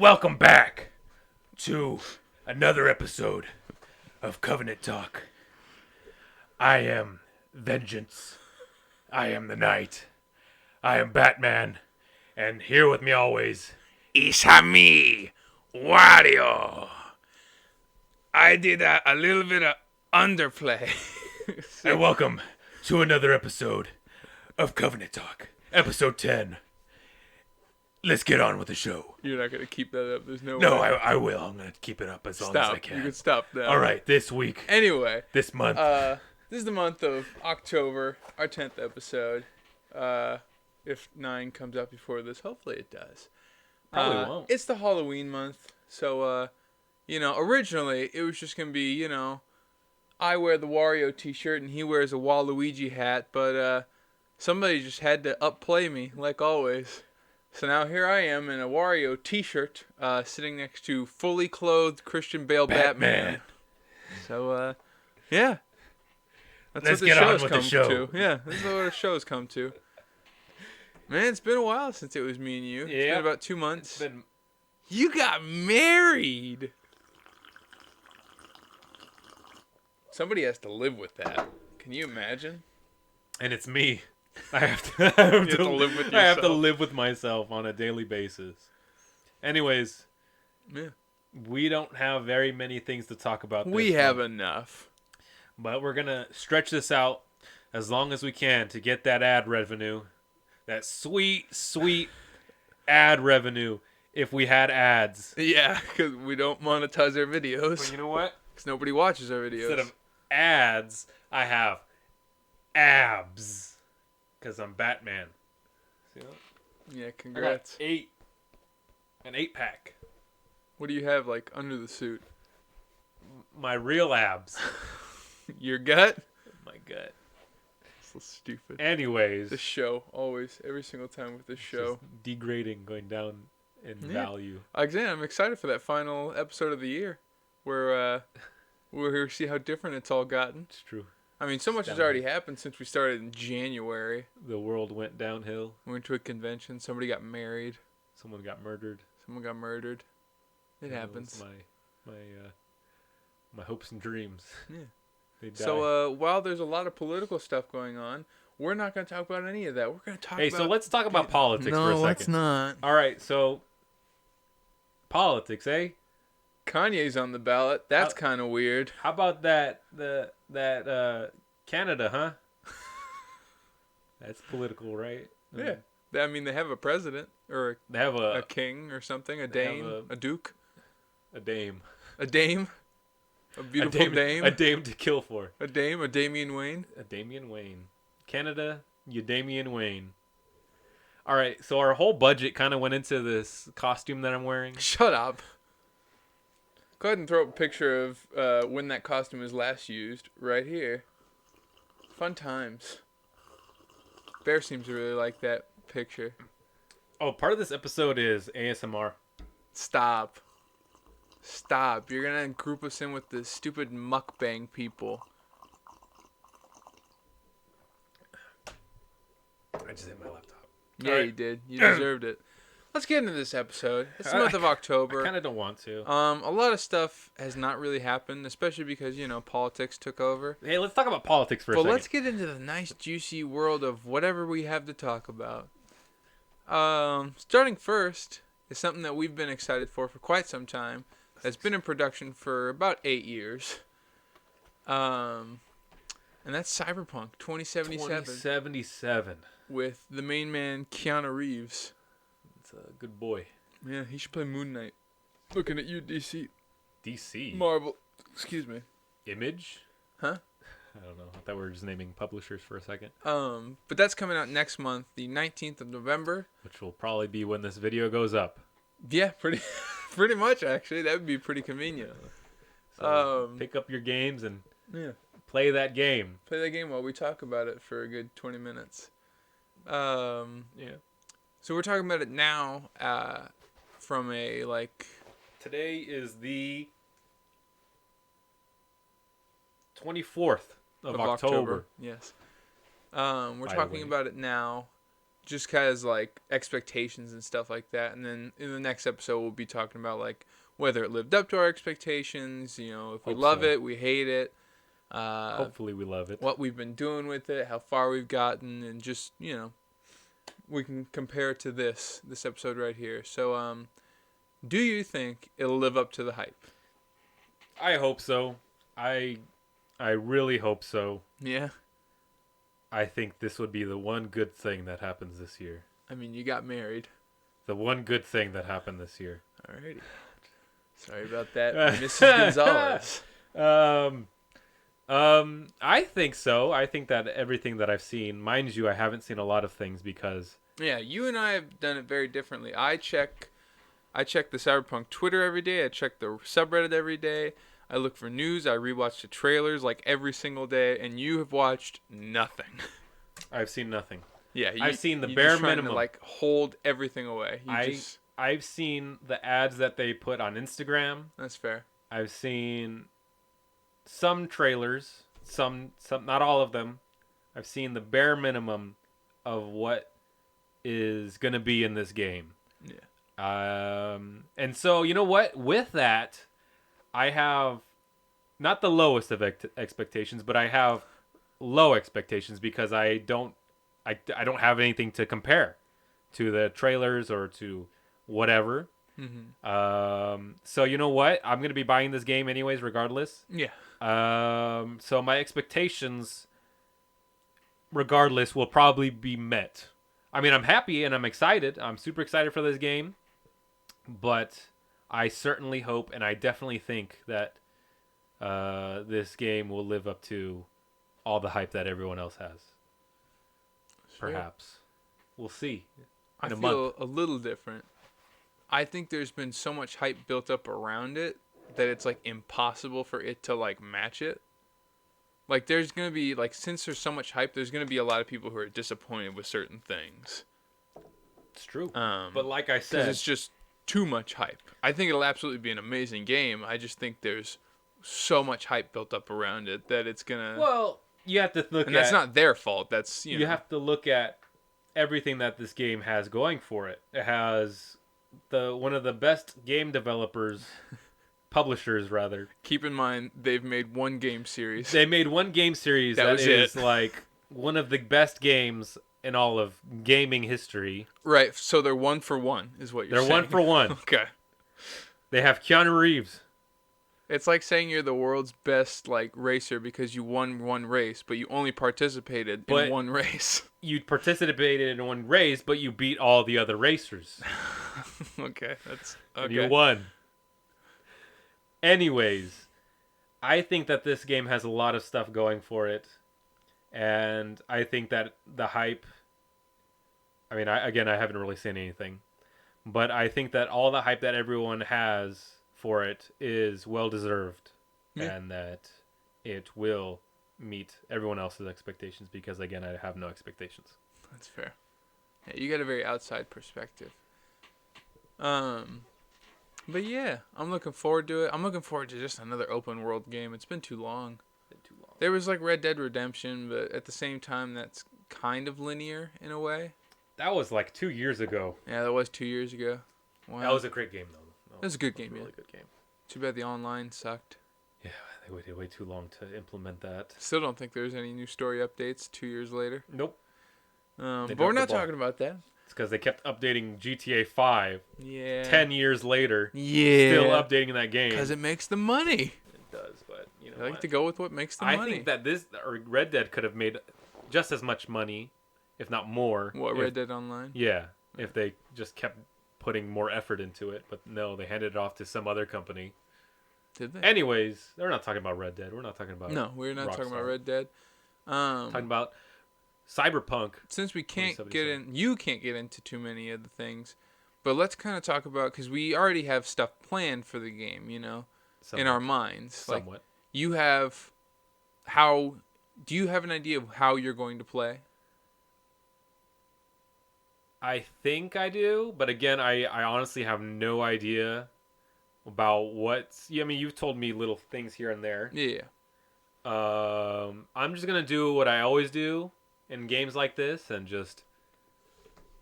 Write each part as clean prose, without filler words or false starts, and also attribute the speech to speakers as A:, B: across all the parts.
A: Welcome back to another episode of Covenant Talk. I am Vengeance. I am the Knight. I am Batman. And here with me always is me, Wario.
B: I did a little bit of underplay.
A: And welcome to another episode of Covenant Talk. Episode 10. Let's get on with the show.
B: You're not going to keep that up. There's no
A: No,
B: way.
A: I will. I'm going to keep it up as long as I can.
B: You can stop now.
A: All right, this week.
B: Anyway.
A: This month.
B: This is the month of October, our 10th episode. If 9 comes out before this, hopefully it does.
A: Probably won't.
B: It's the Halloween month. So, originally it was just going to be, I wear the Wario t-shirt and he wears a Waluigi hat. But somebody just had to upplay me, like always. So now here I am in a Wario t-shirt, sitting next to fully clothed Christian Bale Batman. So, yeah. That's
A: Let's
B: what
A: get
B: the
A: on
B: show's
A: with
B: come
A: the show.
B: to. Yeah, this is what our show's come to. Man, it's been a while since it was me and you. It's been about 2 months. You got married. Somebody has to live with that. Can you imagine?
A: And it's me. I have to
B: live with yourself.
A: I have to live with myself on a daily basis. Anyways,
B: Yeah.
A: we don't have very many things to talk about this
B: We have
A: month,
B: enough.
A: but we're going to stretch this out as long as we can to get that ad revenue. That sweet, sweet ad revenue if we had ads.
B: Yeah, because we don't monetize our videos.
A: But you know what?
B: Because nobody watches our videos.
A: Instead of ads, I have abs. Because I'm Batman. See that?
B: Yeah,
A: I got
B: congrats.
A: an 8-pack.
B: What do you have, like, under the suit?
A: My real abs.
B: Your gut?
A: My gut.
B: So stupid.
A: Anyways.
B: This show, always, every single time with this show.
A: Just degrading, going down in value.
B: Again, I'm excited for that final episode of the year, where we'll see how different it's all gotten.
A: It's true.
B: I mean, so much has already happened since we started in January.
A: The world went downhill.
B: We went to a convention. Somebody got married.
A: Someone got murdered.
B: It happens.
A: My hopes and dreams.
B: Yeah.
A: They die.
B: So while there's a lot of political stuff going on, we're not going to talk about any of that. We're going to talk about...
A: Hey, so let's talk about politics for a second.
B: No, let's not.
A: All right, so politics, eh?
B: Kanye's on the ballot. That's kind of weird.
A: How about that Canada, huh? That's political, right?
B: Yeah. I mean, they have a president or
A: They have
B: a king or something, a dame, a duke,
A: a dame.
B: a dame, a beautiful dame,
A: A dame to kill for.
B: a Damian Wayne.
A: A Damian Wayne. Canada, you Damian Wayne. All right, so our whole budget kind of went into this costume that I'm wearing.
B: Shut up. Go ahead and throw up a picture of when that costume was last used right here. Fun times. Bear seems to really like that picture.
A: Oh, part of this episode is ASMR.
B: Stop. You're going to group us in with the stupid mukbang people.
A: I just hit my laptop.
B: Yeah,
A: All right.
B: you did. You deserved it. Let's get into this episode. It's the month of October.
A: I kind of don't want to.
B: A lot of stuff has not really happened, especially because, politics took over.
A: Hey, let's talk about politics for a second.
B: But let's get into the nice, juicy world of whatever we have to talk about. Starting first is something that we've been excited for quite some time. That's been in production for about 8 years. And that's CyberPunk 2077.
A: 2077.
B: With the main man, Keanu Reeves.
A: It's a good boy.
B: Yeah, he should play Moon Knight. Looking at you, DC.
A: DC.
B: Marvel. Excuse me.
A: Image?
B: Huh?
A: I don't know. I thought we were just naming publishers for a second.
B: But that's coming out next month, the 19th of November.
A: Which will probably be when this video goes up.
B: Yeah, pretty much, actually. That would be pretty convenient.
A: So pick up your games and play that game.
B: Play that game while we talk about it for a good 20 minutes. Yeah. So we're talking about it now from a,
A: Today is the 24th of October.
B: Yes. We're talking about it now just has like expectations and stuff like that. And then in the next episode, we'll be talking about like whether it lived up to our expectations. You know, if we
A: Hope
B: love
A: so.
B: it, we hate it.
A: Hopefully we love it.
B: What we've been doing with it, how far we've gotten, and just we can compare it to this episode right here. So, do you think it'll live up to the hype?
A: I hope so. I really hope so.
B: Yeah.
A: I think this would be the one good thing that happens this year.
B: I mean, you got married.
A: The one good thing that happened this year.
B: Alrighty. Sorry about that, Mrs. Gonzalez.
A: I think so. I think that everything that I've seen, mind you, I haven't seen a lot of things because
B: Yeah, you and I have done it very differently. I check the CyberPunk Twitter every day. I check the subreddit every day. I look for news. I rewatch the trailers like every single day, and you have watched nothing.
A: I've seen nothing.
B: Yeah,
A: I've seen the
B: you're
A: bare
B: just trying
A: minimum.
B: to, like, hold everything away.
A: I've seen the ads that they put on Instagram.
B: That's fair.
A: I've seen some trailers, some not all of them. I've seen the bare minimum of what is going to be in this game.
B: Yeah.
A: And so, you know what? With that, I have not the lowest of expectations, but I have low expectations because I don't have anything to compare to the trailers or to whatever.
B: Mm-hmm.
A: So you know what? I'm going to be buying this game anyways, regardless.
B: Yeah.
A: So my expectations, regardless, will probably be met. I mean, I'm happy and I'm excited. I'm super excited for this game, but I certainly hope and I definitely think that this game will live up to all the hype that everyone else has.
B: Sure.
A: Perhaps. We'll see.
B: I
A: In a
B: feel
A: month.
B: a little different. I think there's been so much hype built up around it that it's like impossible for it to like match it. Like there's going to be like, since there's so much hype, there's going to be a lot of people who are disappointed with certain things.
A: It's true.
B: But
A: But like I
B: because
A: said,
B: it's just too much hype. I think it'll absolutely be an amazing game. I just think there's so much hype built up around it that it's gonna.
A: well, you have to look
B: and
A: at.
B: that's not their fault. That's you know.
A: have to look at everything that this game has going for it. It has one of the best game developers, publishers rather.
B: Keep in mind they've made one game series.
A: They made one game series
B: That
A: that
B: was
A: is
B: it.
A: like one of the best games in all of gaming history.
B: Right. So they're 1 for 1, is what you're
A: They're
B: saying.
A: 1 for 1.
B: Okay.
A: They have Keanu Reeves.
B: It's like saying you're the world's best like racer because you won one race, but you only participated
A: But-
B: in one race.
A: You participated in one race, but you beat all the other racers.
B: Okay, that's
A: And
B: okay.
A: you won. Anyways, I think that this game has a lot of stuff going for it. And I think that the hype... I mean, I haven't really seen anything. But I think that all the hype that everyone has for it is well-deserved.
B: Yeah.
A: And that it will meet everyone else's expectations. Because, again, I have no expectations.
B: That's fair. Yeah, you got a very outside perspective. But yeah, I'm looking forward to it. I'm looking forward to just another open world game. It's been too long. There was like Red Dead Redemption, but at the same time, that's kind of linear in a way.
A: That was like 2 years ago.
B: Yeah, that was 2 years ago. Wow.
A: That was a great game, though.
B: That was a good game,
A: really
B: yeah.
A: good game.
B: Too bad the online sucked.
A: Yeah, they waited way too long to implement that.
B: Still don't think there's any new story updates 2 years later.
A: Nope. They
B: But we're
A: dropped
B: not
A: the ball.
B: talking about that.
A: It's because they kept updating GTA 5
B: Yeah.
A: 10 years later.
B: Yeah.
A: Still updating that game.
B: Because it makes the money.
A: It does, but you know
B: I like
A: what?
B: to go with what makes the
A: I
B: money.
A: think that this or Red Dead could have made just as much money, if not more.
B: What,
A: if-
B: Red Dead Online?
A: Yeah, if they just kept putting more effort into it. But no, they handed it off to some other company.
B: Did they?
A: Anyways, they're not talking about Red Dead. We're not talking about
B: No, we're not talking about
A: Rockstar.
B: Red Dead.
A: Talking about CyberPunk.
B: Since we can't
A: 2077.
B: you can't get into too many of the things, but let's kind of talk about, because we already have stuff planned for the game, you know, in our minds. Like,
A: Somewhat.
B: do you have an idea of how you're going to play?
A: I think I do, but again, I honestly have no idea about what's... I mean, you've told me little things here and there.
B: Yeah.
A: I'm just going to do what I always do in games like this and just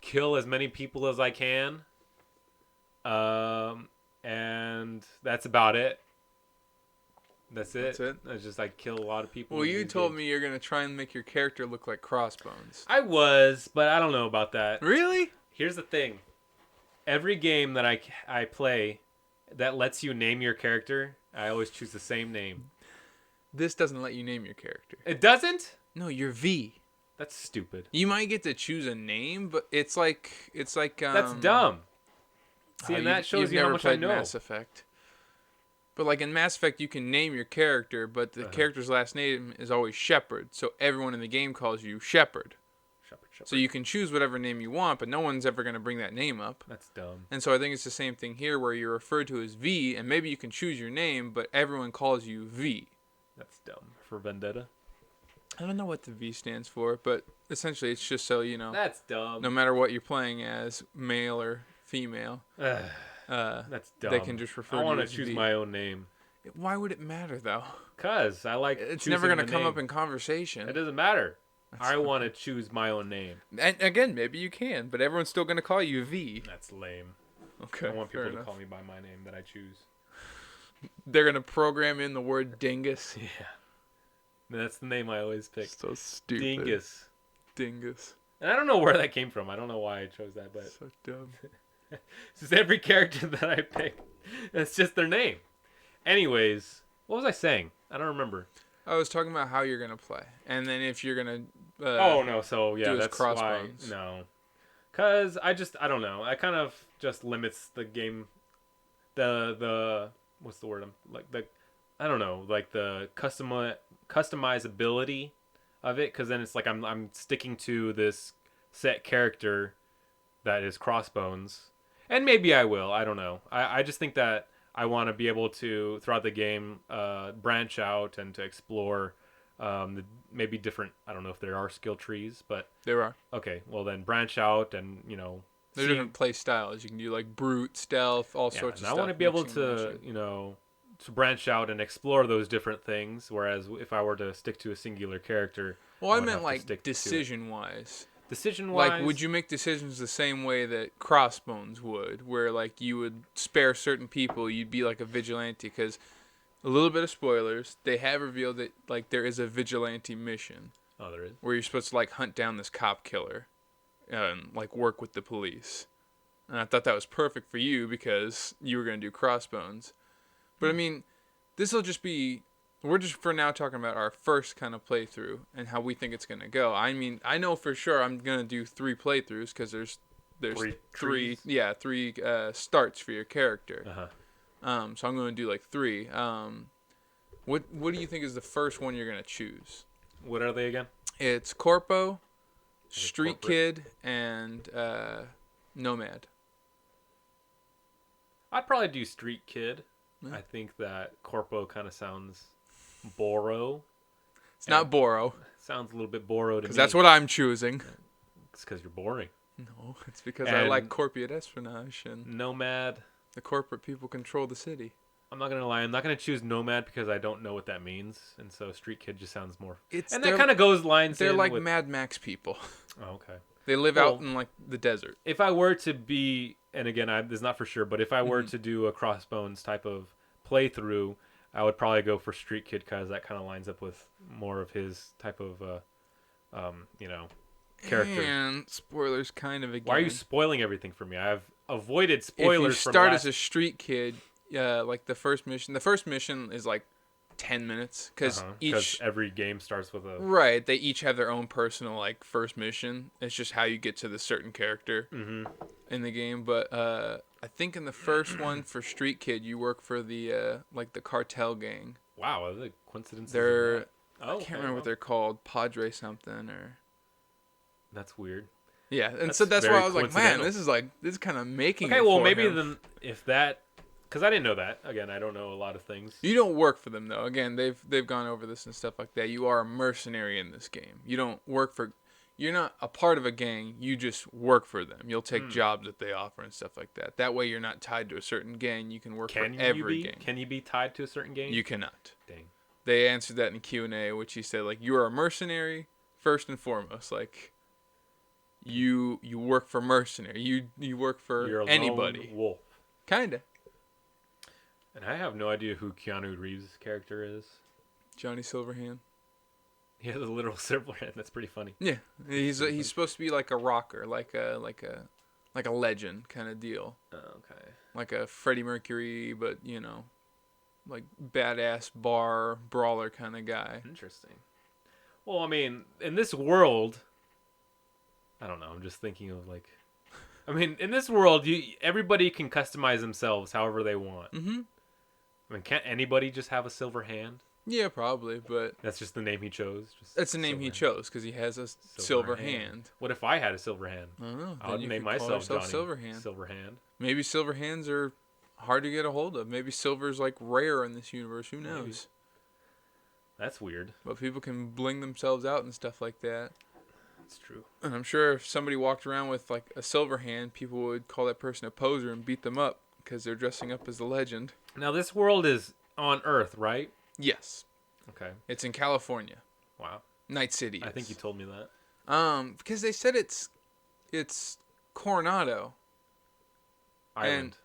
A: kill as many people as I can. And that's about it. That's it.
B: That's it?
A: I just like kill a lot of people.
B: Well,
A: in
B: you
A: these
B: told
A: games.
B: me you're gonna try and make your character look like Crossbones.
A: I was, but I don't know about that.
B: Really?
A: Here's the thing. Every game that I play that lets you name your character, I always choose the same name.
B: This doesn't let you name your character.
A: It doesn't?
B: No, you're V.
A: That's stupid.
B: You might get to choose a name, but it's like
A: That's dumb. See, and that
B: you've
A: shows you how
B: never
A: much I
B: played
A: know.
B: Mass Effect. But like in Mass Effect, you can name your character, but the character's last name is always Shepard, so everyone in the game calls you Shepard.
A: Shepard.
B: So you can choose whatever name you want, but no one's ever going to bring that name up.
A: That's dumb.
B: And so I think it's the same thing here, where you're referred to as V, and maybe you can choose your name, but everyone calls you V.
A: That's dumb. For Vendetta?
B: I don't know what the V stands for, but essentially it's just so you know.
A: That's dumb.
B: No matter what you're playing as, male or female,
A: That's dumb.
B: they can just refer
A: I
B: to you
A: want to
B: as
A: choose
B: V.
A: my own name.
B: Why would it matter though?
A: Because I like
B: It's
A: choosing
B: never going to
A: the
B: come
A: name.
B: up in conversation.
A: It doesn't matter. I want to choose my own name.
B: And again, maybe you can, but everyone's still going to call you V.
A: That's lame.
B: Okay.
A: I want
B: fair
A: people to
B: enough.
A: call me by my name that I choose.
B: They're going to program in the word dingus.
A: Yeah. That's the name I always pick.
B: So stupid.
A: Dingus.
B: Dingus.
A: And I don't know where that came from. I don't know why I chose that, but
B: So dumb.
A: it's just every character that I pick. It's just their name. Anyways, what was I saying? I don't remember.
B: I was talking about how you're going to play. And then if you're going to...
A: Oh, no. So, yeah,
B: do his
A: that's why.
B: crossbones.
A: No. Because I don't know. I kind of just limits the game. The what's the word? I don't know. Like the customizability of it. Because then it's like I'm sticking to this set character that is Crossbones. And maybe I will. I don't know. I just think that I want to be able to, throughout the game, branch out and to explore maybe different, I don't know if there are skill trees, but...
B: There are.
A: Okay, well then branch out and,
B: There's different play styles. You can do like brute, stealth, all sorts of
A: and
B: stuff.
A: I want to be able
B: mixing and
A: to,
B: matching.
A: to branch out and explore those different things, whereas if I were to stick to a singular character...
B: Well, I
A: would
B: meant
A: have to
B: like
A: stick to it.
B: decision-wise.
A: Decision-wise...
B: Like, would you make decisions the same way that Crossbones would, where like you would spare certain people, you'd be like a vigilante? Because a little bit of spoilers, they have revealed that like there is a vigilante mission
A: Oh, there is?
B: where you're supposed to like hunt down this cop killer, and like work with the police. And I thought that was perfect for you because you were gonna do Crossbones. But I mean, this will just be. We're just for now talking about our first kind of playthrough and how we think it's gonna go. I mean, I know for sure I'm gonna do 3 playthroughs because there's
A: Three
B: three
A: trees?
B: three starts for your character.
A: Uh-huh.
B: So I'm gonna do like 3. What do you think is the first one you're gonna choose?
A: What are they again?
B: It's Corpo, Street
A: corporate?
B: Kid, and Nomad.
A: I'd probably do Street Kid.
B: Yeah.
A: I think that Corpo kind of sounds Boro.
B: It's not Boro,
A: Sounds a little bit Boro to me.
B: because that's what I'm choosing.
A: It's because you're boring.
B: No, it's because I like
A: And-
B: corporate espionage and
A: Nomad.
B: the corporate people control the city.
A: I'm not gonna lie. I'm not gonna choose Nomad because I don't know what that means, and so Street Kid just sounds more. And that
B: They're-
A: kind of goes lines.
B: They're
A: in
B: like
A: with,
B: Mad Max people.
A: Oh, okay.
B: They live
A: Well-
B: out in like the desert.
A: If I were to be, and again, this is not for sure, but if I were
B: Mhm.
A: to do a Crossbones type of playthrough, I would probably go for Street Kid because that kind of lines up with more of his type of, character.
B: And spoilers, kind of again.
A: Why are you spoiling everything for me? I've avoided
B: If
A: spoilers
B: you
A: for the
B: start
A: last...
B: as a street kid, like the first mission is like 10 minutes because each
A: every game starts with a...
B: right, they each have their own personal like first mission. It's just how you get to the certain character in the game. But I think in the first one for Street Kid, you work for the like the cartel gang.
A: Wow, are there coincidences?
B: They're
A: Oh,
B: I can't remember what they're called, Padre something or.
A: That's weird.
B: Yeah, and
A: That's
B: so that's why
A: very
B: I was like, man,
A: coincidental.
B: this is kind of making.
A: Okay,
B: it
A: well
B: for
A: maybe
B: him.
A: then if that, because I didn't know that. Again, I don't know a lot of things.
B: You don't work for them though. Again, they've gone over this and stuff like that. You are a mercenary in this game. You don't work for. You're not a part of a gang. You just work for them. You'll take jobs that they offer and stuff like that. That way, you're not tied to a certain gang. You can work for every gang.
A: Can you be tied to a certain game?
B: You cannot.
A: Dang.
B: They answered that in Q&A, which he said like you are a mercenary first and foremost. Like you work for mercenary. You work for
A: You're a
B: anybody.
A: lone wolf.
B: Kinda.
A: And I have no idea who Keanu Reeves' character is.
B: Johnny Silverhand.
A: He has a literal silver hand. That's pretty funny.
B: Yeah, he's supposed to be like a rocker, like a legend kind of deal.
A: Oh, okay.
B: Like a Freddie Mercury, but like badass bar brawler kind of guy.
A: Interesting. Well, I mean, in this world, I don't know. I'm just thinking of in this world, everybody can customize themselves however they want.
B: Mm-hmm.
A: I mean, can't anybody just have a silver hand?
B: Yeah, probably, but
A: That's just the name he chose.
B: that's the name he chose because he has a silver hand.
A: What if I had a silver hand?
B: I don't know.
A: I would name myself Johnny Silver Hand.
B: Maybe silver hands are hard to get a hold of. Maybe silver's like rare in this universe. Who knows?
A: Maybe. That's weird.
B: But people can bling themselves out and stuff like that.
A: That's true.
B: And I'm sure if somebody walked around with like a silver hand, people would call that person a poser and beat them up because they're dressing up as a legend.
A: Now, this world is on Earth, right?
B: Yes.
A: Okay.
B: It's in California.
A: Wow.
B: Night City is.
A: I think you told me that.
B: Because they said it's Coronado.
A: Island.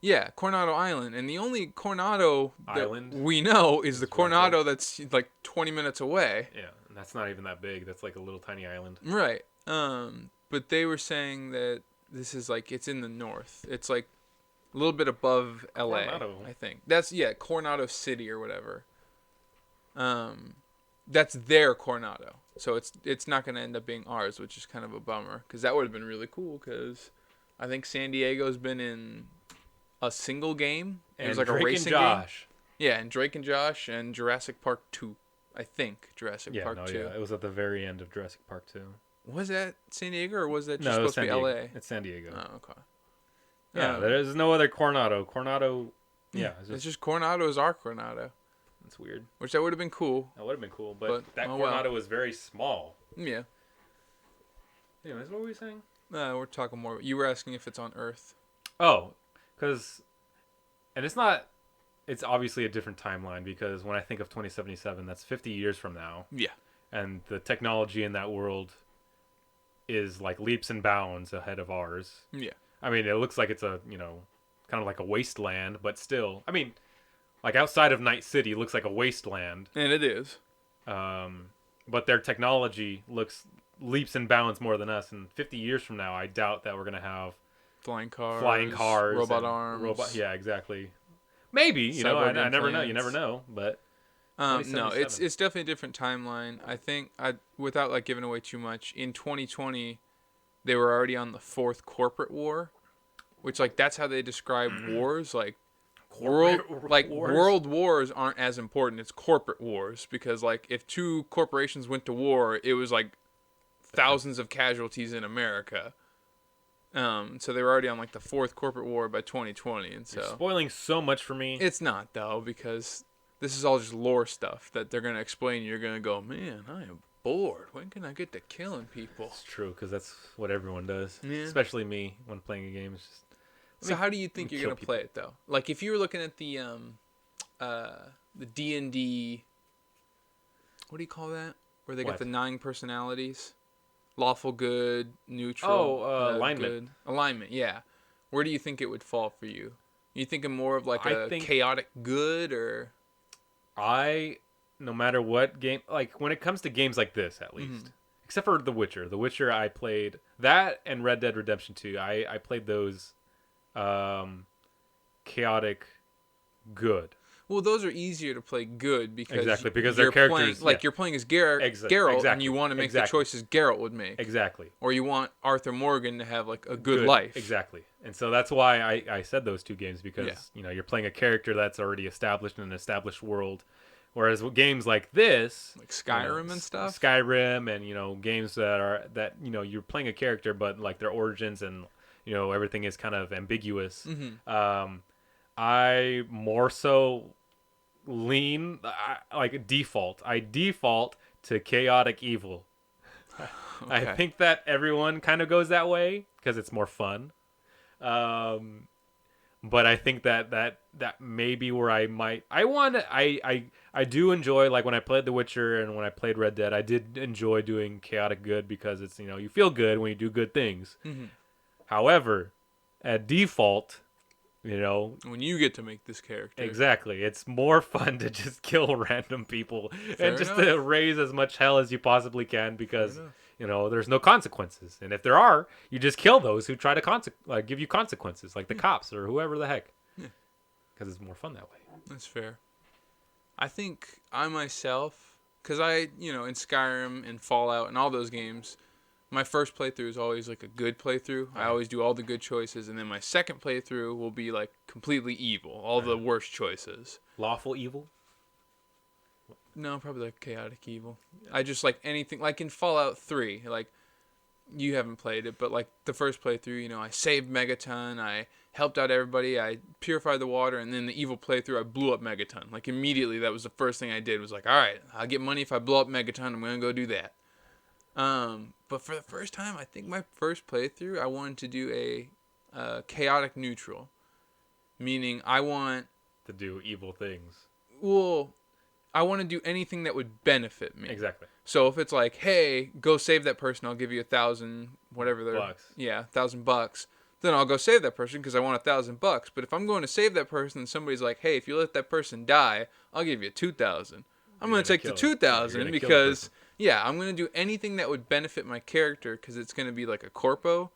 B: Yeah, Coronado Island. And the only Coronado
A: Island?
B: that we know is the
A: That's what I
B: Coronado that's like 20 minutes away.
A: Yeah, and that's not even that big. That's like a little tiny island.
B: Right. But they were saying that this is like, it's in the north. It's like a little bit above LA,
A: Coronado.
B: I think. That's, Coronado City or whatever. That's their Coronado. So it's not going to end up being ours, which is kind of a bummer. Because that would have been really cool, because I think San Diego's been in a single game. It was like
A: Drake
B: a racing
A: and Josh.
B: game. Yeah, and Drake and Josh and Jurassic Park 2. I think Jurassic Park 2.
A: Yeah, it was at the very end of Jurassic Park 2.
B: Was that San Diego or was that just
A: No, it was
B: supposed to
A: San
B: be
A: Diego.
B: LA?
A: It's San Diego.
B: Oh, okay.
A: Yeah, there is no other Coronado. Coronado, yeah.
B: It's just Coronado is our Coronado.
A: That's weird.
B: Which that would have been cool.
A: That would have been cool, but that
B: oh
A: Coronado
B: well.
A: was very small.
B: Yeah.
A: Anyways, what were we saying?
B: We're talking more. You were asking if it's on Earth.
A: Oh, because, and it's obviously a different timeline, because when I think of 2077, that's 50 years from now.
B: Yeah.
A: And the technology in that world is like leaps and bounds ahead of ours.
B: Yeah.
A: I mean, it looks like it's a, kind of like a wasteland, but still, I mean, like outside of Night City, it looks like a wasteland.
B: And it is.
A: But their technology looks leaps and bounds more than us. And 50 years from now, I doubt that we're going to have
B: flying cars,
A: robot
B: arms.
A: Yeah, exactly. Maybe, I never know. You never
B: plants.
A: know, but
B: no, it's definitely a different timeline. I think without like giving away too much, in 2020, they were already on the fourth corporate war, which like that's how they describe wars. Like world wars aren't as important. It's corporate wars, because like if two corporations went to war, it was like thousands of casualties in America. So they were already on like the fourth corporate war by 2020, and so
A: you're spoiling so much for me.
B: it's not though, because this is all just lore stuff that they're gonna explain. You're gonna go, man, I am bored. When can I get to killing people?
A: It's true, because that's what everyone does,
B: Yeah.
A: especially me when playing a game. It's just
B: So how do you think you're
A: kill
B: gonna play it though? Like if you were looking at the D&D, what do you call that? Where they got
A: What?
B: the 9 personalities, lawful good, neutral.
A: Alignment.
B: Good. Alignment, yeah. Where do you think it would fall for you? You thinking more of like a chaotic good, or?
A: No matter what game, like when it comes to games like this, at least, except for The Witcher. The Witcher, I played that, and Red Dead Redemption 2. I played those chaotic good.
B: Well, those are easier to play good because
A: because
B: you're
A: their characters
B: playing, you're playing as Geralt,
A: Exactly.
B: and you want to make the choices Geralt would make.
A: Exactly.
B: Or you want Arthur Morgan to have like a good life.
A: Exactly. And so that's why I said those two games, because you're playing a character that's already established in an established world, whereas games like this,
B: like Skyrim and stuff.
A: Skyrim, and games that you're playing a character, but like their origins and everything is kind of ambiguous.
B: Mm-hmm.
A: I more so lean default. I default to chaotic evil.
B: Okay.
A: I think that everyone kind of goes that way because it's more fun. But I think that may be where I do enjoy, like when I played The Witcher and when I played Red Dead, I did enjoy doing chaotic good because it's, you feel good when you do good things.
B: Mm-hmm.
A: However, at default,
B: When you get to make this character.
A: exactly, it's more fun to just kill random people
B: Fair
A: and just
B: enough.
A: to raise as much hell as you possibly can because there's no consequences. And if there are, you just kill those who try to give you consequences, like the cops or whoever the heck.
B: Yeah.
A: Because it's more fun that way.
B: That's fair. I think I myself, because in Skyrim and Fallout and all those games, my first playthrough is always like a good playthrough. I always do all the good choices, and then my second playthrough will be like completely evil, all the worst choices.
A: Lawful evil?
B: No, probably like chaotic evil. I just like anything, like in Fallout 3, like you haven't played it, but like the first playthrough, I saved Megaton, I helped out everybody, I purified the water, and then the evil playthrough, I blew up Megaton. Like immediately, that was the first thing I did, was like, all right, I'll get money if I blow up Megaton, I'm going to go do that. But for the first time, I think my first playthrough, I wanted to do a chaotic neutral. Meaning, I want
A: to do evil things.
B: Well, I want to do anything that would benefit me.
A: Exactly.
B: So if it's like, hey, go save that person, I'll give you 1,000, whatever they're.
A: Bucks.
B: Yeah, $1,000. Then I'll go save that person because I want $1,000. But if I'm going to save that person and somebody's like, hey, if you let that person die, I'll give you 2,000. I'm going to take the 2,000 because, I'm going to do anything that would benefit my character because it's going to be like a corpo.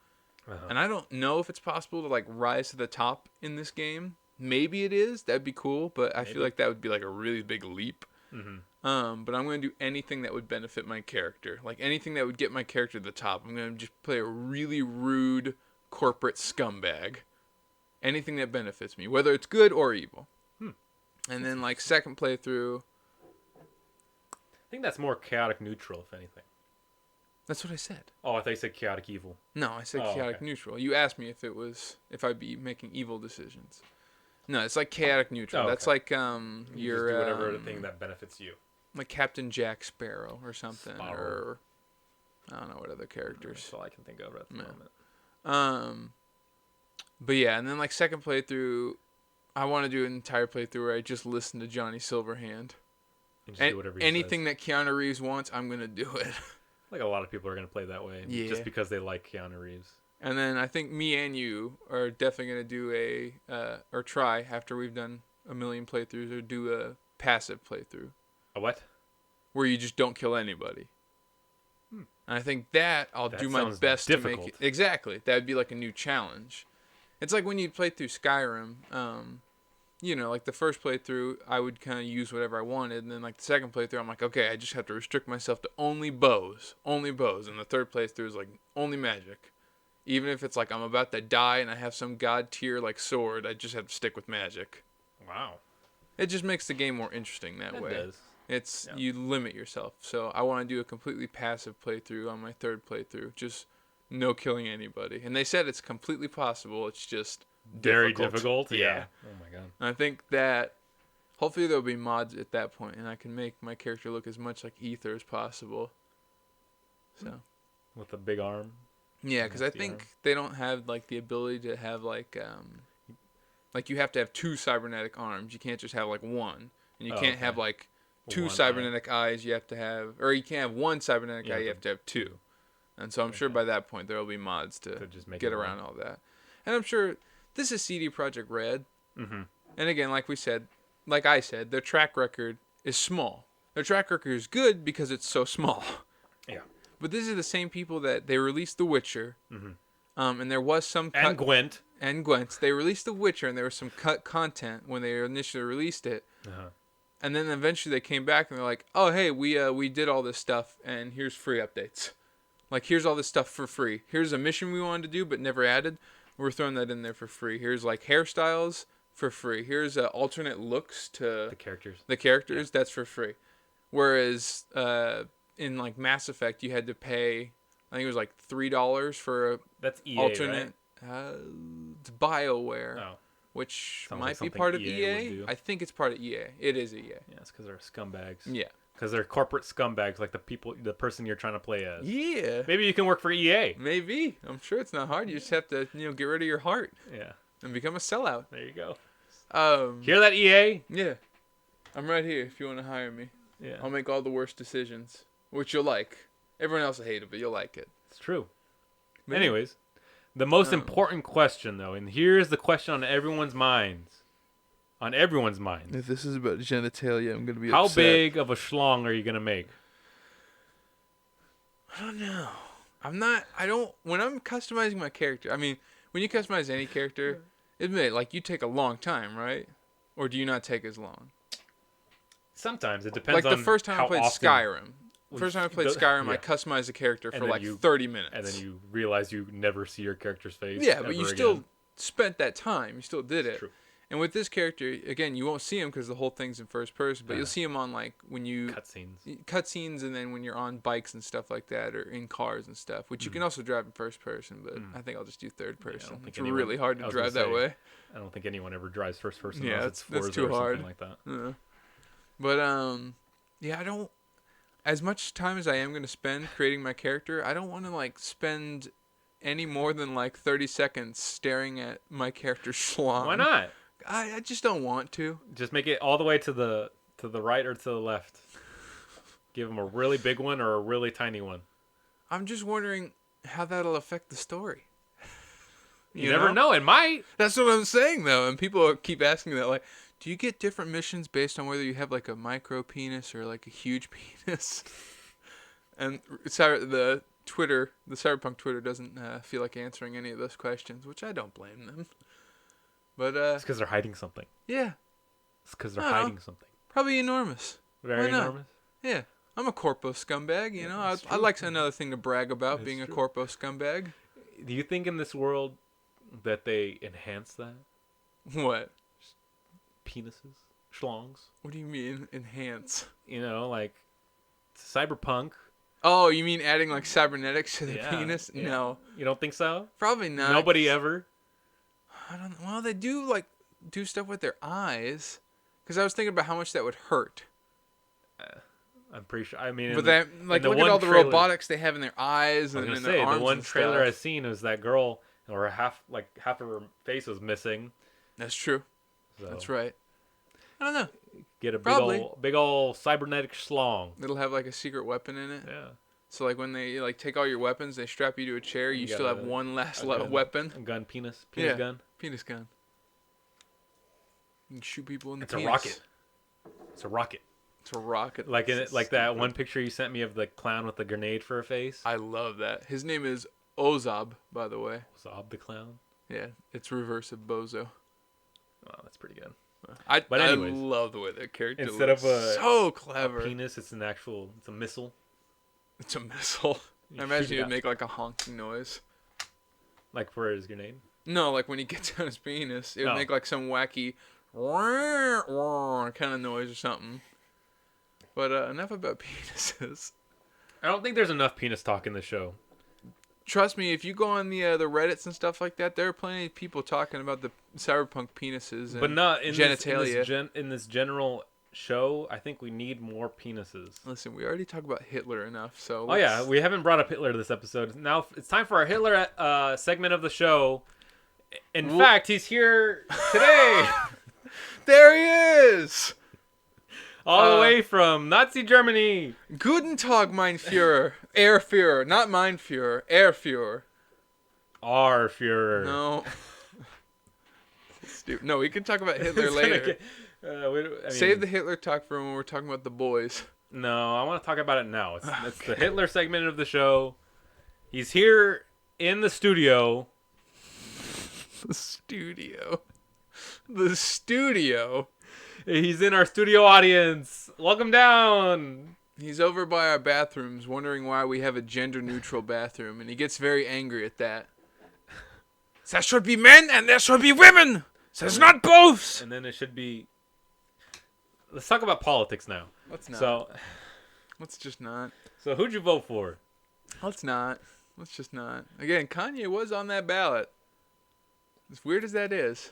B: Uh-huh. And I don't know if it's possible to like rise to the top in this game. Maybe it is. That'd be cool. But I feel like that would be like a really big leap. Mm-hmm. But I'm going to do anything that would benefit my character. Like anything that would get my character to the top. I'm going to just play a really rude corporate scumbag. Anything that benefits me, whether it's good or evil. And then like second playthrough,
A: I think that's more chaotic neutral, if anything.
B: That's what I said.
A: Oh, I thought you said chaotic evil.
B: No, I said chaotic neutral. You asked me if I'd be making evil decisions. No, it's like chaotic neutral. That's like
A: you just do whatever thing that benefits you.
B: Like Captain Jack Sparrow or something,
A: Sparrow.
B: or I don't know what other characters.
A: That's all I can think of at the moment.
B: But yeah, and then like second playthrough, I want to do an entire playthrough where I just listen to Johnny Silverhand.
A: And just do whatever he
B: anything
A: says.
B: that Keanu Reeves wants, I'm gonna do it.
A: Like a lot of people are gonna play that way, just because they like Keanu Reeves.
B: And then I think me and you are definitely gonna do or try after we've done a million playthroughs, or do a passive playthrough.
A: A what?
B: Where you just don't kill anybody. And I think that I'll do my best
A: difficult.
B: To make it. Exactly. That would be like a new challenge. It's like when you play through Skyrim, like the first playthrough, I would kind of use whatever I wanted. And then like the second playthrough, I'm like, okay, I just have to restrict myself to only bows. Only bows. And the third playthrough is like only magic. Even if it's like I'm about to die and I have some god tier like sword, I just have to stick with magic.
A: Wow.
B: It just makes the game more interesting that way.
A: It does.
B: You limit yourself. So I want to do a completely passive playthrough on my third playthrough. Just no killing anybody. And they said it's completely possible. It's just
A: very difficult.
B: Yeah.
A: Oh my god.
B: And I think that hopefully there'll be mods at that point and I can make my character look as much like Ether as possible. So.
A: With a big arm.
B: Yeah, because I think they don't have like the ability to have like you have to have two cybernetic arms. You can't just have like one. And you can't have like two cybernetic eyes. You have to have, or you can't have one cybernetic eye. You have to have two. And so I'm sure by that point there will be mods to just get around all that. And I'm sure this is CD Projekt Red. Mm-hmm. And again, like I said, their track record is small. Their track record is good because it's so small.
A: Yeah.
B: But these are the same people that they released The Witcher. Mm-hmm. And there was some
A: and Gwent.
B: And Gwent. They released The Witcher, and there was some cut content when they initially released it. Uh-huh. And then eventually they came back and they're like, "Oh, hey, we did all this stuff, and here's free updates. Like, here's all this stuff for free. Here's a mission we wanted to do but never added. We're throwing that in there for free. Here's like hairstyles for free. Here's alternate looks to the characters. That's for free. Whereas in like Mass Effect, you had to pay, I think it was like $3 for a
A: that's EA,
B: alternate.
A: Right?
B: It's BioWare, which
A: sounds
B: might
A: like
B: be part of
A: EA.
B: I think it's part of EA. It is EA.
A: Yeah, it's because they're scumbags.
B: Yeah.
A: Because they're corporate scumbags, like the person you're trying to play as.
B: Yeah.
A: Maybe you can work for EA.
B: Maybe. I'm sure it's not hard. You just have to, get rid of your heart.
A: Yeah.
B: and become a sellout.
A: There you go.
B: Hear
A: that, EA?
B: Yeah. I'm right here if you want to hire me.
A: Yeah.
B: I'll make all the worst decisions, which you'll like. Everyone else will hate it, but you'll like it.
A: It's true.
B: But
A: anyways, the most important question, though, and here's the question on everyone's minds. On everyone's minds.
B: If this is about genitalia, I'm going to be
A: How
B: upset.
A: big of a schlong are you going to make?
B: I don't know. When I'm customizing my character, I mean, when you customize any character, admit, like, you take a long time, right? Or do you not take as long?
A: Sometimes. It depends on
B: like the first time I played
A: often
B: Skyrim. First time I played Skyrim,
A: yeah.
B: I customized a character
A: And
B: for
A: then
B: like 30 minutes.
A: And then you realize you never see your character's face.
B: Yeah, but you still
A: again.
B: spent that time. You still did it.
A: True.
B: And with this character, again, you won't see him because the whole thing's in first person, but you'll see him on like when you cutscenes, and then when you're on bikes and stuff like that, or in cars and stuff, which you can also drive in first person. But I think I'll just do third person.
A: Yeah,
B: it's really hard to drive that way.
A: I don't think anyone ever drives first person.
B: Yeah,
A: it's Forza
B: too
A: or
B: hard.
A: Something like that.
B: But yeah, I don't. As much time as I am going to spend creating my character, I don't want to like spend any more than like 30 seconds staring at my character's schlong.
A: Why not?
B: I just don't want to.
A: Just make it all the way to the right or to the left. Give him a really big one or a really tiny one.
B: I'm just wondering how that'll affect the story.
A: You never know. It might.
B: That's what I'm saying, though. And people keep asking that, like, do you get different missions based on whether you have, like, a micro penis or, like, a huge penis? And the CyberPunk Twitter doesn't feel like answering any of those questions, which I don't blame them. But
A: it's because they're hiding something.
B: Yeah.
A: It's because they're hiding something.
B: Probably enormous.
A: Very enormous?
B: Yeah. I'm a corpo scumbag, you know. I like another thing to brag about, being a corpo scumbag.
A: Do you think in this world that they enhance that?
B: What?
A: Penises? Schlongs?
B: What do you mean, enhance?
A: You know, like CyberPunk.
B: Oh, you mean adding, like, cybernetics to the penis?
A: Yeah.
B: No.
A: You don't think so?
B: Probably not.
A: Nobody ever?
B: I don't know. Well, they do, like, do stuff with their eyes. Because I was thinking about how much that would hurt.
A: I'm pretty sure. I mean,
B: but that, like, look at all the robotics they have in their eyes and in their arms.
A: The one
B: and
A: trailer
B: stuff.
A: I've seen is that girl, or half of her face was missing.
B: That's true. So, that's right. I don't know.
A: Get a big old cybernetic schlong.
B: It'll have like a secret weapon in it.
A: Yeah.
B: So like when they like take all your weapons, they strap you to a chair. You still have one last weapon.
A: A gun, penis gun.
B: Penis gun. You can shoot people in the
A: penis. It's a rocket.
B: It's a rocket.
A: Like that one picture you sent me of the clown with the grenade for a face.
B: I love that. His name is Ozab, by the way.
A: Ozab the clown.
B: Yeah, it's reverse of Bozo.
A: Wow, that's pretty good.
B: I love the way that character
A: instead
B: looks.
A: Of a
B: so clever.
A: A penis, it's a missile.
B: It's a missile. I imagine he would make like a honking noise.
A: Like for his grenade?
B: No, like when he gets on his penis, it would make like some wacky kind of noise or something. But enough about penises.
A: I don't think there's enough penis talk in the show.
B: Trust me, if you go on the Reddits and stuff like that, there are plenty of people talking about the cyberpunk penises and
A: but not in
B: genitalia.
A: In this general show, I think we need more penises.
B: Listen, we already talked about Hitler enough, so
A: Oh yeah, we haven't brought up Hitler this episode. Now it's time for our Hitler segment of the show. In fact, he's here today.
B: There he is!
A: All the way from Nazi Germany.
B: Guten Tag, mein Führer. Air Führer. Not mein Führer. Air Führer.
A: Our Führer.
B: No. Stupid. No, we can talk about Hitler later. Save the Hitler talk for when we're talking about the boys.
A: No, I want to talk about it now. It's the Hitler segment of the show. He's here in the studio.
B: The studio. The studio.
A: He's in our studio audience. Welcome down.
B: He's over by our bathrooms wondering why we have a gender-neutral bathroom, and he gets very angry at that. There should be men and there should be women. There's not both.
A: And then it should be... Let's talk about politics now.
B: Let's not. Let's just not.
A: So who'd you vote for?
B: Let's not. Let's just not. Again, Kanye was on that ballot. As weird as that is.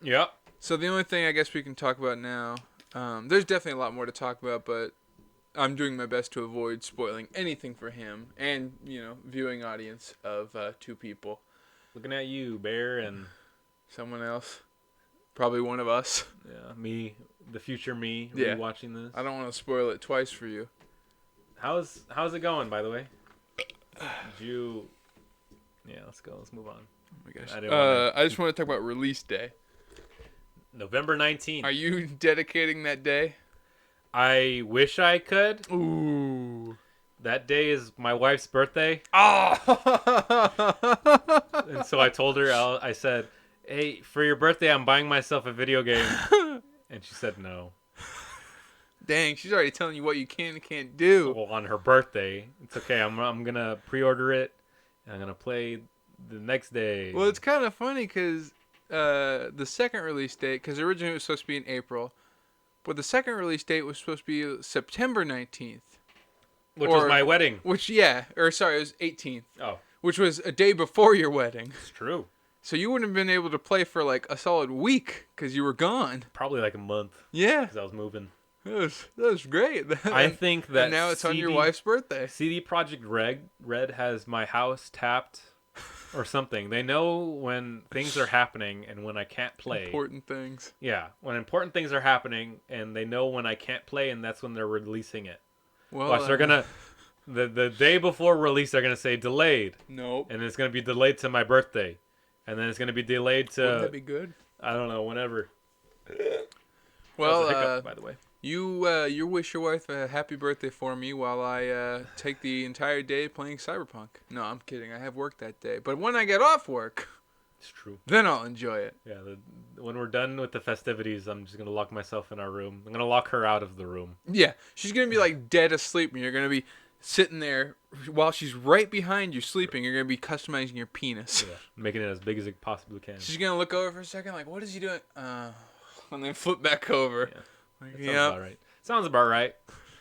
A: Yep.
B: So the only thing I guess we can talk about now, there's definitely a lot more to talk about, but I'm doing my best to avoid spoiling anything for him and, viewing audience of two people.
A: Looking at you, Bear, and
B: someone else. Probably one of us.
A: yeah, me, the future me,
B: Yeah.
A: rewatching this.
B: I don't want to spoil it twice for you.
A: How's it going, by the way? Did you? Yeah, let's go. Let's move on.
B: Oh my gosh.
A: I
B: I just want to talk about release day.
A: November 19th.
B: Are you dedicating that day?
A: I wish I could.
B: Ooh.
A: That day is my wife's birthday.
B: Oh.
A: And so I told her, I said, hey, for your birthday, I'm buying myself a video game. And she said no.
B: Dang, she's already telling you what you can and can't do.
A: Well, on her birthday. It's okay. I'm going to pre-order it. And I'm going to play the next day.
B: Well, it's kind of funny because the second release date, because originally it was supposed to be in April, but the second release date was supposed to be September 19th.
A: Which was my wedding.
B: It was 18th.
A: Oh.
B: Which was a day before your wedding.
A: It's true.
B: So you wouldn't have been able to play for like a solid week because you were gone.
A: Probably like a month.
B: Yeah.
A: Because I was moving.
B: That was great.
A: I think that
B: and now it's on your wife's birthday.
A: CD Projekt Red has my house tapped or something. They know when things are happening and when I can't play.
B: Important things.
A: Yeah, when important things are happening and they know when I can't play, and that's when they're releasing it.
B: Well,
A: Watch, they're gonna the day before release, they're gonna say delayed.
B: Nope.
A: And it's gonna be delayed to my birthday, and then it's gonna be delayed to.
B: Wouldn't that be good?
A: I don't know, whenever.
B: Well,
A: that was a hiccup, by the way.
B: You wish your wife a happy birthday for me while I take the entire day playing CyberPunk. No, I'm kidding. I have work that day. But when I get off work,
A: it's true.
B: Then I'll enjoy it.
A: Yeah, when we're done with the festivities, I'm just going to lock myself in our room. I'm going to lock her out of the room.
B: Yeah, she's going to be like dead asleep, and you're going to be sitting there while she's right behind you sleeping. You're going to be customizing your penis.
A: Yeah, making it as big as it possibly can.
B: She's going to look over for a second like, what is he doing? And then flip back over.
A: Yeah. That sounds about right. Sounds about right.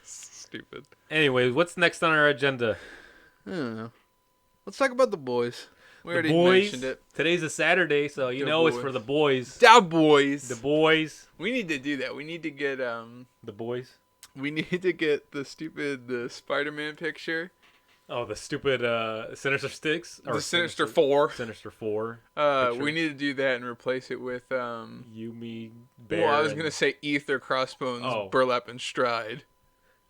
B: Stupid.
A: Anyway, what's next on our agenda?
B: I don't know. Let's talk about the boys. We already
A: boys.
B: mentioned it.
A: Today's a Saturday, so you know
B: boys.
A: It's for the boys.
B: The boys.
A: The boys.
B: We need to do that. We need to get
A: the boys.
B: We need to get the Spider-Man picture.
A: Oh, the stupid Sinister Six?
B: Or the Sinister Four.
A: Sinister Four.
B: We need to do that and replace it with
A: You, me, Bear.
B: Well, I was gonna say Ether, Crossbones, Burlap, and Stride.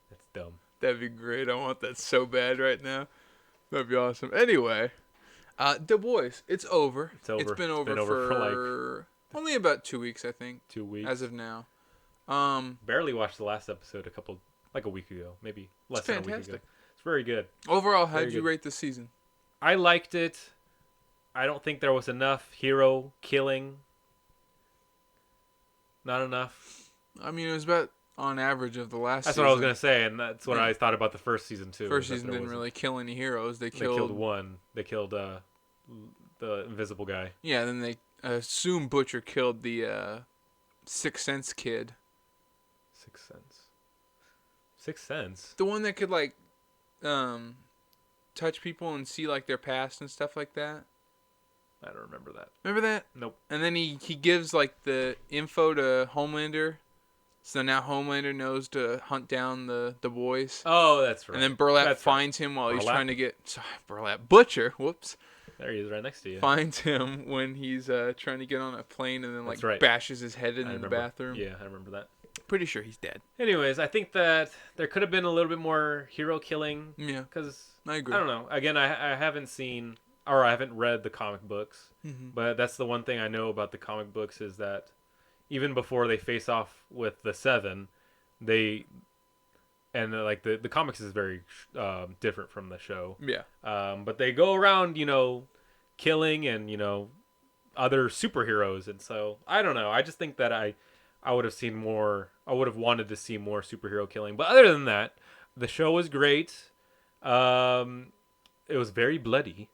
A: That's dumb.
B: That'd be great. I want that so bad right now. That'd be awesome. Anyway, The Boys. It's over.
A: It's over.
B: It's been over for like only about 2 weeks, I think.
A: 2 weeks.
B: As of now.
A: Barely watched the last episode a week ago, maybe less than a week ago. It's very good.
B: Overall, how'd you rate this season?
A: I liked it. I don't think there was enough hero killing. Not enough.
B: I mean, it was about on average of the last season.
A: That's what I was going to say, and that's what I thought about the first season, too.
B: First season didn't really kill any heroes. They
A: killed one. They killed the invisible guy.
B: Yeah, then they assume Butcher killed the Sixth Sense kid.
A: Sixth Sense?
B: The one that could, like, touch people and see, like, their past and stuff like that.
A: I don't remember that.
B: Remember that?
A: Nope.
B: And then he gives, like, the info to Homelander. So now Homelander knows to hunt down the boys.
A: Oh, that's right.
B: And then Burlap finds him while he's trying to get... Sorry, Burlap. Butcher. Whoops.
A: There he is right next to you.
B: Finds him when he's trying to get on a plane and then, like, bashes his head in the bathroom.
A: Yeah, I remember that.
B: Pretty sure he's dead.
A: Anyways, I think that there could have been a little bit more hero killing.
B: Yeah.
A: Because,
B: I agree.
A: I don't know. Again, I haven't seen... Or I haven't read the comic books.
B: Mm-hmm.
A: But that's the one thing I know about the comic books is that even before they face off with the Seven, the comics is very different from the show.
B: Yeah.
A: But they go around, killing and, other superheroes. And so, I don't know. I just think that I would have seen more. I would have wanted to see more superhero killing. But other than that, the show was great. It was very bloody.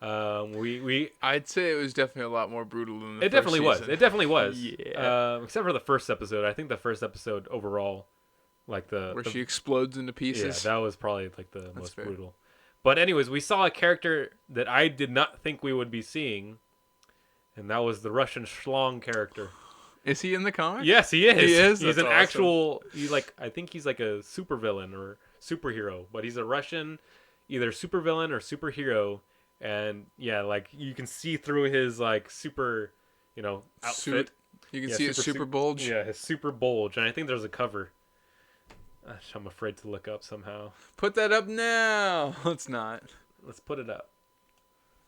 B: I'd say it was definitely a lot more brutal than the
A: first season. It definitely was.
B: Yeah.
A: Except for the first episode. I think the first episode overall, like
B: where she explodes into pieces.
A: Yeah, that was probably like the most brutal. But anyways, we saw a character that I did not think we would be seeing, and that was the Russian schlong character.
B: Is he in the comic?
A: Yes, he is.
B: He is.
A: He's an actual. I think he's like a supervillain or superhero, but he's a Russian, either supervillain or superhero. and yeah, like you can see through his like super, outfit.
B: Suit. You can see his super bulge.
A: Yeah, his super bulge, and I think there's a cover. I'm afraid to look up somehow.
B: Put that up now. Let's not.
A: Let's put it up.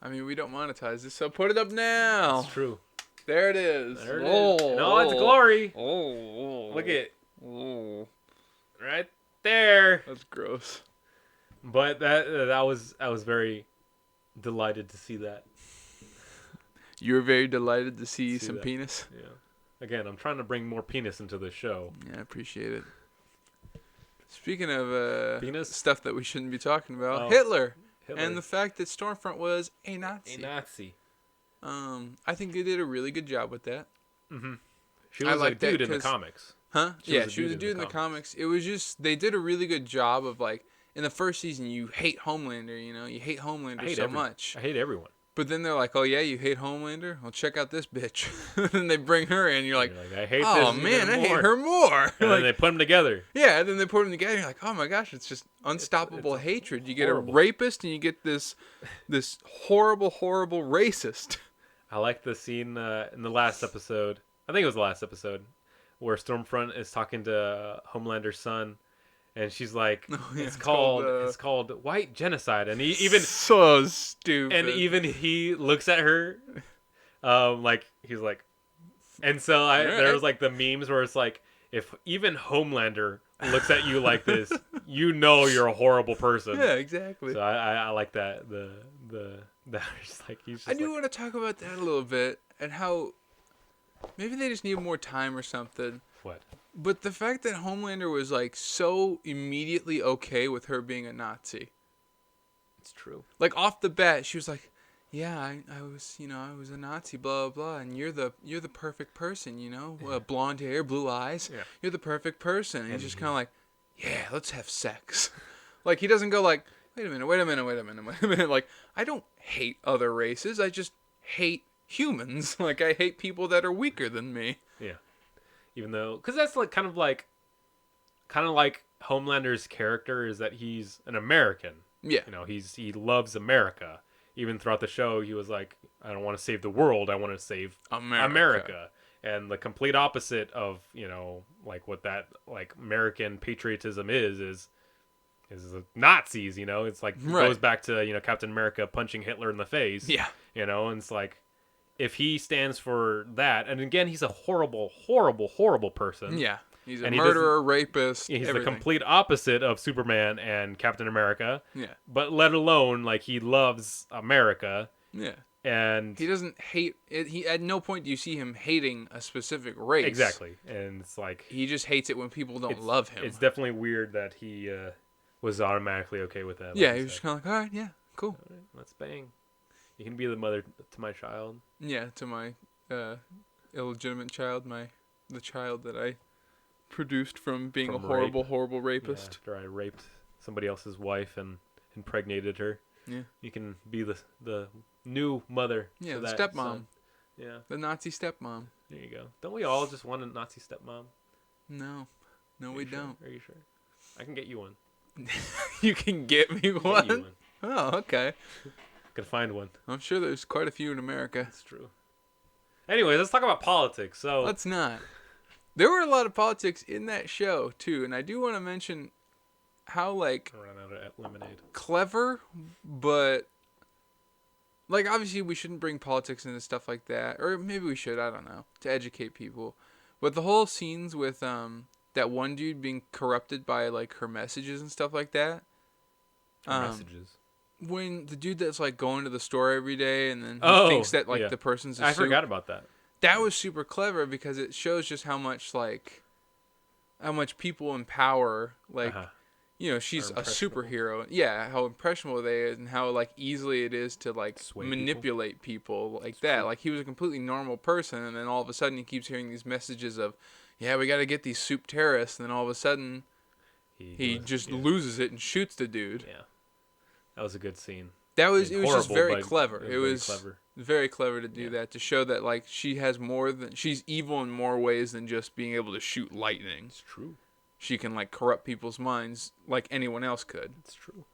B: I mean, we don't monetize this, so put it up now.
A: It's true.
B: There it is.
A: There it is. In all its glory. Look at
B: Oh.
A: right there.
B: That's gross.
A: But I was very delighted to see that.
B: You were very delighted to see some
A: that.
B: penis?
A: Yeah. Again, I'm trying to bring more penis into the show.
B: Yeah, I appreciate it. Speaking of
A: penis?
B: Stuff that we shouldn't be talking about,
A: Oh.
B: Hitler. And the fact that Stormfront was a Nazi.
A: A Nazi.
B: I think they did a really good job with that.
A: Mm-hmm. She was a dude in the comics.
B: Huh? She was a dude in the comics. It was just, they did a really good job of, like, in the first season, you hate Homelander, You hate Homelander much.
A: I hate everyone.
B: But then they're like, oh, yeah, you hate Homelander? Well, check out this bitch. And they bring her in. You're like
A: I hate this.
B: Oh, man, I hate her more.
A: And then they put them together.
B: Yeah, and then they put them together. You're like, oh, my gosh, it's just unstoppable hatred. You get horrible. A rapist and you get this horrible, horrible racist.
A: I like the scene in the last episode. I think it was the last episode where Stormfront is talking to Homelander's son. And she's like, it's called white genocide, and he even
B: so stupid.
A: And even he looks at her, like he's like, and so there was like the memes where it's like, if even Homelander looks at you like this, you're a horrible person.
B: Yeah, exactly.
A: So I like that he's just
B: I do want to talk about that a little bit and how maybe they just need more time or something.
A: What?
B: But the fact that Homelander was like so immediately okay with her being a Nazi.
A: It's true.
B: Like off the bat, she was like, "Yeah, I was, I was a Nazi, blah blah, and you're the perfect person, blonde hair, blue eyes.
A: Yeah.
B: You're the perfect person." And he's just kind of like, "Yeah, let's have sex." Like he doesn't go like, "Wait a minute." Like I don't hate other races. I just hate humans. Like I hate people that are weaker than me.
A: Yeah. Even though, because that's like kind of like Homelander's character is that he's an American.
B: Yeah.
A: He loves America. Even throughout the show, he was like, I don't want to save the world. I want to save America. And the complete opposite of, like what that like American patriotism is Nazis. It's like goes back to Captain America punching Hitler in the face.
B: Yeah.
A: And it's like, if he stands for that, and again, he's a horrible, horrible, horrible person.
B: Yeah, he's a murderer, rapist.
A: He's
B: everything.
A: The complete opposite of Superman and Captain America.
B: Yeah.
A: But let alone, like, he loves America.
B: Yeah.
A: And
B: he doesn't hate it. He at no point do you see him hating a specific race.
A: Exactly. And it's like
B: he just hates it when people don't love him.
A: It's definitely weird that he was automatically okay with that.
B: Yeah, he was just kind of like, all right, yeah, cool.
A: All right, let's bang. You can be the mother to my child.
B: Yeah, to my illegitimate child, the child that I produced from being a horrible, horrible rapist.
A: Yeah, after I raped somebody else's wife and impregnated her.
B: Yeah.
A: You can be the new mother.
B: Yeah,
A: to
B: the
A: that
B: stepmom.
A: Son. Yeah.
B: The Nazi stepmom.
A: There you go. Don't we all just want a Nazi stepmom?
B: No, we don't.
A: Are you sure? I can get you one.
B: You can get me one?
A: Get you one.
B: Oh, okay.
A: Could find one.
B: I'm sure there's quite a few in America.
A: That's true. Anyway, let's talk about politics. So
B: let's not. There were a lot of politics in that show too, and I do want to mention how like
A: run out of lemonade.
B: Clever, but like obviously we shouldn't bring politics into stuff like that, or maybe we should. I don't know, to educate people. But the whole scenes with that one dude being corrupted by like her messages and stuff like that.
A: Messages.
B: When the dude that's like going to the store every day and then he thinks that like the person's a
A: I forgot about that.
B: That was super clever because it shows just how much people in power she's a superhero. Yeah, how impressionable they is and how like easily it is to like manipulate people like that. Like he was a completely normal person and then all of a sudden he keeps hearing these messages of, yeah, we got to get these soup terrorists, and then all of a sudden he just loses it and shoots the dude.
A: Yeah. That was a good scene.
B: It was just very clever. It was
A: clever.
B: Very clever to do that, to show that like she's evil in more ways than just being able to shoot lightning.
A: It's true.
B: She can like corrupt people's minds like anyone else could.
A: It's true.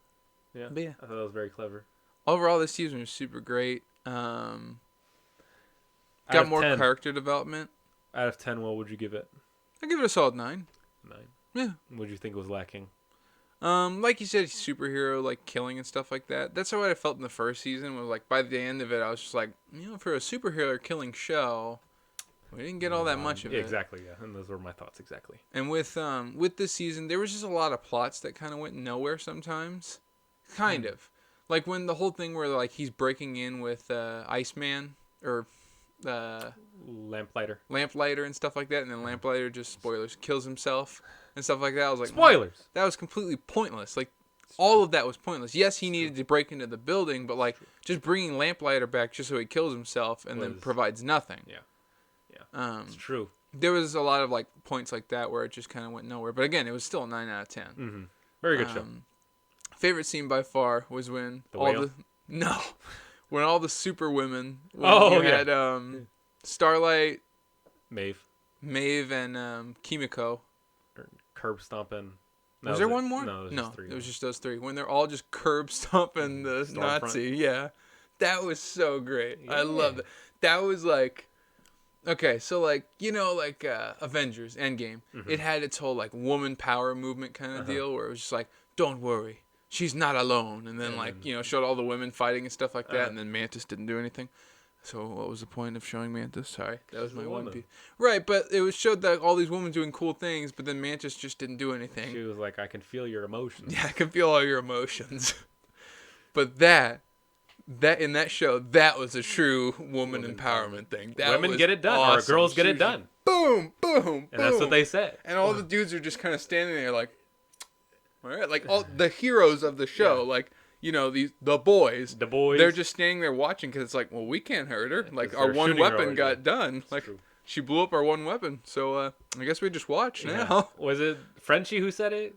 A: Yeah.
B: But yeah.
A: I thought that was very clever.
B: overall, this season was super great.
A: Out
B: Got
A: of
B: more
A: 10,
B: character development.
A: Out of 10, what would you give it?
B: I give it a solid 9.
A: 9.
B: Yeah.
A: What do you think was lacking?
B: Like you said, superhero like killing and stuff like that. That's how I felt in the first season. Was like by the end of it, I was just like, for a superhero killing show, we didn't get all that much of
A: Yeah,
B: it.
A: exactly, yeah. And those were my thoughts exactly.
B: And with this season, there was just a lot of plots that kind of went nowhere sometimes. Kind of. Like when the whole thing where like he's breaking in with Iceman or
A: Lamplighter
B: and stuff like that, and then Lamplighter just spoilers kills himself and stuff like that. I was like,
A: spoilers.
B: That was completely pointless. Like all of that was pointless. Yes, he needed to break into the building, but like just bringing Lamplighter back just so he kills himself and then provides nothing.
A: Yeah. It's true.
B: There was a lot of like points like that where it just kind of went nowhere. But again, it was still a 9 out of 10.
A: Mm-hmm. Very good show.
B: Favorite scene by far was when when all the super women.
A: When
B: had Starlight,
A: Maeve,
B: and Kimiko.
A: curb stomping.
B: Was there one more?
A: No,
B: it was just those 3. When they're all just curb stomping the Nazi. Yeah. That was so great. Yeah. I loved it. That was like, okay, so like, Avengers Endgame. Mm-hmm. It had its whole like woman power movement kind of deal where it was just like, don't worry, she's not alone. And then showed all the women fighting and stuff like that. And then Mantis didn't do anything. So what was the point of showing Mantis? Sorry, that was my one piece. Right, but it was showed that all these women doing cool things, but then Mantis just didn't do anything.
A: She was like, I can feel your emotions.
B: Yeah, I can feel all your emotions. But that in that show, that was a true woman empowerment thing.
A: Women get it done, awesome. Or girls get it done.
B: Boom, boom, boom.
A: And that's what they said.
B: And all the dudes are just kind of standing there like, all right, like all the heroes of the show, like. The boys. The boys. They're just standing there watching because it's like, well, we can't hurt her. Like, our one weapon got done. It's like, true. She blew up our one weapon. So, I guess we just watch now.
A: Was it Frenchie who said it?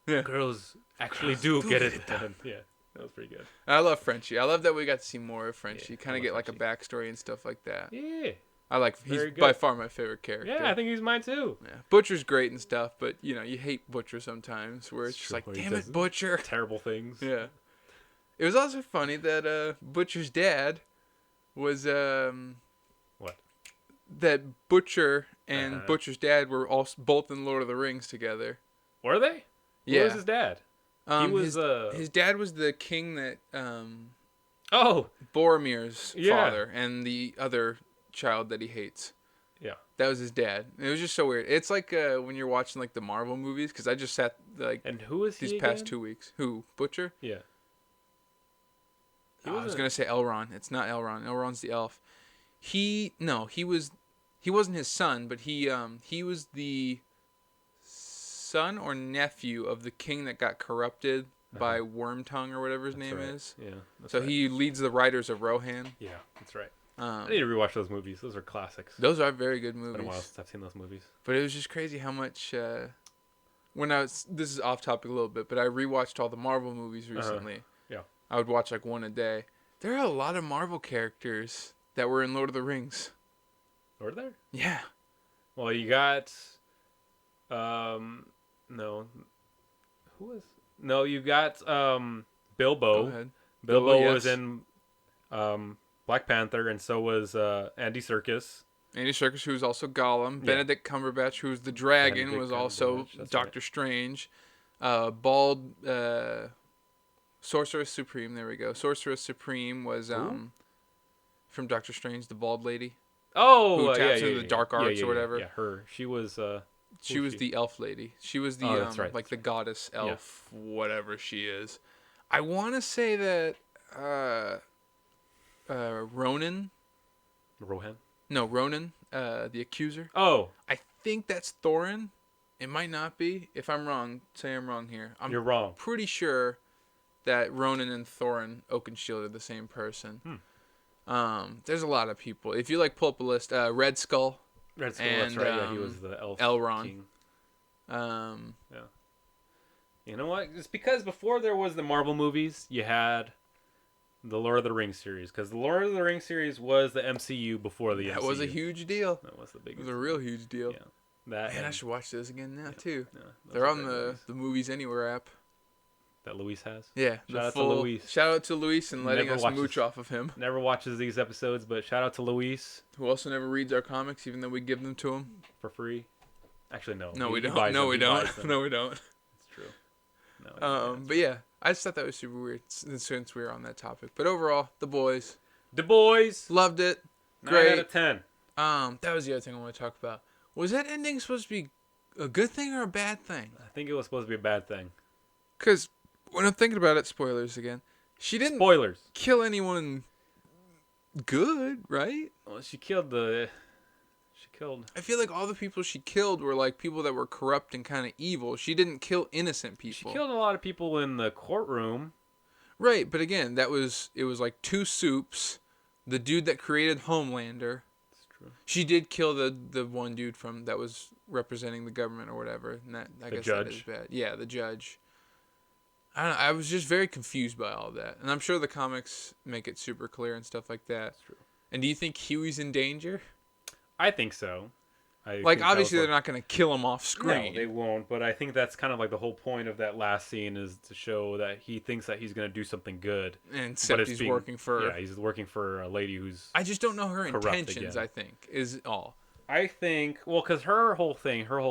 A: He's like, girls actually do get it done. Yeah, that was pretty good.
B: I love Frenchie. I love that we got to see more of Frenchie. Kind of get like a backstory and stuff like that.
A: Yeah.
B: He's by far my favorite character.
A: Yeah, I think he's mine too.
B: Yeah. Butcher's great and stuff, but, you hate Butcher sometimes where it's just like, damn it, Butcher.
A: Terrible things.
B: Yeah. It was also funny that Butcher's dad was
A: what?
B: That Butcher and Butcher's dad were both in Lord of the Rings together.
A: Were they?
B: Yeah.
A: Who was his dad? He was
B: his dad was the king that Boromir's father and the other child that he hates.
A: Yeah.
B: That was his dad. It was just so weird. It's like when you're watching like the Marvel movies because I just sat like.
A: And who is he
B: these
A: again?
B: past 2 weeks? Who? Butcher?
A: Yeah.
B: I was gonna say Elrond. It's not Elrond. Elrond's the elf. He wasn't his son, but he was the son or nephew of the king that got corrupted by Wormtongue or whatever his name is.
A: Yeah.
B: So he leads the Riders of Rohan.
A: Yeah, that's right. I need to rewatch those movies. Those are classics.
B: Those are very good movies.
A: It's been a while since I've seen those movies.
B: But it was just crazy how much. This is off topic a little bit, but I rewatched all the Marvel movies recently.
A: Yeah.
B: I would watch like one a day. There are a lot of Marvel characters that were in Lord of the Rings.
A: Were there?
B: Yeah.
A: Well, you got, no. Who was? No, you got Bilbo.
B: Go ahead.
A: Bilbo was in Black Panther, and so was Andy Serkis.
B: Andy Serkis, who was also Gollum. Yeah. Benedict Cumberbatch, who was the dragon, was also Doctor Strange. Bald Sorceress Supreme. There we go. Sorceress Supreme was from Doctor Strange, the bald lady.
A: Oh,
B: who taps into the dark arts or whatever.
A: Yeah, her. She was.
B: She was the elf lady. She was the
A: that's right.
B: like the goddess elf, whatever she is. I want to say that Ronan.
A: Rohan?
B: No, Ronan, the accuser.
A: Oh.
B: I think that's Thorin. It might not be. If I'm wrong, say I'm wrong here.
A: You're wrong.
B: Pretty sure that Ronan and Thorin Oakenshield are the same person. There's a lot of people. If you pull up a list, Red Skull.
A: Red Skull, that's right. Yeah, he was the elf
B: Elrond.
A: king. Yeah. You know what? It's because before there was the Marvel movies, you had the Lord of the Rings series. Because the Lord of the Rings series was the MCU before the MCU.
B: That was a huge deal.
A: That was the biggest.
B: It was a real huge deal.
A: Yeah. Man,
B: I should watch those again now, too. They're on the Movies Anywhere app.
A: that Luis has.
B: Yeah,
A: Shout out to Luis.
B: Shout out to Luis and letting
A: Never
B: us
A: watches-
B: mooch off of him.
A: Never watches these episodes, but shout out to Luis
B: Who also never reads our comics, even though we give them to him.
A: for free. Actually, no.
B: No,
A: He-
B: we
A: he
B: don't.
A: buys
B: No,
A: them.
B: we
A: He
B: don't.
A: buys them.
B: No, we don't.
A: It's true. No.
B: But yeah, I just thought that was super weird since we were on that topic. But overall, The Boys,
A: The Boys.
B: loved it.
A: 9
B: Great.
A: out of 10.
B: That was the other thing I want to talk about. Was that ending supposed to be a good thing or a bad thing?
A: I think it was supposed to be a bad thing.
B: Because when I'm thinking about it, spoilers again, she didn't
A: Spoilers.
B: kill anyone good, right?
A: Well, she killed.
B: I feel like all the people she killed were like people that were corrupt and kind of evil. She didn't kill innocent
A: She
B: people.
A: killed a lot of people in the courtroom.
B: Right, but again, it was like two soups, the dude that created Homelander.
A: That's true.
B: She did kill the one dude from that was representing the government or whatever. And that I
A: The
B: guess
A: judge.
B: that is bad. Yeah, the judge. I don't know, I was just very confused by all that. And I'm sure the comics make it super clear and stuff like that.
A: That's true.
B: And do you think Huey's in danger?
A: I think so.
B: Like, obviously they're not going to kill him off screen.
A: No, they won't. But I think that's kind of like the whole point of that last scene is to show that he thinks that he's going to do something good.
B: And
A: but
B: except
A: it's
B: he's
A: being-
B: working for...
A: Yeah, he's working for a lady who's...
B: I just don't know her
A: corrupt
B: intentions,
A: again.
B: I think, is all.
A: I think... Well, because her whole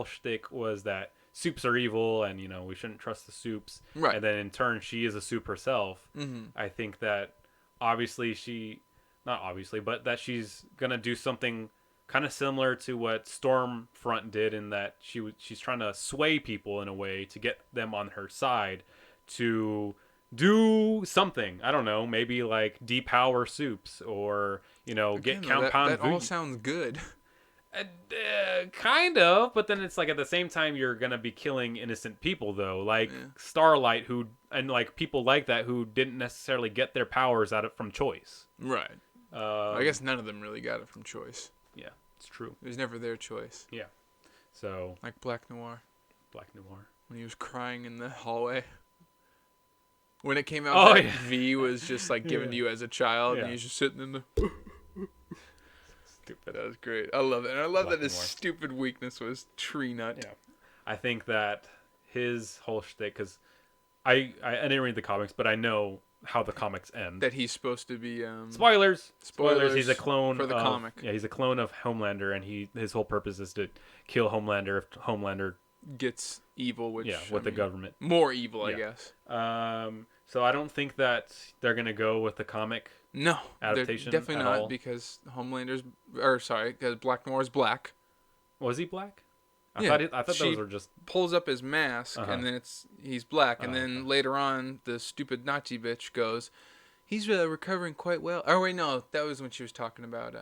A: shtick was that soups are evil and, we shouldn't trust the soups.
B: Right.
A: And then in turn, she is a soup herself.
B: Mm-hmm.
A: I think that obviously not obviously, but that she's going to do something kind of similar to what Stormfront did in that she's trying to sway people in a way to get them on her side to do something. I don't know, maybe like depower soups or, get compound
B: that all sounds good.
A: Kind of, but then it's like at the same time you're gonna be killing innocent people though, like
B: Yeah.
A: Starlight and like people like that who didn't necessarily get their powers from choice.
B: Right. I guess none of them really got it from choice.
A: Yeah, it's true.
B: It was never their choice.
A: So
B: Like Black Noir,
A: Black Noir.
B: when he was crying in the hallway. When it came out
A: Oh,
B: that
A: yeah.
B: V was just like given to you as a child,
A: Yeah.
B: and he's just sitting in the...
A: Stupid.
B: That was great. I love it. And I love
A: Black
B: that his
A: Noir.
B: stupid weakness was tree nut.
A: Yeah. I think that his whole shtick, because I didn't read the comics, but I know how the comics end.
B: That he's supposed to be...
A: Spoilers.
B: Spoilers
A: He's a clone
B: for the comic.
A: Yeah, he's a clone of Homelander, and his whole purpose is to kill Homelander if Homelander.
B: Gets evil, which...
A: With the government.
B: More evil, I
A: Yeah.
B: guess.
A: So I don't think that they're gonna go with the comic.
B: No,
A: Adaptation
B: they're definitely
A: at
B: not
A: all?
B: because because Black Noir's black.
A: Was he black? I
B: Yeah,
A: thought
B: she-
A: those were just.
B: Pulls up his mask
A: Uh-huh.
B: and then he's black, and then
A: okay.
B: later on the stupid Nazi bitch goes, he's recovering quite well. Oh wait, no, that was when she was talking about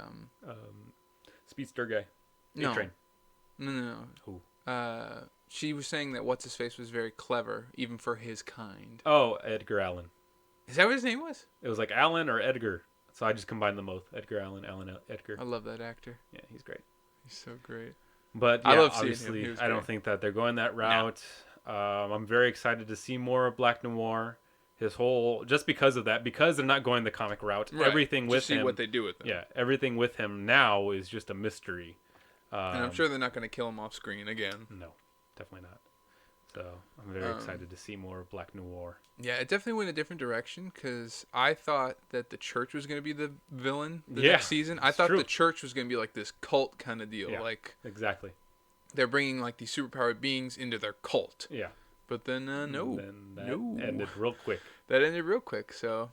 A: Speedster guy.
B: no.
A: A-Train.
B: No.
A: Who?
B: She was saying that what's his face was very clever, even for his kind.
A: Oh, Edgar Allan.
B: Is that what his name was?
A: It was like Allen or Edgar. So I just combined them both. Edgar Allan, Edgar.
B: I love that actor.
A: Yeah, he's great.
B: He's so great.
A: But yeah,
B: I love seeing him.
A: obviously,
B: He was
A: I don't
B: great.
A: think that they're going that route. I'm very excited to see more of Black Noir. His whole, just because of that, because they're not going the comic route.
B: Right.
A: Everything with
B: Just see
A: him.
B: what they do with him.
A: Yeah, everything with him now is just a mystery.
B: And I'm sure they're not going to kill him off screen again.
A: No, definitely not. So I'm very excited to see more of Black Noir.
B: Yeah, it definitely went a different direction because I thought that the church was going to be the villain the
A: Yeah,
B: next season. I
A: it's
B: thought
A: true.
B: the church was going to be like this cult kind of deal.
A: Yeah.
B: Like
A: Exactly.
B: they're bringing like these superpowered beings into their cult.
A: Yeah.
B: But then no,
A: And then that
B: no.
A: ended real quick.
B: That ended real quick. So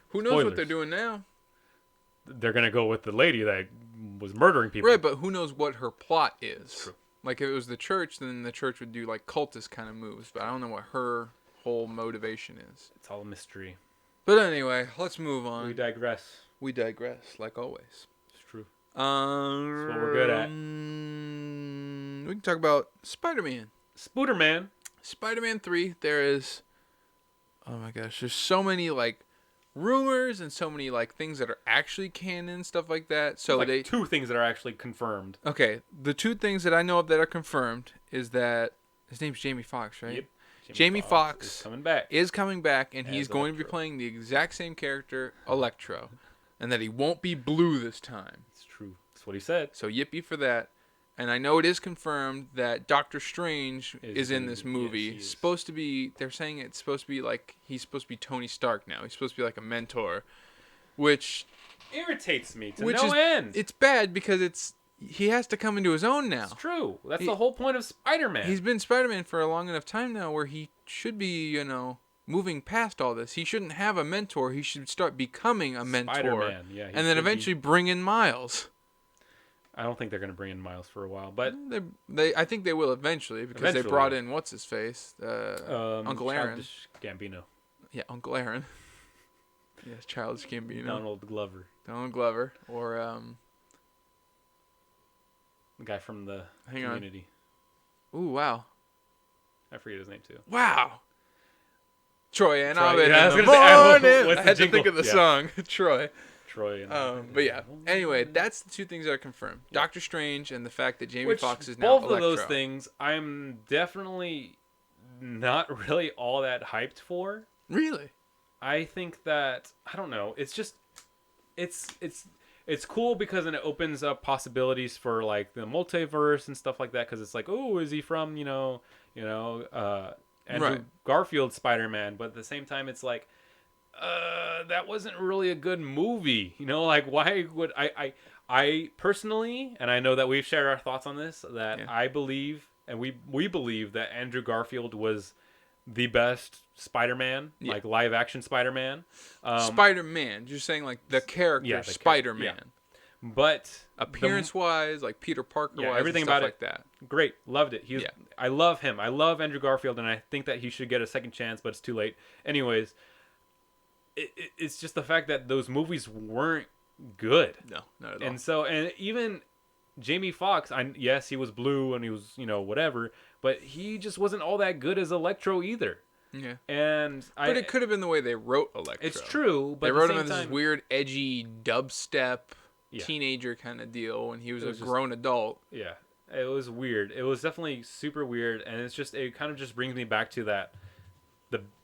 B: who knows what
A: Spoilers.
B: they're doing now?
A: They're gonna go with the lady that was murdering people.
B: Right, but who knows what her plot is?
A: True.
B: Like if it was the church, then the church would do like cultist kind of moves. But I don't know what her whole motivation is.
A: It's all a mystery.
B: But anyway, let's move on.
A: We digress.
B: We digress, like always.
A: It's true.
B: That's
A: what we're good at.
B: We can talk about Spider-Man.
A: Spooderman.
B: Spider-Man 3, there is... Oh my gosh, there's so many, like, rumors and so many, like, things that are actually canon, stuff like that. So
A: Like
B: they...
A: two things that are actually confirmed.
B: Okay, the two things that I know of that are confirmed is that... His name's Jamie Foxx, right?
A: Yep.
B: Jamie Foxx
A: is coming back.
B: Is coming back, and
A: As
B: he's going to be
A: Electro.
B: playing the exact same character, Electro. And that he won't be blue this time.
A: It's true. That's what he said.
B: So yippee for that. and I know it is confirmed that Doctor Strange is in this movie.
A: Yes, he is.
B: Supposed to be. They're saying it's supposed to be like he's supposed to be Tony Stark now. He's supposed to be like a mentor, which
A: Irritates me to
B: which
A: no
B: is
A: end.
B: it's bad because he has to come into his own now.
A: It's true. That's the whole point of Spider-Man.
B: He's been Spider-Man for a long enough time now where he should be, moving past all this. He shouldn't have a mentor. He should start becoming a mentor.
A: Spider-Man, yeah.
B: And then eventually bring in Miles.
A: I don't think they're going to bring in Miles for a while, but
B: I think they will eventually because they brought in what's his face, Uncle Aaron.
A: Childish Gambino.
B: Yeah, Uncle Aaron. Yes, Childish Gambino.
A: Donald Glover.
B: Or
A: The guy from the Community.
B: Ooh, wow.
A: I forget his name too.
B: Wow. Troy and
A: Troy,
B: Abed
A: yeah, I
B: in
A: was
B: the
A: gonna say,
B: morning.
A: what's
B: I
A: the
B: had to
A: jingle?
B: think of the
A: Yeah.
B: song, Troy.
A: Troy.
B: But yeah. Anyway, that's the two things that are confirmed: Doctor Strange and the fact that Jamie
A: Which,
B: Foxx is now
A: both
B: Electro.
A: of those things, I'm definitely not really all that hyped for.
B: Really?
A: I think that I don't know. It's just, it's cool because then it opens up possibilities for like the multiverse and stuff like that. Because it's like, oh, is he from Andrew
B: Right.
A: Garfield Spider-Man? But at the same time, it's like, that wasn't really a good movie. Like why would I personally, and I know that we've shared our thoughts on this, that
B: Yeah.
A: I believe, and we believe that Andrew Garfield was the best Spider-Man,
B: Yeah.
A: like live action Spider-Man.
B: Spider-Man. You're saying like the character
A: Yeah, the
B: Spider-Man.
A: But
B: Appearance-wise, like Peter Parker-wise,
A: everything
B: and stuff
A: about
B: like that.
A: great, loved it.
B: Yeah.
A: I love him. I love Andrew Garfield, and I think that he should get a second chance, but it's too late. Anyways, it's just the fact that those movies weren't good.
B: No, not at all.
A: And even Jamie Foxx, yes, he was blue and he was, whatever, but he just wasn't all that good as Electro either.
B: Yeah.
A: But
B: it could have been the way they wrote Electro.
A: It's true, but
B: they
A: at
B: wrote
A: the
B: him
A: same
B: as this
A: time,
B: weird, edgy dubstep
A: Yeah.
B: teenager kind of deal when he was
A: It was
B: a
A: just-
B: grown adult.
A: Yeah, it was weird. It was definitely super weird, and it kind of just brings me back to the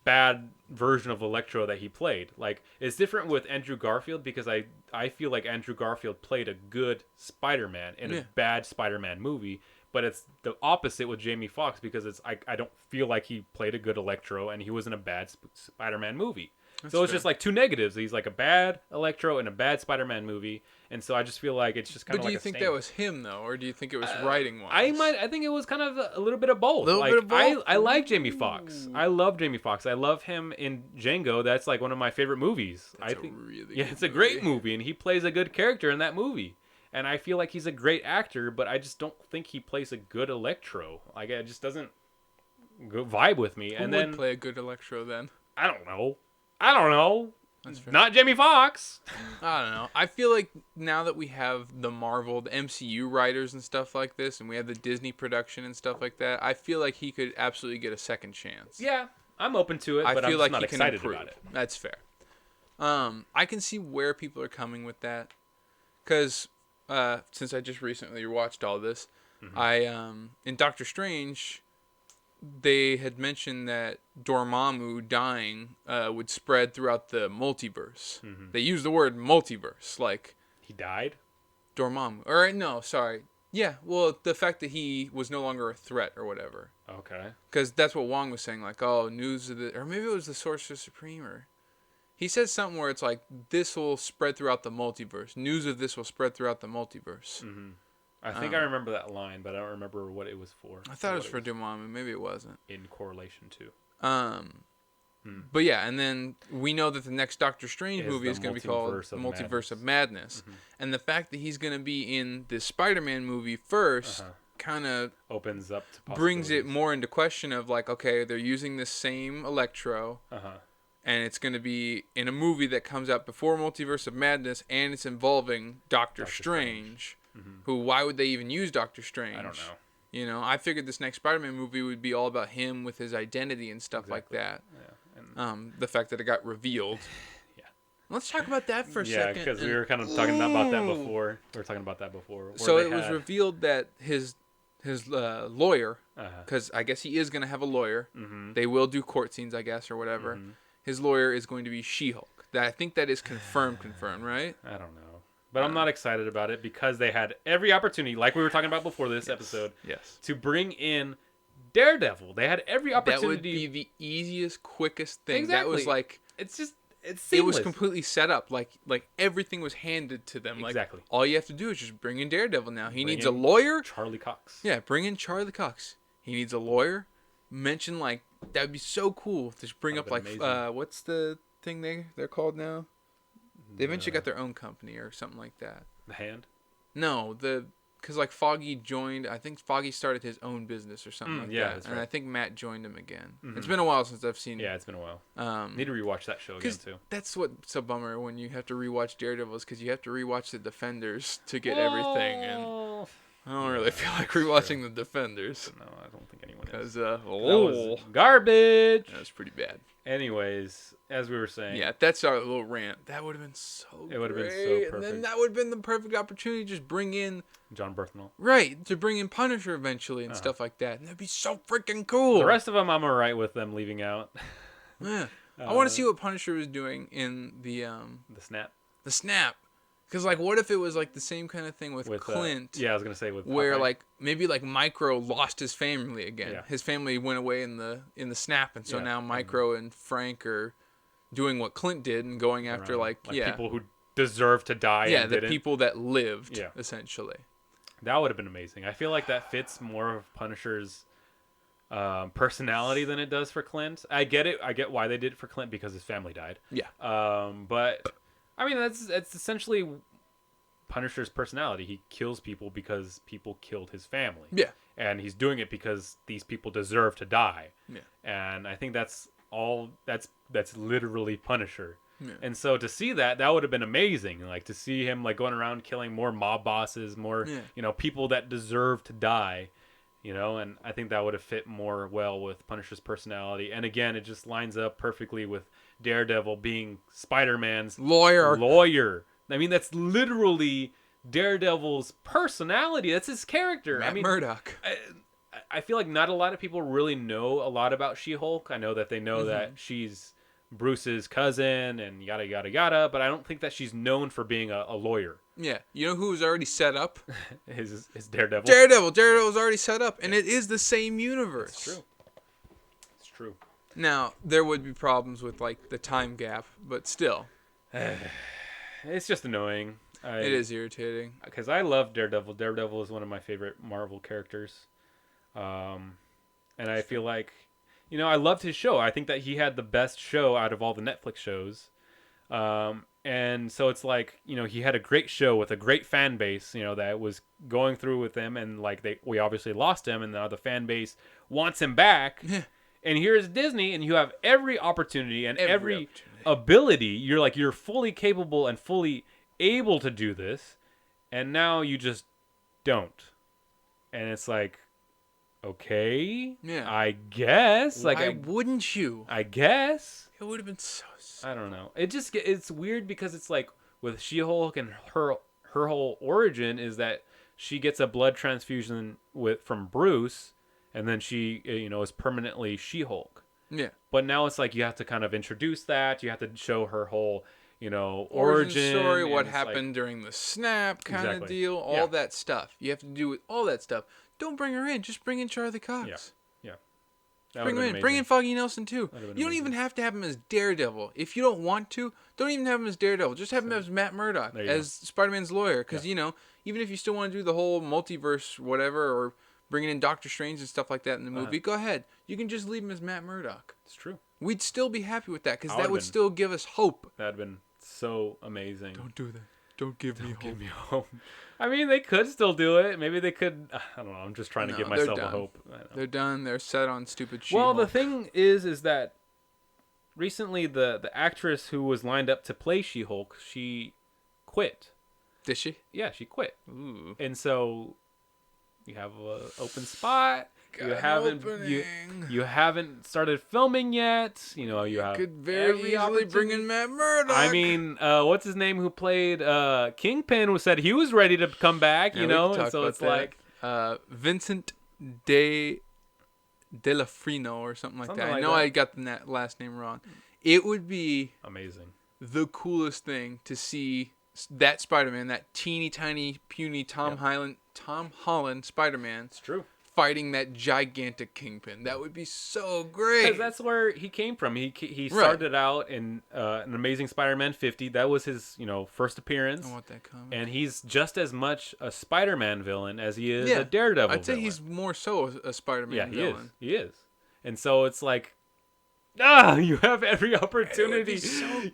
A: bad version of Electro that he played. Like, it's different with Andrew Garfield because I feel like Andrew Garfield played a good Spider-Man in a bad Spider-Man movie, but it's the opposite with Jamie Foxx because I don't feel like he played a good Electro and he was in a bad Spider-Man movie. So it's
B: fair.
A: just like two negatives. He's like a bad Electro in a bad Spider-Man movie, and so I just feel like it's just kind
B: But
A: of
B: do
A: like
B: you
A: a
B: think
A: stain.
B: that was him though, or do you think it was writing wise?
A: I think it was kind of a little bit of both.
B: Little
A: Like,
B: bit of both?
A: I like Jamie Foxx. I love Jamie Foxx. I love him in Django. That's like one of my favorite movies.
B: That's
A: I
B: a
A: think
B: really
A: yeah,
B: good
A: it's a great movie, and he plays a good character in that movie. And I feel like he's a great actor, but I just don't think he plays a good Electro. Like, it just doesn't go vibe with me.
B: Who
A: and
B: would
A: then
B: play a good Electro then?
A: I don't know.
B: That's fair.
A: Not Jamie Foxx.
B: I don't know. I feel like now that we have the Marvel, the MCU writers and stuff like this, and we have the Disney production and stuff like that, I feel like he could absolutely get a second chance.
A: Yeah, I'm open to it,
B: I
A: but
B: feel
A: I'm just
B: like
A: not
B: he can
A: excited
B: improve.
A: about it.
B: That's fair. I can see where people are coming with that, because since I just recently watched all this, I in Doctor Strange, they had mentioned that Dormammu dying would spread throughout the multiverse. They used the word multiverse, like
A: He died?
B: Dormammu. Or no, sorry. Yeah, well, the fact that he was no longer a threat or whatever.
A: Okay.
B: Because that's what Wong was saying, like, oh, news of the... Or maybe it was the Sorcerer Supreme, or... He said something where it's like, this will spread throughout the multiverse. News of this will spread throughout the multiverse.
A: I think I remember that line, but I don't remember what it was for.
B: I thought it was for Dormammu. Maybe it wasn't.
A: In correlation to.
B: But yeah, and then we know that the next Doctor Strange movie
A: the
B: is going to be called
A: Multiverse of
B: Multiverse of Madness. And the fact that he's going to be in the Spider-Man movie first kind of
A: Opens up to
B: brings it
A: possibilities.
B: more into question of like, okay, they're using the same Electro,
A: Uh-huh.
B: and it's going to be in a movie that comes out before Multiverse of Madness, and it's involving Doctor Strange. Who? Why would they even use Doctor Strange?
A: I don't know.
B: You know, I figured this next Spider-Man movie would be all about him with his identity and stuff like that.
A: Yeah. And
B: The fact that it got revealed.
A: Yeah.
B: Let's talk about that for a
A: yeah,
B: second.
A: because we were kind of talking about that before. We were talking about that before.
B: So it was revealed that his lawyer,
A: Uh-huh.
B: because I guess he is going to have a lawyer. They will do court scenes, I guess, or whatever. His lawyer is going to be She-Hulk. I think that is confirmed, right?
A: I don't know.
C: But I'm not excited about it because they had every opportunity, like we were talking about before this episode, to bring in Daredevil. They had every opportunity.
B: That would be the easiest, quickest thing.
C: Exactly.
B: That was like
C: it's seamless.
B: It was completely set up. Like everything was handed to them.
C: Exactly.
B: Like all you have to do is just bring in Daredevil now. He needs a lawyer.
C: Charlie Cox.
B: Yeah, bring in Charlie Cox. He needs a lawyer. Mention like that would be so cool. Just bring up like what's the thing they're called now? They eventually got their own company or something like that.
C: The Hand?
B: No, because like Foggy joined. I think Foggy started his own business or something like that.
C: That's
B: and
C: right.
B: I think Matt joined him again. Mm-hmm. It's been a while since I've seen.
C: Yeah, it's been a while. Need to rewatch that show again too.
B: That's what's a bummer when you have to rewatch Daredevil, because you have to rewatch the Defenders to get everything, and I don't really feel like rewatching the Defenders.
C: No, I don't think anyone is.
B: Because that was
C: garbage.
B: That was pretty bad.
C: Anyways, as we were saying.
B: Yeah, that's our little rant. That would have been so
C: It would have been so perfect.
B: And then that would have been the perfect opportunity to just bring in
C: John Bernthal.
B: Right, to bring in Punisher eventually and stuff like that. And that'd be so freaking cool.
C: The rest of them, I'm alright with them leaving out.
B: Yeah. I want to see what Punisher was doing in the
C: Snap.
B: The Snap. Because, like, what if it was, like, the same kind of thing with Clint?
C: Yeah, I was going to say with
B: where,
C: Hawkeye.
B: like, maybe, like, Micro lost his family again.
C: Yeah.
B: His family went away in the Snap, and so now Micro and Frank are doing what Clint did and going after,
C: people who deserve to die.
B: Yeah,
C: and
B: the
C: didn't.
B: people that lived, essentially.
C: That would have been amazing. I feel like that fits more of Punisher's personality than it does for Clint. I get it. I get why they did it for Clint, because his family died.
B: Yeah.
C: But I mean, that's essentially Punisher's personality. He kills people because people killed his family.
B: Yeah.
C: And he's doing it because these people deserve to die.
B: Yeah.
C: And I think that's literally Punisher.
B: Yeah.
C: And so to see that would have been amazing. Like to see him like going around killing more mob bosses, more people that deserve to die. And I think that would have fit more well with Punisher's personality. And again, it just lines up perfectly with Daredevil being Spider-Man's lawyer. I mean, that's literally Daredevil's personality. That's his character.
B: Matt Murdock.
C: I feel like not a lot of people really know a lot about She-Hulk. I know that they know that she's Bruce's cousin and yada, yada, yada. But I don't think that she's known for being a lawyer.
B: Yeah. You know who was already set up?
C: his Daredevil.
B: Daredevil's already set up. And it is the same universe.
C: It's true. It's true.
B: Now, there would be problems with, like, the time gap. But still.
C: It's just annoying.
B: It is irritating.
C: Because I love Daredevil. Daredevil is one of my favorite Marvel characters. And I feel like, I loved his show. I think that he had the best show out of all the Netflix shows. And so it's like, he had a great show with a great fan base, that was going through with him. And like we obviously lost him, and now the fan base wants him back.
B: Yeah.
C: And here's Disney, and you have every opportunity and every ability. You're fully capable and fully able to do this, and now you just don't. And it's like, okay, I guess.
B: Why wouldn't you?
C: I guess
B: it would have been so.
C: I don't know. It's weird because it's like with She-Hulk and her whole origin is that she gets a blood transfusion from Bruce. And then she, is permanently She-Hulk.
B: Yeah.
C: But now it's like you have to kind of introduce that. You have to show her whole, origin
B: story, what happened during the Snap kind of deal, all that stuff. You have to do with all that stuff. Don't bring her in. Just bring in Charlie Cox.
C: Yeah.
B: Bring him in. Bring in Foggy Nelson, too. You don't even have to have him as Daredevil. If you don't want to, don't even have him as Daredevil. Just have him as Matt Murdock, as Spider-Man's lawyer. Because, even if you still want to do the whole multiverse whatever, or bringing in Doctor Strange and stuff like that in the movie, go ahead. You can just leave him as Matt Murdock.
C: It's true.
B: We'd still be happy with that, because that would still give us hope.
C: That'd been so amazing.
B: Don't do that. Don't give me
C: hope. I mean, they could still do it. Maybe they could. I don't know. I'm just trying to give myself a hope.
B: They're done. They're set on stupid She-Hulk.
C: Well, the thing is that recently the actress who was lined up to play She-Hulk, she quit.
B: Did she?
C: Yeah, she quit.
B: Ooh.
C: And so you have an open spot. You haven't started filming yet. You have
B: could very easily bring in Matt Murdock.
C: I mean, what's his name who played Kingpin said he was ready to come back, and so it's like
B: Vincent De La Frino or something like that. I know I got the last name wrong. It would be
C: amazing.
B: The coolest thing to see that Spider-Man, that teeny tiny puny Tom Holland Spider-Man,
C: It's true.
B: fighting that gigantic Kingpin. That would be so great.
C: Because that's where he came from. He started out in an Amazing Spider-Man 50. That was his first appearance.
B: I want that comic.
C: And he's just as much a Spider-Man villain as he is a Daredevil
B: I'd say
C: villain.
B: he's more so a Spider-Man villain.
C: He is. And so it's like, you have every opportunity.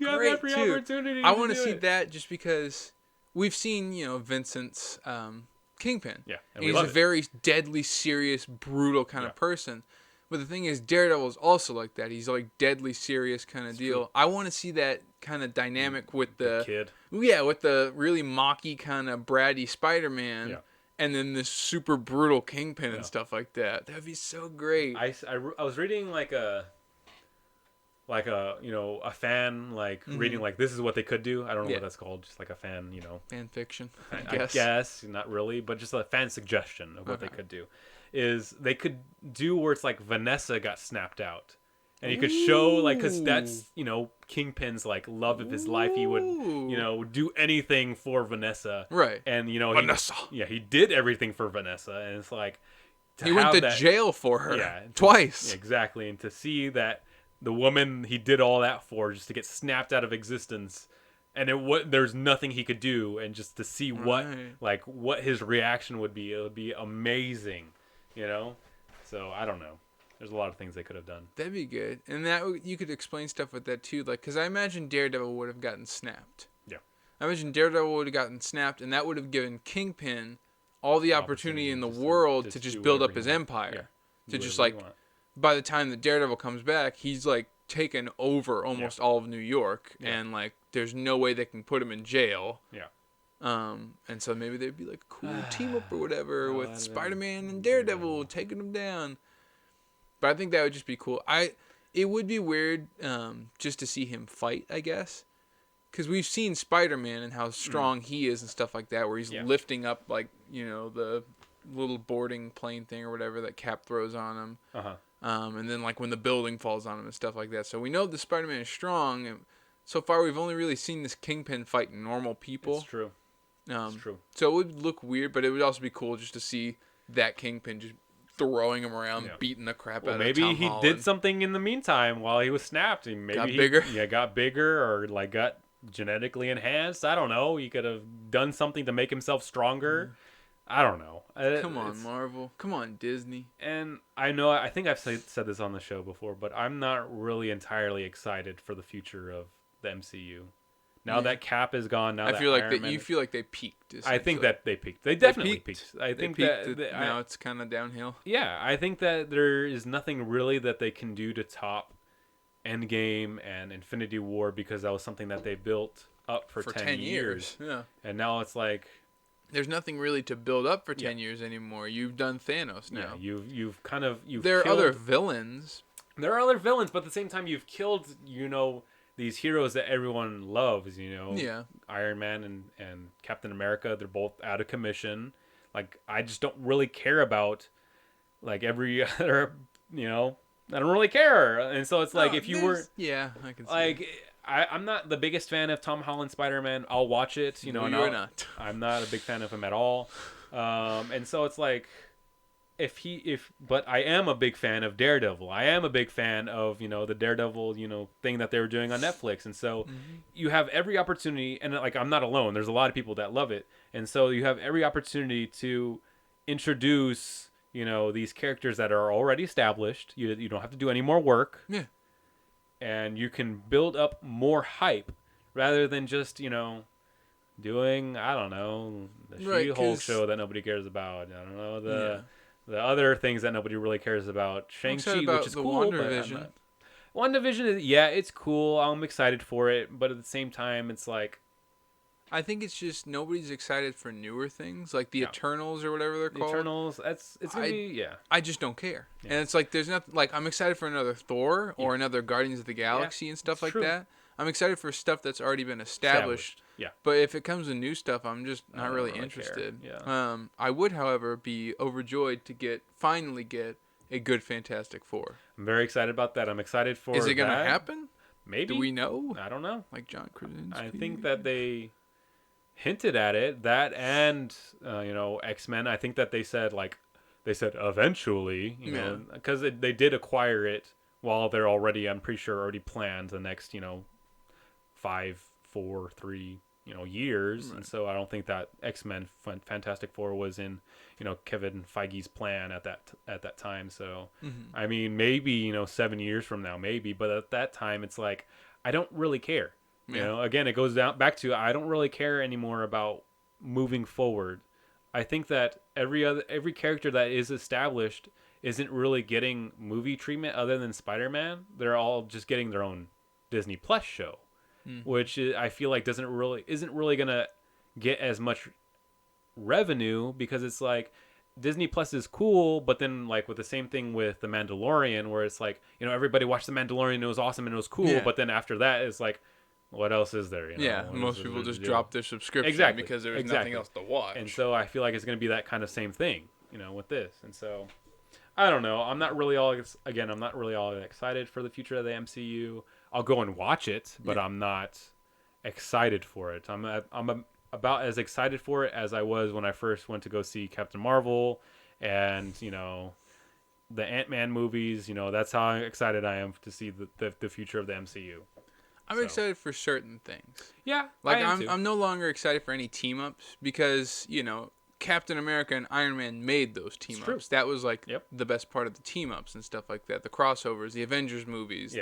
B: You
C: have every opportunity.
B: I want to see that just because we've seen, Vincent's Kingpin.
C: Yeah, and
B: he's a very deadly, serious, brutal kind of person. But the thing is, Daredevil is also like that. He's like deadly serious kind of deal. True. I want to see that kind of dynamic with the
C: kid.
B: Yeah, with the really mocky kind of bratty Spider-Man.
C: Yeah.
B: And then this super brutal Kingpin and stuff like that. That'd be so great.
C: I was reading like a fan reading like this is what they could do. I don't know what that's called. Just like a fan,
B: fan fiction.
C: I guess not really, but just a fan suggestion of what they could do. Is they could do where it's like Vanessa got snapped out, and you could show because that's Kingpin's like love of his life. He would do anything for Vanessa,
B: right?
C: And
B: Vanessa,
C: he did everything for Vanessa, and it's like
B: he went to jail for her, twice,
C: exactly, and to see that the woman he did all that for just to get snapped out of existence. And there's nothing he could do, and just to see what his reaction would be, it would be amazing, So I don't know. There's a lot of things they could have done.
B: That'd be good, and that you could explain stuff with that too, because I imagine Daredevil would have gotten snapped.
C: Yeah.
B: I imagine Daredevil would have gotten snapped, and that would have given Kingpin all the opportunity in the world to just build up his empire, to just by the time that Daredevil comes back, he's like taken over almost all of New York, and like there's no way they can put him in jail.
C: Yeah.
B: And so maybe they'd be like a cool team up or whatever with Spider-Man and Daredevil taking him down. But I think that would just be cool. It would be weird just to see him fight, I guess, because we've seen Spider-Man and how strong he is and stuff like that, where he's lifting up like the little boarding plane thing or whatever that Cap throws on him. And then like when the building falls on him and stuff like that. So we know the Spider-Man is strong. And so far we've only really seen this Kingpin fight normal people.
C: It's true. It's true.
B: So it would look weird, but it would also be cool just to see that Kingpin just throwing him around, beating the crap out of Tom Holland.
C: Maybe he did something in the meantime while he was snapped. Maybe
B: got bigger.
C: Got bigger or like got genetically enhanced. I don't know. He could have done something to make himself stronger. I don't know.
B: Come on, Marvel. Come on, Disney.
C: And I think I've said this on the show before, but I'm not really entirely excited for the future of the MCU. Now that Cap is gone, now
B: I feel like
C: Iron Man,
B: you feel like they peaked.
C: I think that they peaked. They definitely peaked. I think that
B: now it's kind of downhill.
C: Yeah, I think that there is nothing really that they can do to top Endgame and Infinity War, because that was something that they built up for 10 years.
B: Yeah.
C: And now it's like
B: there's nothing really to build up for 10 years anymore. You've done Thanos now.
C: Yeah, you've
B: there are other villains.
C: There are other villains, but at the same time you've killed, these heroes that everyone loves, Iron Man and Captain America, they're both out of commission. Like, I just don't really care about, like, every other, I don't really care. And so it's like, if you were...
B: Yeah, I can see
C: like, I'm not the biggest fan of Tom Holland Spider-Man. I'll watch it,
B: No, you're not.
C: I'm not a big fan of him at all. And so it's like... But I am a big fan of Daredevil. I am a big fan of, the Daredevil, thing that they were doing on Netflix. And so you have every opportunity, and like, I'm not alone. There's a lot of people that love it. And so you have every opportunity to introduce, these characters that are already established. You don't have to do any more work.
B: Yeah.
C: And you can build up more hype rather than just, doing, I don't know, the She-Hulk show that nobody cares about. I don't know, the other things that nobody really cares about. Shang-Chi, which is cool.
B: WandaVision.
C: WandaVision, it's cool. I'm excited for it. But at the same time, it's like...
B: I think it's just nobody's excited for newer things. Like the Eternals or whatever they're called.
C: Eternals, it's going to be,
B: I just don't care. Yeah. And it's like, there's nothing... Like, I'm excited for another Thor or another Guardians of the Galaxy and stuff like that. I'm excited for stuff that's already been established.
C: Yeah.
B: But if it comes to new stuff, I'm just not really interested.
C: Yeah.
B: I would, however, be overjoyed to finally get a good Fantastic Four.
C: I'm very excited about that. I'm excited for
B: Is it going to happen?
C: Maybe.
B: Do we know?
C: I don't know.
B: Like John Krasinski?
C: I think that they hinted at it. That and X-Men. I think that they said eventually, because they did acquire it while they're already, I'm pretty sure, already planned the next 5, 4, 3 years,
B: Right.
C: and so I don't think that X-Men Fantastic Four was in Kevin Feige's plan at that time. So I mean, maybe 7 years from now, maybe, but at that time it's like I don't really care. Again, it goes back to I don't really care anymore about moving forward. I think that every character that is established isn't really getting movie treatment other than Spider-Man. They're all just getting their own Disney Plus show, which I feel like isn't really gonna get as much revenue, because it's like Disney Plus is cool, but then like with the same thing with The Mandalorian, where it's like everybody watched The Mandalorian and it was awesome and it was cool, but then after that it's like, what else is there?
B: Most people just drop their subscription because there was nothing else to watch.
C: And so I feel like it's going to be that kind of same thing, with this. And so I don't know. I'm not really all excited for the future of the MCU. I'll go and watch it, but I'm not excited for it. I'm about as excited for it as I was when I first went to go see Captain Marvel and the Ant-Man movies. That's how excited I am to see the future of the MCU.
B: I'm excited for certain things.
C: Yeah,
B: like
C: I am too.
B: I'm no longer excited for any team ups because Captain America and Iron Man made those team ups. That was like the best part of the team ups and stuff like that. The crossovers, the Avengers movies,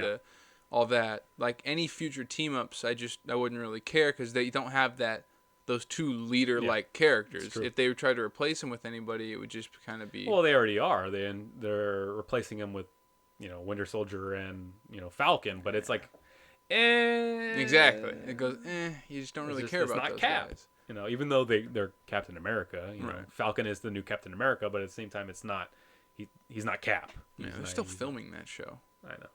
B: all that. Like any future team ups, I wouldn't really care because they don't have those two leader like characters. If they would try to replace them with anybody, it would just kind of be.
C: Well, they already are. They're replacing them with Winter Soldier and Falcon, but it's like.
B: Exactly. It goes. You just don't really care about those guys.
C: Even though they're Captain America. Falcon is the new Captain America, but at the same time, it's not. He's not Cap.
B: They're still filming that show.
C: I know.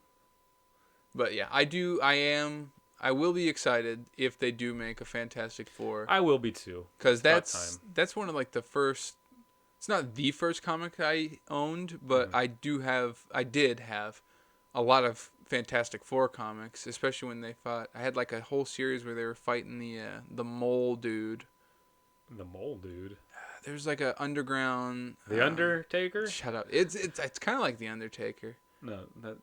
B: But yeah, I will be excited if they do make a Fantastic Four.
C: I will be too.
B: Because that's one of like the first. It's not the first comic I owned, but I did have a lot of Fantastic Four comics, especially when they fought. I had like a whole series where they were fighting the mole dude.
C: The mole dude.
B: There's like a underground.
C: The Undertaker.
B: Shut up! It's kind of like the Undertaker.
C: No, the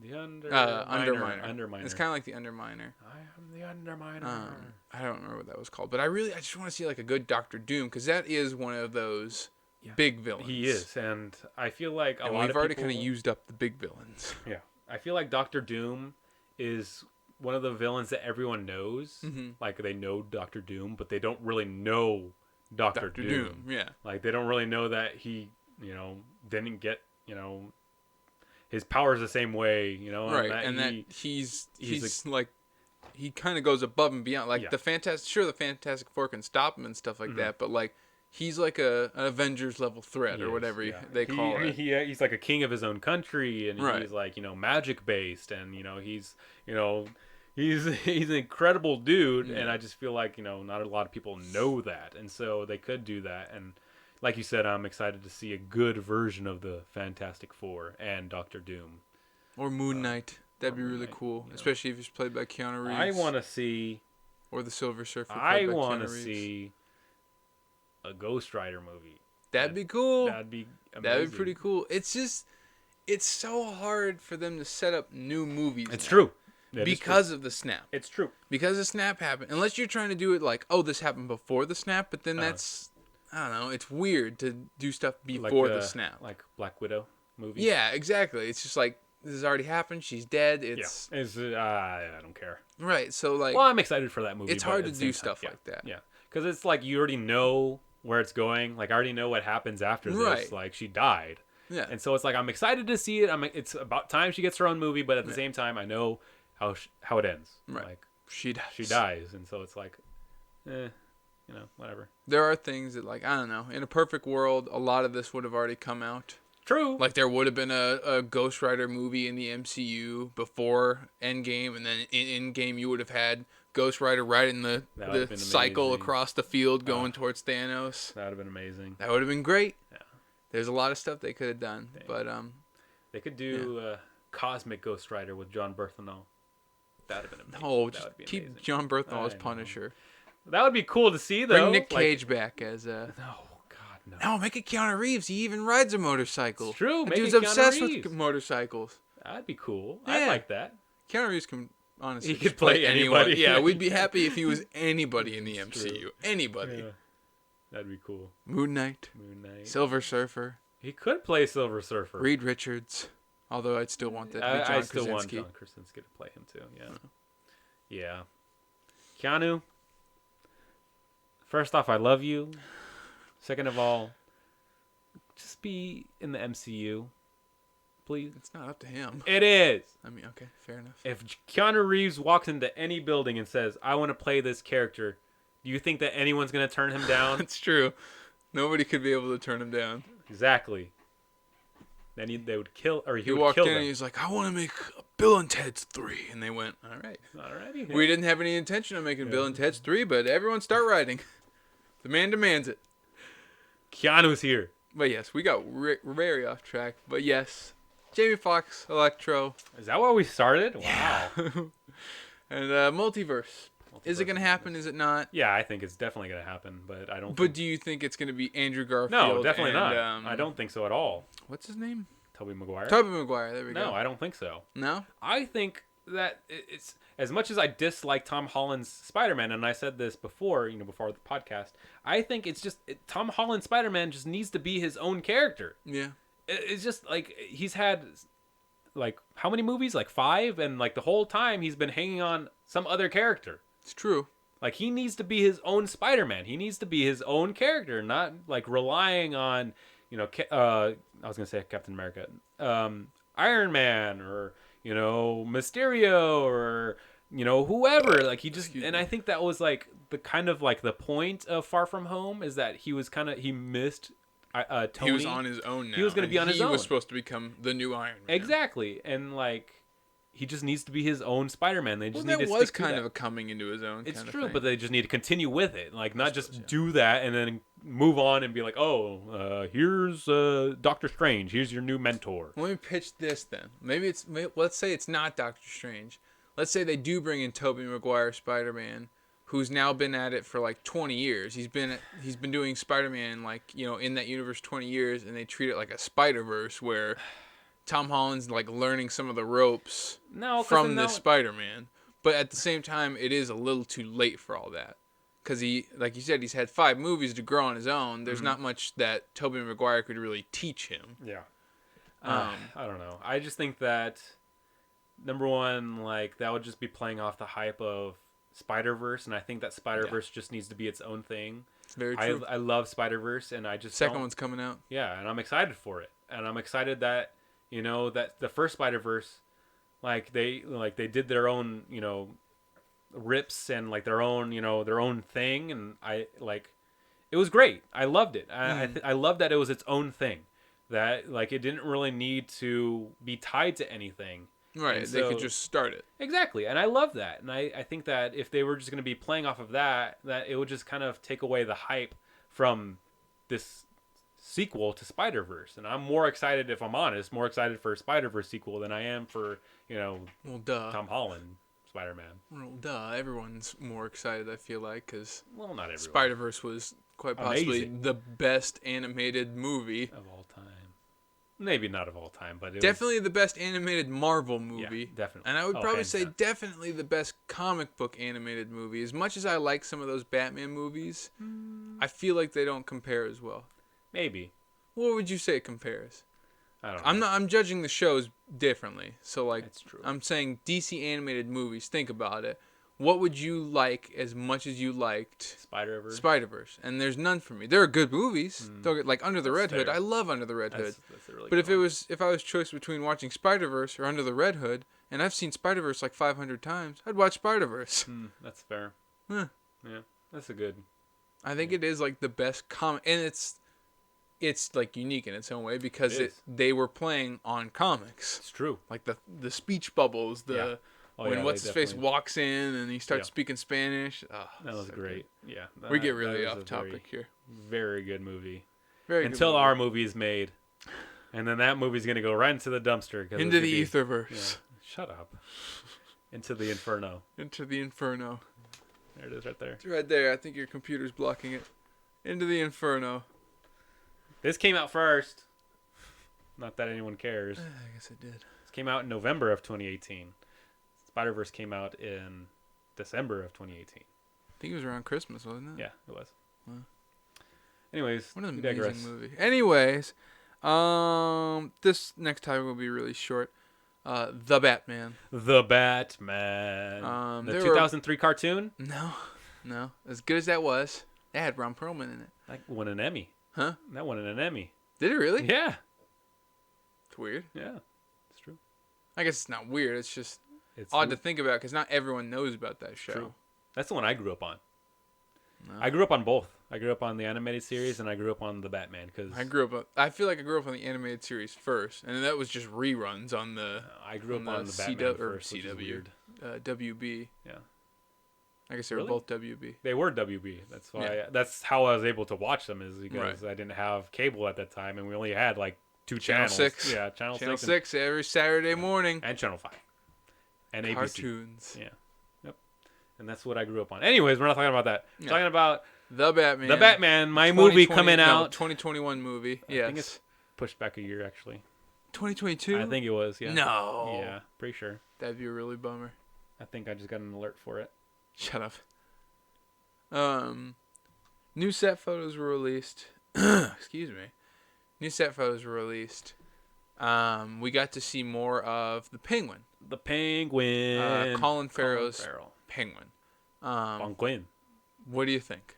B: Underminer.
C: Underminer.
B: It's kind of like the Underminer.
C: I am the Underminer.
B: I don't remember what that was called, but I just want to see like a good Doctor Doom because that is one of those big villains.
C: He is, and I feel like
B: we've already kind of used up the big villains.
C: Yeah. I feel like Doctor Doom is one of the villains that everyone knows. Like they know Doctor Doom, but they don't really know Doctor Doom.
B: Yeah.
C: Like they don't really know that he, didn't get, his powers the same way,
B: Right, and that he's like he kind of goes above and beyond. Like the Fantastic Four can stop him and stuff like that, but like he's like an Avengers level threat or whatever they call it.
C: He's like a king of his own country, and he's like magic based, and he's he's an incredible dude, and I just feel like not a lot of people know that, and so they could do that. And like you said, I'm excited to see a good version of the Fantastic Four and Doctor Doom
B: or Moon Knight. That'd be really cool, especially if he's played by Keanu Reeves.
C: I want to see,
B: or the Silver Surfer.
C: I want to see a Ghost Rider movie.
B: That'd be cool.
C: That'd be amazing.
B: That'd be pretty cool. It's so hard for them to set up new movies.
C: It's true.
B: Because of the snap.
C: It's true.
B: Because the snap happened. Unless you're trying to do it like, oh, this happened before the snap, but then that's, I don't know, it's weird to do stuff before the snap.
C: Like Black Widow movie.
B: Yeah, exactly. It's just like, this has already happened. She's dead.
C: I don't care.
B: Right. So like.
C: Well, I'm excited for that movie.
B: It's hard to do stuff like that.
C: Yeah. Because it's like you already know where it's going. Like I already know what happens after this.
B: Right.
C: Like she died.
B: Yeah.
C: And so it's like I'm excited to see it. It's about time she gets her own movie, but at the same time I know how it ends.
B: Right.
C: Like
B: she dies.
C: She dies, and so it's like, whatever.
B: There are things that like I don't know. In a perfect world, a lot of this would have already come out.
C: True.
B: Like there would have been a Ghost Rider movie in the MCU before Endgame, and then in Endgame you would have had Ghost Rider riding the cycle across the field going towards Thanos.
C: That would have been amazing.
B: That would have been great.
C: Yeah.
B: There's a lot of stuff they could have done, but
C: they could do Cosmic Ghost Rider with John Bernthal. That would have been amazing.
B: Keep John Bernthal as Punisher.
C: That would be cool to see, though.
B: Bring Nick Cage back as
C: No, God, no.
B: No, make it Keanu Reeves. He even rides a motorcycle.
C: It's true.
B: That
C: Make
B: dude's
C: it Keanu
B: obsessed
C: Reeves.
B: with motorcycles.
C: That'd be cool.
B: Yeah.
C: I'd like that.
B: Keanu Reeves can honestly
C: He could
B: just play
C: play
B: anyone.
C: anybody.
B: Yeah, we'd be happy if he was anybody in the
C: It's
B: MCU.
C: true.
B: Anybody.
C: Yeah. That'd be cool.
B: Moon Knight,
C: Moon Knight.
B: Silver Surfer,
C: He could play Silver Surfer.
B: Reed Richards. Although I'd still want that to be John
C: I still want
B: Krasinski.
C: John Krasinski to play him too. Yeah. Yeah. Keanu. First off, I love you. Second of all, just be in the MCU, please.
B: It's not up to him.
C: It is.
B: I mean, okay, fair enough.
C: If Keanu Reeves walks into any building and says, "I want to play this character," do you think that anyone's gonna turn him down?
B: That's true. Nobody could be able to turn him down.
C: Exactly. Then they would kill, or he
B: He
C: would
B: walked
C: kill
B: in
C: them.
B: and he's like, "I want to make Bill and Ted's 3," and they went, "All right."
C: Alrighty.
B: We didn't have any intention of making Bill and Ted's 3, but everyone start writing. The man demands it.
C: Keanu's here.
B: But yes, we got very off track. But yes, Jamie Foxx, Electro,
C: Is that where we started? Wow.
B: and multiverse. Is it gonna happen? Is it not?
C: Yeah, I think it's definitely gonna happen, but I don't.
B: But do you think it's gonna be Andrew Garfield?
C: No, definitely
B: and,
C: not. I don't think so at all.
B: What's his name?
C: Tobey Maguire.
B: Tobey Maguire. There we go.
C: No, I don't think so.
B: No.
C: I think that it's as much as I dislike Tom Holland's Spider-Man, and I said this before, before the podcast. I think it's just Tom Holland's Spider-Man just needs to be his own character.
B: Yeah.
C: It's just like he's had like how many movies? Like 5, and like the whole time he's been hanging on some other character.
B: It's true.
C: Like he needs to be his own Spider-Man. He needs to be his own character, not like relying on, I was gonna say Captain America, Iron Man, or Mysterio, or whoever. Like he just, and I think that was like the kind of like the point of Far From Home is that he missed Tony.
B: He was on his own now.
C: He was gonna be on his own.
B: He was supposed to become the new Iron Man.
C: Exactly, and like. He just needs to be his own Spider-Man. They just
B: Well,
C: need to
B: that was
C: stick to
B: kind
C: that.
B: of a coming into his own.
C: It's
B: kind of
C: true,
B: thing.
C: but they just need to continue with it. Like, not just do that and then move on and be like, here's Doctor Strange. Here's your new mentor.
B: Let me pitch this then. Let's say it's not Doctor Strange. Let's say they do bring in Tobey Maguire Spider-Man, who's now been at it for like 20 years. He's been doing Spider-Man in that universe 20 years, and they treat it like a Spider-Verse where Tom Holland's like learning some of the ropes from this Spider-Man. But at the same time, it is a little too late for all that. Because he, like you said, he's had 5 movies to grow on his own. There's not much that Tobey Maguire could really teach him.
C: Yeah. I don't know. I just think that, number one, like, that would just be playing off the hype of Spider-Verse, and I think that Spider-Verse just needs to be its own thing.
B: It's very true.
C: I love Spider-Verse, and I just
B: Second one's coming out.
C: Yeah, and I'm excited for it. And I'm excited that, that the first Spider-Verse, like they did their own, rips and like their own thing, and it was great. I loved it. I loved that it was its own thing, that like it didn't really need to be tied to anything.
B: Right, they could just start it.
C: Exactly, and I love that. And I think that if they were just going to be playing off of that it would just kind of take away the hype from this sequel to Spider-Verse. And I'm more excited, if I'm honest, for a Spider-Verse sequel than I am for, Tom Holland Spider-Man.
B: Well, duh. Everyone's more excited, I feel like, because
C: Well, not everyone.
B: Spider-Verse was quite possibly
C: Amazing.
B: the best animated movie.
C: Of all time. Maybe not of all time, but it
B: Definitely the best animated Marvel movie.
C: Yeah, definitely.
B: And I would probably
C: hands
B: say
C: down.
B: definitely the best comic book animated movie. As much as I like some of those Batman movies, I feel like they don't compare as well.
C: Maybe.
B: What would you say it compares?
C: I don't know.
B: I'm judging the shows differently. So like
C: That's true.
B: I'm saying DC animated movies, think about it. What would you like as much as you liked Spider-Verse? And there's none for me. There are good movies. Don't get like Under the Red Hood.
C: fair.
B: I love Under the Red Hood.
C: That's a really
B: But
C: good
B: if I was choice between watching Spider-Verse or Under the Red Hood, and I've seen Spider-Verse like 500 times, I'd watch Spider-Verse.
C: that's fair.
B: Huh.
C: Yeah, that's a good.
B: I think it is like the best comic, and it's like unique in its own way because
C: It is.
B: they were playing on comics,
C: It's true.
B: like the speech bubbles,
C: Yeah. Oh,
B: when
C: yeah,
B: what's
C: they
B: his face
C: definitely-
B: walks in and he starts
C: Yeah.
B: speaking Spanish. Oh,
C: That was
B: so
C: great. Yeah.
B: good. We get
C: that
B: really
C: was
B: off
C: a
B: topic here.
C: Very good movie.
B: Very good
C: Until
B: movie.
C: our movie is made, and then that movie's gonna go right into the dumpster. 'Cause
B: Into
C: it's
B: the
C: gonna be-
B: Etherverse.
C: Yeah. Shut up. Into the Inferno.
B: Into the Inferno.
C: There it is right there.
B: It's right there. I think your computer's blocking it. Into the Inferno.
C: This came out first. Not that anyone cares.
B: I guess it did.
C: This came out in November of 2018. Spider-Verse came out in December of 2018.
B: I think it was around Christmas, wasn't it?
C: Yeah, it was.
B: Wow.
C: Anyways,
B: What an
C: we
B: amazing
C: digress.
B: movie. Anyways, this next topic will be really short. The Batman.
C: The Batman. The
B: there
C: 2003 cartoon.
B: No. As good as that was, it had Ron Perlman in it.
C: That won an Emmy.
B: Huh?
C: That won an Emmy.
B: Did it really?
C: Yeah.
B: It's weird.
C: Yeah. It's true.
B: I guess it's not weird. It's just
C: It's
B: odd to think about because not everyone knows about that show.
C: True. That's the one I grew up on.
B: No.
C: I grew up on both. I grew up on the animated series and I grew up on the Batman because
B: I feel like I grew up on the animated series first, and then that was just reruns on the.
C: I grew up on the Batman first, which is weird.
B: WB.
C: Yeah.
B: I guess they were
C: Really?
B: both WB.
C: They were WB. That's why.
B: Yeah.
C: That's how I was able to watch them is because
B: Right.
C: I didn't have cable at that time and we only had like two
B: Channel
C: channels.
B: 6.
C: Yeah, channel
B: Channel
C: 6
B: 6 every Saturday morning.
C: and channel 5 and ABC.
B: Cartoons.
C: Yeah. Yep. And that's what I grew up on. Anyways, we're not talking about that. We're
B: Yeah.
C: talking about
B: The Batman.
C: the Batman, my movie
B: 2020
C: coming
B: no,
C: out.
B: 2021 movie.
C: I
B: Yes.
C: think it's pushed back a year actually.
B: 2022.
C: I think it was. Yeah.
B: No.
C: Yeah, pretty sure.
B: That'd be a really bummer.
C: I think I just got an alert for it.
B: Shut up. New set photos were released. Excuse me. New set photos were released. We got to see more of the Penguin.
C: The Penguin.
B: Colin Farrell's
C: Farrell.
B: Penguin.
C: Penguin.
B: What do you think?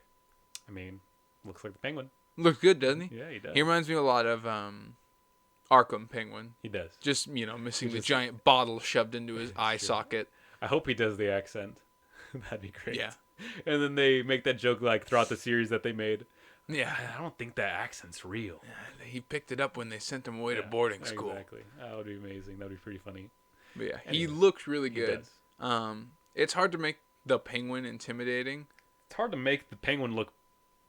C: I mean, looks like the Penguin.
B: Looks good, doesn't he?
C: Yeah, he does.
B: He reminds me a lot of Arkham Penguin.
C: He does.
B: Just, missing
C: He
B: the
C: just-
B: giant bottle shoved into his eye
C: Sure.
B: socket.
C: I hope he does the accent. That'd be great.
B: Yeah.
C: And then they make that joke like throughout the series that they made.
B: Yeah.
C: I don't think that accent's real.
B: He picked it up when they sent him away to
C: Yeah,
B: boarding school.
C: Exactly. That would be amazing. That would be pretty funny.
B: But yeah, he
C: Anyway,
B: looks really
C: He
B: good.
C: does.
B: It's hard to make the Penguin intimidating.
C: It's hard to make the Penguin look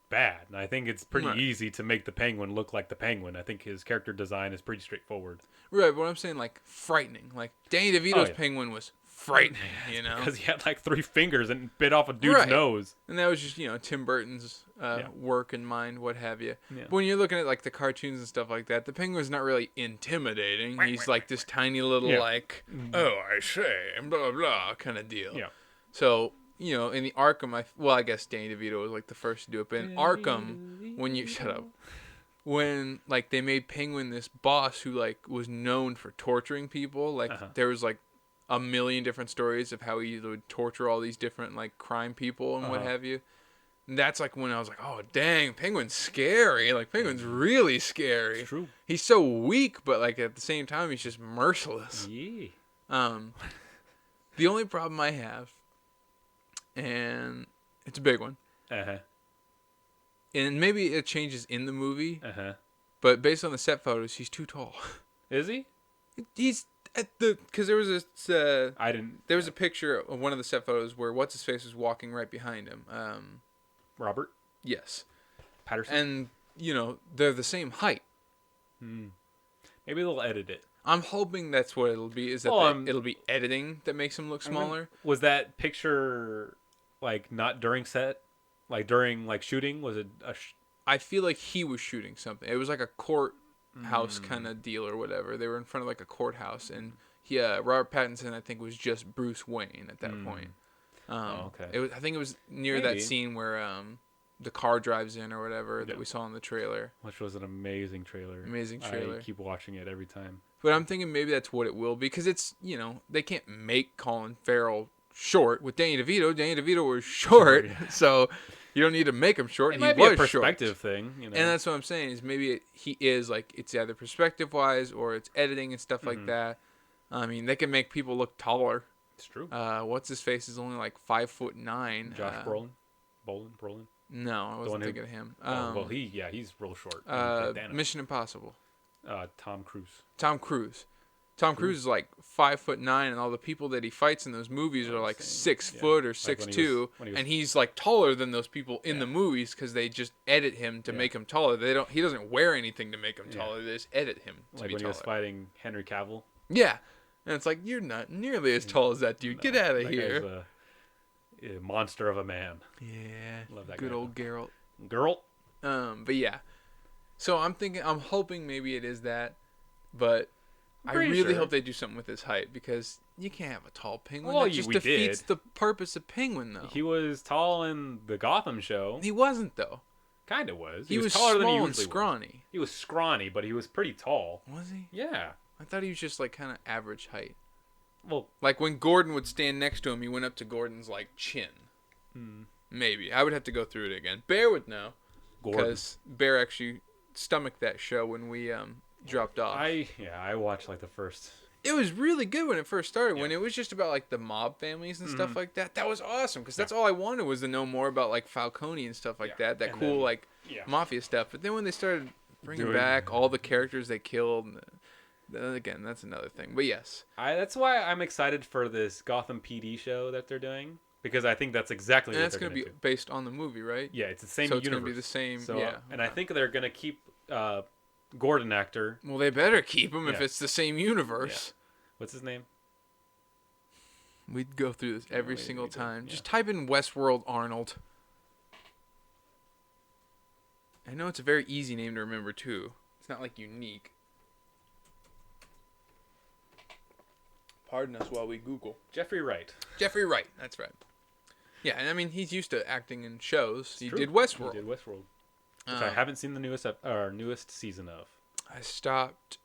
C: bad. And I think it's pretty
B: Right.
C: easy to make the Penguin look like the Penguin. I think his character design is pretty straightforward.
B: Right, but I'm saying like frightening. Like Danny DeVito's
C: yeah.
B: Penguin was frightening,
C: Because he had like 3 fingers and bit off a dude's
B: Right.
C: nose.
B: And that was just, Tim Burton's
C: Yeah.
B: work and mind, what have you.
C: Yeah.
B: But when you're looking at like the cartoons and stuff like that, the Penguin's not really intimidating. He's like this tiny little
C: Yeah.
B: like, oh, I say, and blah, blah, blah kind of deal.
C: Yeah.
B: So, in the Arkham, I guess Danny DeVito was like the first to do it, but in Arkham, shut up. When like they made Penguin this boss who like was known for torturing people, like there was like a million different stories of how he would torture all these different like crime people and what have you. And that's like when I was like, oh dang, Penguin's scary. Like Penguin's really scary.
C: It's true.
B: He's so weak, but like at the same time he's just merciless.
C: Yeah.
B: The only problem I have, and it's a big one,
C: Uh-huh.
B: and maybe it changes in the movie,
C: Uh-huh.
B: but based on the set photos, he's too tall.
C: Is he?
B: He's at because there was this
C: I didn't.
B: there was a picture of one of the set photos where what's his face was walking right behind him.
C: Robert
B: Yes,
C: Patterson?
B: and they're the same height.
C: Maybe they'll edit it.
B: I'm hoping that's what it'll be. Is that it'll be editing that makes him look smaller?
C: Was that picture like not during set? Like during like shooting? Was it
B: I feel like he was shooting something. It was like a courthouse kind of deal or whatever. They were in front of like a courthouse, and Robert Pattinson I think was just Bruce Wayne at that point.
C: okay.
B: I think it was near
C: Maybe.
B: that scene where the car drives in or whatever that we saw in the trailer.
C: Which was an amazing trailer.
B: Amazing trailer.
C: I keep watching it every time.
B: But I'm thinking maybe that's what it will be because it's they can't make Colin Farrell short with Danny DeVito. Danny DeVito was short, so you don't need to make him short.
C: It
B: He
C: might
B: was
C: be a perspective
B: short.
C: thing,
B: And that's what I'm saying is maybe he is like it's either perspective wise or it's editing and stuff like that. I mean, they can make people look taller.
C: It's true.
B: What's his face is only like 5'9".
C: Josh Brolin.
B: No, I wasn't thinking of him.
C: Well, he's real short. He played Thanos.
B: Mission Impossible.
C: Tom Cruise.
B: Tom Cruise. Tom Cruise is like 5'9", and all the people that he fights in those movies are like 6 foot or 6'2", and he's like taller than those people in the movies because they just edit him to make him taller. He doesn't wear anything to make him taller. They just edit him to
C: Like
B: be
C: when he
B: taller.
C: was fighting Henry Cavill.
B: Yeah, and it's like you're not nearly as tall as that dude. Get out of
C: That
B: here.
C: guy's monster of a man.
B: Yeah.
C: Love that
B: Good
C: guy.
B: old Geralt.
C: Girl.
B: But yeah. So I'm hoping maybe it is that, but I
C: Pretty
B: really
C: sure.
B: hope they do something with his height because you can't have a tall penguin.
C: Well,
B: that just
C: we
B: defeats
C: did.
B: the purpose of penguin, though.
C: He was tall in the Gotham show.
B: He wasn't though.
C: Kind of was.
B: He was
C: taller than he
B: small
C: usually
B: and scrawny.
C: was. He was scrawny, but he was pretty tall.
B: Was he?
C: Yeah.
B: I thought he was just like kind of average height.
C: Well,
B: Like when Gordon would stand next to him, he went up to Gordon's like chin. Maybe I would have to go through it again. Bear would know
C: Gordon.
B: because Bear actually stomached that show when we dropped off.
C: I watched like the first.
B: It was really good when it first started.
C: Yeah.
B: When it was just about like the mob families and stuff like that. That was awesome because that's all I wanted was to know more about like Falcone and stuff like that. That
C: And
B: cool
C: then-
B: like
C: Yeah.
B: mafia stuff. But then when they started bringing
C: Doing-
B: back all the characters they killed, then again that's another thing. But yes,
C: That's why I'm excited for this Gotham PD show that they're doing because I think that's exactly
B: and
C: what
B: that's
C: they're
B: gonna
C: going
B: be
C: to do.
B: based on the movie, right?
C: Yeah, it's the same
B: So it's
C: universe.
B: gonna be the same.
C: So,
B: yeah,
C: and I think they're going to keep Gordon actor.
B: well, they better keep him if
C: Yeah.
B: it's the same universe.
C: What's his name?
B: We'd go through this every
C: we-
B: single
C: we do,
B: time.
C: yeah.
B: Just type in Westworld Arnold. I know it's a very easy name to remember too. It's not like unique. Pardon us while we Google.
C: Jeffrey Wright.
B: Jeffrey Wright, that's right. Yeah, and I mean he's used to acting in shows. He
C: True.
B: did Westworld.
C: He did Westworld, which I haven't seen the newest season of.
B: I stopped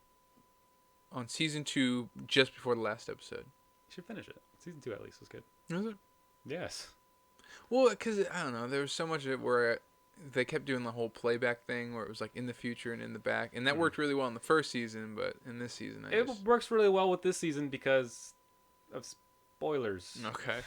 B: on season 2 just before the last episode.
C: You should finish it. Season 2 at least was good.
B: Was it?
C: Yes.
B: Well, because I don't know, there was so much of it where they kept doing the whole playback thing, where it was like in the future and in the back, and that worked really well in the first season. But in this season,
C: It works really well with this season because of spoilers.
B: Okay.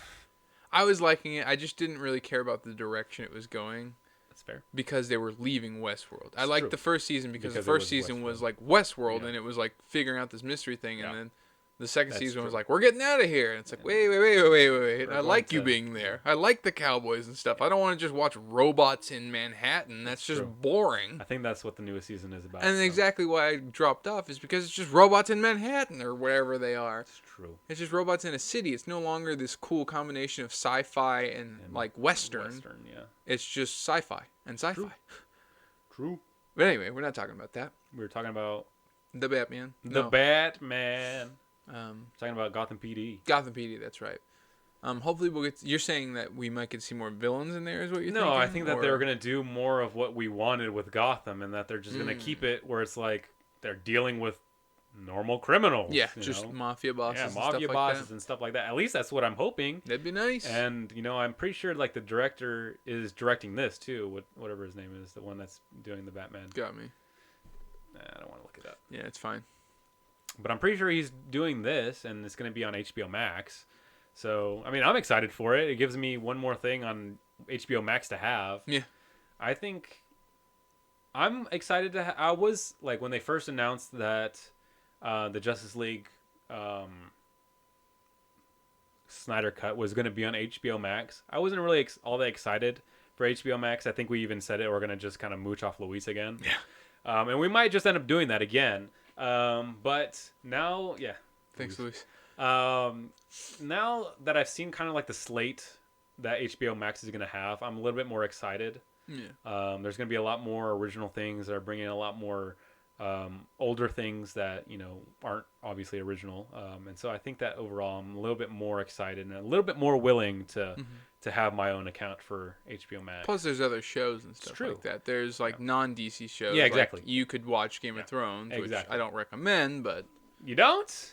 B: I was liking it. I just didn't really care about the direction it was going
C: That's fair.
B: because they were leaving Westworld. I
C: It's
B: liked
C: true.
B: the first season because the
C: Because it
B: first
C: was
B: season was
C: Westworld.
B: like Westworld,
C: Yeah.
B: and it was like figuring out this mystery thing,
C: Yeah.
B: and then the second
C: That's
B: season was
C: true.
B: like, we're getting out of here. And it's like, wait. I
C: going
B: like you
C: to-
B: being there. I like the cowboys and stuff. I don't want to just watch robots in Manhattan. That's just
C: true.
B: boring.
C: I think that's what the newest season is about.
B: And
C: so.
B: exactly why I dropped off is because it's just robots in Manhattan or wherever they are.
C: It's true.
B: It's just robots in a city. It's no longer this cool combination of sci-fi and like Western.
C: Yeah.
B: It's just sci-fi and sci-fi.
C: True. True.
B: But anyway, we're not talking about that.
C: We were talking about
B: The Batman.
C: the
B: No.
C: Batman.
B: Um,
C: Talking about Gotham PD.
B: Gotham PD. That's right. Hopefully we'll get. You're saying that we might get to see more villains in there, is what you're thinking?
C: No, I think that
B: Or-
C: they were going to do more of what we wanted with Gotham and that they're just going to keep it where it's like they're dealing with normal criminals.
B: Yeah,
C: you
B: just
C: know?
B: mafia bosses.
C: Yeah,
B: and
C: mafia
B: stuff
C: bosses
B: Like
C: and stuff like that. At least that's what I'm hoping.
B: that. That'd be nice.
C: And I'm pretty sure like the director is directing this too. Whatever his name is, the one that's doing the Batman.
B: Got me.
C: I don't want to look it up.
B: Yeah, it's fine.
C: But I'm pretty sure he's doing this, and it's going to be on HBO Max. So, I mean, I'm excited for it. It gives me one more thing on HBO Max to have.
B: Yeah.
C: I think I'm excited to. I was like when they first announced that the Justice League Snyder Cut was going to be on HBO Max. I wasn't really all that excited for HBO Max. I think we even said it. We're going to just kind of mooch off Luis again.
B: Yeah.
C: And we might just end up doing that again. But now, yeah.
B: Thanks, Luis.
C: Now that I've seen kind of like the slate that HBO Max is going to have, I'm a little bit more excited.
B: Yeah.
C: There's going to be a lot more original things that are bringing a lot more older things that, aren't obviously original. And so I think that overall I'm a little bit more excited and a little bit more willing to have my own account for HBO Max.
B: Plus, there's other shows and stuff
C: true.
B: like that. There's like non-DC shows.
C: Yeah,
B: like,
C: exactly.
B: you could watch Game of Thrones, which
C: exactly.
B: I don't recommend, but
C: You don't?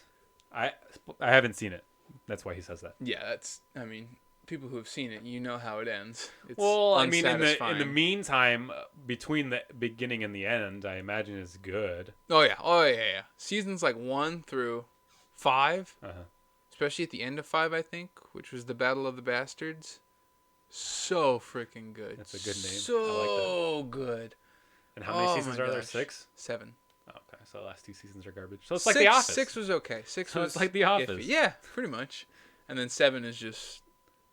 C: I haven't seen it. That's why he says that.
B: yeah, that's. I mean, people who have seen it, you know how it ends. It's
C: Well, I mean, in the
B: unsatisfying.
C: meantime, between the beginning and the end, I imagine it's good.
B: Oh yeah. Seasons like 1 through 5,
C: Uh-huh.
B: especially at the end of 5, I think, which was the Battle of the Bastards. So freaking good.
C: That's a good name.
B: So good.
C: And how many
B: Oh
C: seasons
B: my
C: are there?
B: gosh.
C: 6?
B: 7.
C: Oh, okay, so the last 2 seasons are garbage. So it's like The Office.
B: 6 was okay. 6
C: So
B: was
C: it's like The
B: iffy.
C: Office.
B: Yeah, pretty much. And then 7 is just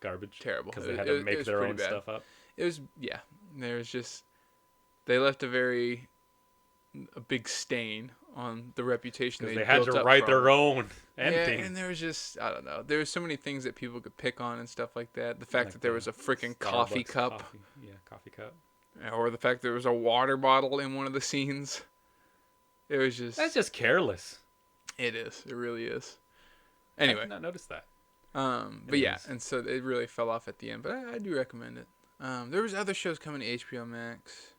C: Garbage.
B: terrible.
C: Because they
B: It-
C: had
B: it-
C: to
B: it
C: make
B: was
C: their
B: pretty
C: own
B: bad.
C: stuff up.
B: It was, yeah. There's just, they left a big stain on the reputation
C: Because
B: they
C: they had
B: built
C: to
B: up
C: write
B: from
C: their
B: it.
C: own
B: Yeah,
C: ending.
B: and there was just, I don't know. There was so many things that people could pick on and stuff like that. The fact
C: Like
B: that there
C: the
B: was a freaking coffee
C: Starbucks
B: cup.
C: coffee. Yeah, coffee cup.
B: Or the fact there was a water bottle in one of the scenes. It was just...
C: That's just careless.
B: It is. It really is.
C: I
B: Anyway.
C: did not notice that.
B: But yeah,
C: Anyways.
B: and so it really fell off at the end. But I do recommend it. There was other shows coming to HBO Max.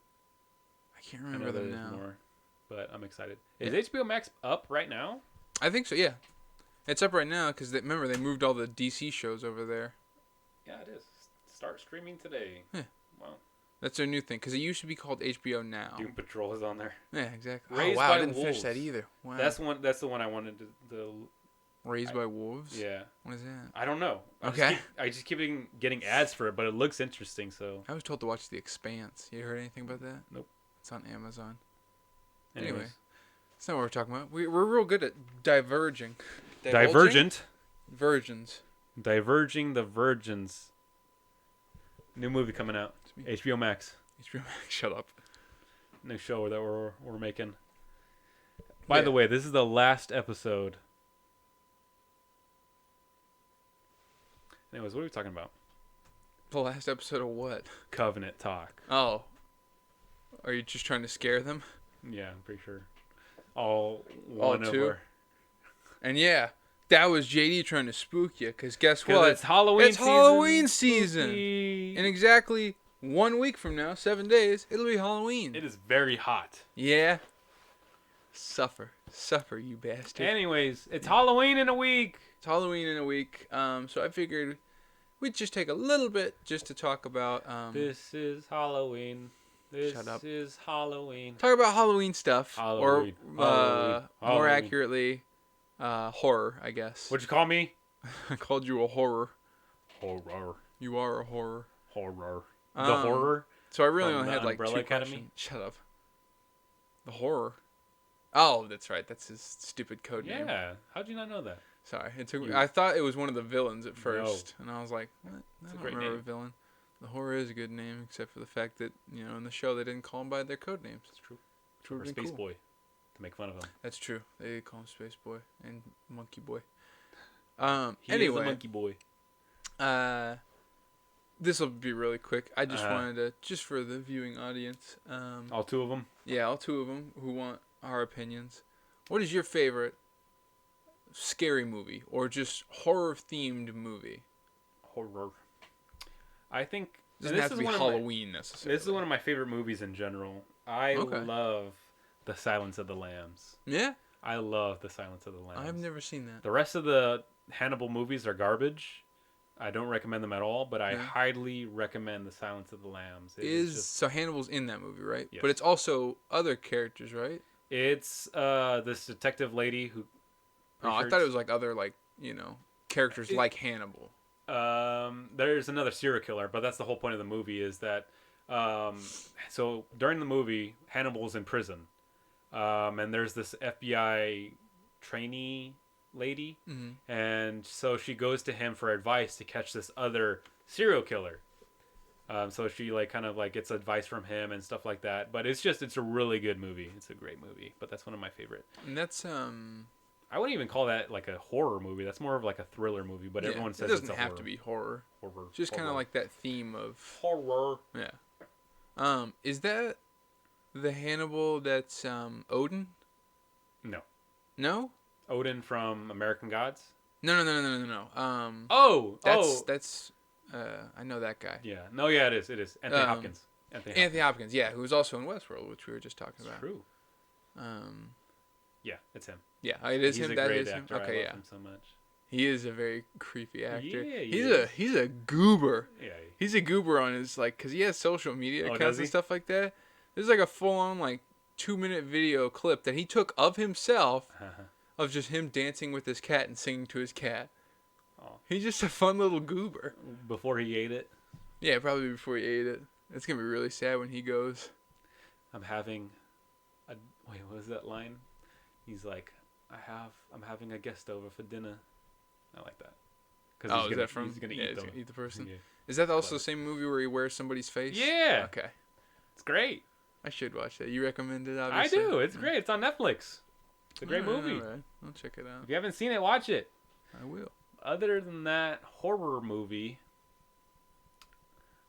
B: I can't
C: I
B: remember
C: know
B: them
C: there's
B: now.
C: more, but I'm excited. Is
B: Yeah.
C: HBO Max up right now?
B: I think so, yeah. It's up right now because, remember, they moved all the DC shows over there.
C: Yeah, it is. Start streaming today.
B: Yeah.
C: Wow.
B: That's their new thing because it used to be called HBO Now.
C: Doom Patrol is on there.
B: Yeah, exactly.
C: Raised
B: wow,
C: by
B: I didn't finish that
C: Wolves.
B: either. Wow.
C: That's the one I wanted to
B: Raised by Wolves?
C: yeah.
B: What is that?
C: I don't know.
B: Okay.
C: I just keep getting ads for it, but it looks interesting. So.
B: I was told to watch The Expanse. You heard anything about that?
C: Nope.
B: It's on Amazon.
C: Anyways.
B: Anyway. That's not what we're talking about. We're real good at diverging.
C: Divergent.
B: Virgins.
C: Diverging the Virgins. New movie coming out. HBO Max.
B: HBO Max. Shut up.
C: New show that we're making. By the way, this is the last episode. Anyways, what are we talking about?
B: The last episode of what?
C: Covenant Talk.
B: Oh. Are you just trying to scare them?
C: Yeah, I'm pretty sure. All one
B: two?
C: over.
B: And yeah, that was JD trying to spook you, because guess
C: 'Cause
B: what?
C: it's Halloween
B: It's
C: season.
B: Halloween season.
C: Spooky.
B: In exactly 1 week from now, 7 days, it'll be Halloween.
C: It is very hot.
B: Yeah. Suffer. Suffer, you bastard.
C: Anyways, it's Halloween in a week.
B: It's Halloween in a week. So I figured we'd just take a little bit just to talk about
C: This is Halloween. This
B: Shut up.
C: is Halloween.
B: talk about Halloween stuff.
C: Halloween.
B: Or
C: Halloween.
B: more
C: Halloween.
B: accurately, horror, I guess.
C: What'd you call me?
B: I called you a horror.
C: Horror.
B: You are a horror.
C: Horror. The
B: Um,
C: horror?
B: So I really
C: From
B: only
C: the
B: had like
C: Umbrella
B: two
C: Academy?
B: questions. Shut up. The horror. Oh, that's right. That's his stupid code name.
C: Yeah. How'd you not know that?
B: Sorry. It took me.
C: You-
B: I thought it was one of the villains at first, and I was like, "What?
C: It's
B: I
C: a
B: don't
C: great
B: remember
C: name.
B: a villain." The horror is a good name, except for the fact that in the show they didn't call him by their code names.
C: That's true.
B: Which would've
C: Or
B: been
C: Space
B: cool.
C: Boy. To make fun of him.
B: That's true. They did call him Space Boy and Monkey Boy.
C: He is a
B: Anyway,
C: monkey boy.
B: this will be really quick. I just
C: Uh-huh.
B: wanted to, just for the viewing audience,
C: All two of them?
B: yeah, all two of them who want our opinions. What is your favorite scary movie or just horror themed movie?
C: Horror. I think
B: It doesn't
C: this
B: have to
C: is
B: be
C: one of
B: Halloween necessarily.
C: This is one of my favorite movies in general. I
B: Okay.
C: love The Silence of the Lambs.
B: Yeah,
C: I love The Silence of the Lambs.
B: I've never seen that.
C: The rest of the Hannibal movies are garbage. I don't recommend them at all, but I
B: Yeah.
C: highly recommend The Silence of the Lambs. It
B: So Hannibal's in that movie, right?
C: Yes.
B: But it's also other characters, right?
C: it's this detective lady who.
B: Oh, I thought it was like other characters
C: It-
B: like Hannibal.
C: There's another serial killer, but that's the whole point of the movie is that. So during the movie, Hannibal's in prison, and there's this FBI trainee lady,
B: Mhm.
C: and so she goes to him for advice to catch this other serial killer. So she gets advice from him and stuff like that. But it's a really good movie. It's a great movie. But that's one of my favorite.
B: And that's
C: I wouldn't even call that like a horror movie. That's more of like a thriller movie. But
B: yeah,
C: everyone says
B: it doesn't
C: it's a
B: have
C: horror.
B: to be horror.
C: Horror.
B: Just kind of
C: horror.
B: like that theme of
C: horror.
B: yeah. Is that the Hannibal that's Odin?
C: No.
B: No?
C: Odin from American Gods.
B: No. That's I know that guy.
C: Yeah. No. Yeah. It is. It is Anthony
B: Um,
C: Hopkins.
B: Anthony Hopkins, yeah, who was also in Westworld, which we were just talking
C: It's
B: about.
C: true.
B: Um,
C: Yeah. It's him.
B: yeah, it is
C: He's
B: him.
C: a
B: That
C: great
B: is him.
C: actor.
B: Okay,
C: I
B: yeah,
C: love him so much.
B: he is a very creepy actor.
C: Yeah, he
B: he's
C: is.
B: he's a goober.
C: Yeah.
B: He's a goober on his because he has social media
C: Oh,
B: accounts
C: does
B: and
C: he?
B: stuff like that. There's like a full on 2-minute video clip that he took of himself of just him dancing with his cat and singing to his cat.
C: Oh.
B: He's just a fun little goober.
C: Before he ate it,
B: Yeah, probably before he ate it. It's gonna be really sad when he goes.
C: I'm having a wait. What was that line? He's like, I'm having a guest over for dinner. I like that.
B: Oh, is that from?
C: He's gonna
B: yeah,
C: eat
B: he's
C: them.
B: gonna eat the person.
C: Yeah.
B: Is that also
C: Clever.
B: the same movie where he wears somebody's face?
C: Yeah.
B: Okay.
C: It's great.
B: I should watch that. You recommend it,
C: I
B: obviously?
C: do. It's great. It's on Netflix. It's a great movie.
B: All right. I'll check it out.
C: If you haven't seen it, watch it.
B: I will.
C: Other than that, horror movie.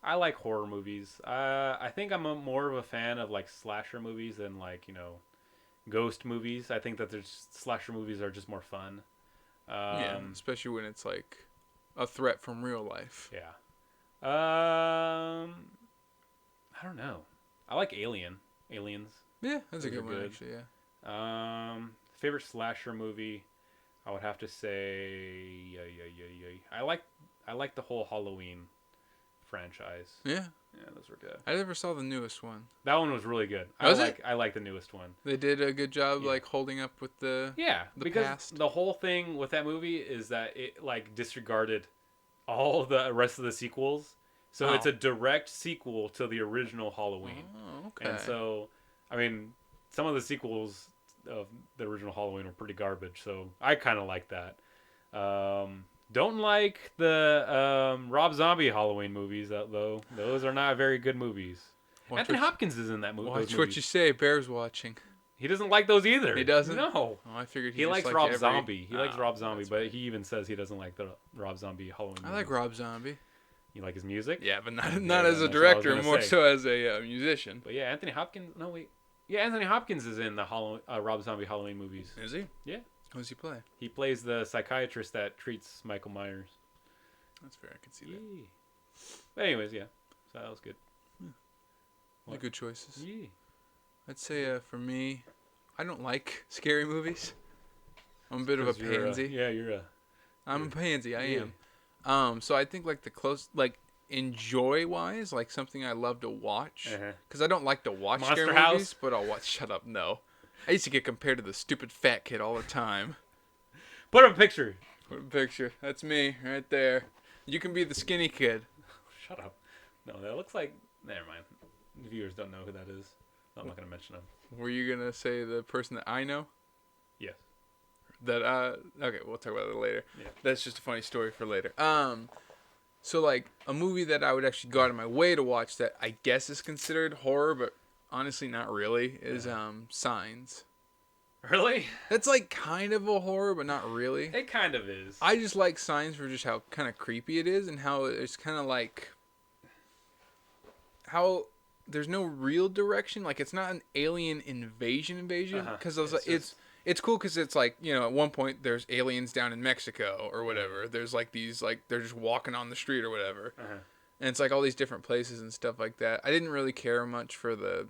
C: I like horror movies. I think I'm more of a fan of like slasher movies than like, ghost movies. I think that there's slasher movies are just more fun.
B: Yeah, especially when it's like a threat from real life.
C: Yeah. I don't know. I like Aliens.
B: Yeah, that's a
C: Those are
B: good one
C: good.
B: actually. Yeah.
C: Favorite slasher movie, I would have to say, I like the whole Halloween franchise.
B: Yeah.
C: Yeah, those were good.
B: I never saw the newest one.
C: That one was really good.
B: Was
C: I like the newest one.
B: They did a good job,
C: Yeah.
B: like holding up with the.
C: Yeah,
B: The
C: because
B: past.
C: the whole thing with that movie is that it like disregarded all the rest of the sequels. So it's
B: Oh.
C: a direct sequel to the original Halloween.
B: Oh, okay.
C: And so, I mean, some of the sequels of the original Halloween were pretty garbage. So I kind of like that. Don't like the Rob Zombie Halloween movies, though. Those are not very good movies.
B: Watch
C: Anthony
B: what
C: Hopkins is in that movie.
B: Watch what you say. Bear's watching.
C: He doesn't like those either.
B: He doesn't?
C: No.
B: Oh, I figured
C: He
B: just
C: likes
B: liked
C: Rob
B: every...
C: Zombie. He likes
B: Oh,
C: Rob Zombie,
B: that's
C: but
B: fine.
C: he even says he doesn't like the Rob Zombie Halloween movies.
B: I like Rob Zombie.
C: You like his music?
B: Yeah, but not
C: Yeah,
B: as a
C: that's what I was
B: director,
C: gonna
B: more
C: say.
B: so as a musician.
C: But yeah, Anthony Hopkins. No, wait. Yeah, Anthony Hopkins is in the Rob Zombie Halloween movies.
B: Is he?
C: Yeah.
B: Who does he play?
C: He plays the psychiatrist that treats Michael Myers.
B: That's fair. I can see
C: Yeah.
B: that.
C: But anyways, yeah. So that was good.
B: They're
C: What?
B: good choices.
C: Yeah.
B: I'd say for me, I don't like scary movies. I'm a bit of a
C: 'Cause you're
B: pansy.
C: you're a.
B: I'm a pansy. I
C: Yeah.
B: am. So I think like enjoy wise, like something I love to watch.
C: Uh-huh.
B: Because I don't like to watch
C: Monster
B: scary
C: House?
B: movies, but I'll watch. Shut up, no. I used to get compared to the stupid fat kid all the time.
C: Put up a picture.
B: What a picture. That's me right there. You can be the skinny kid.
C: Shut up. No, that looks like. Never mind. The viewers don't know who that is. I'm not gonna mention them.
B: Were you gonna say the person that I know?
C: Yes.
B: That okay, we'll talk about it later.
C: Yeah.
B: That's just a funny story for later. So like a movie that I would actually go out of my way to watch that I guess is considered horror, but honestly not really, is Signs.
C: Really?
B: That's like kind of a horror, but not really.
C: It kind of is.
B: I just like Signs for just how kind of creepy it is and how it's kind of like how there's no real direction. Like it's not an alien invasion because it's cool because it's like, at one point there's aliens down in Mexico or whatever. There's like these like they're just walking on the street or whatever, and it's like all these different places and stuff like that. I didn't really care much for the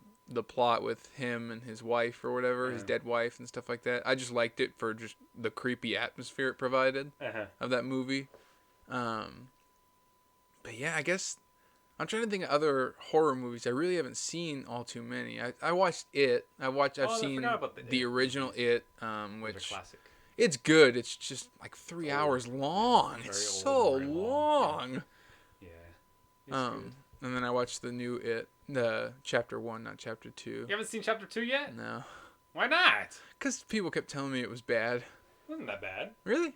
B: plot with him and his wife or whatever, his dead wife and stuff like that. I just liked it for just the creepy atmosphere it provided of that movie. But yeah, I guess I'm trying to think of other horror movies. I really haven't seen all too many. I watched It. I've seen
C: forgot about the
B: the
C: It.
B: original It,
C: Those are
B: which
C: classic.
B: it's good. It's just like 3
C: Old.
B: hours long.
C: Very
B: It's
C: old,
B: so
C: very long.
B: long.
C: Yeah. It's good.
B: And then I watched the new It, the chapter 1, not chapter 2.
C: You haven't seen chapter 2 yet?
B: No,
C: Why not?
B: because people kept telling me it was bad.
C: It wasn't that bad.
B: Really?
C: It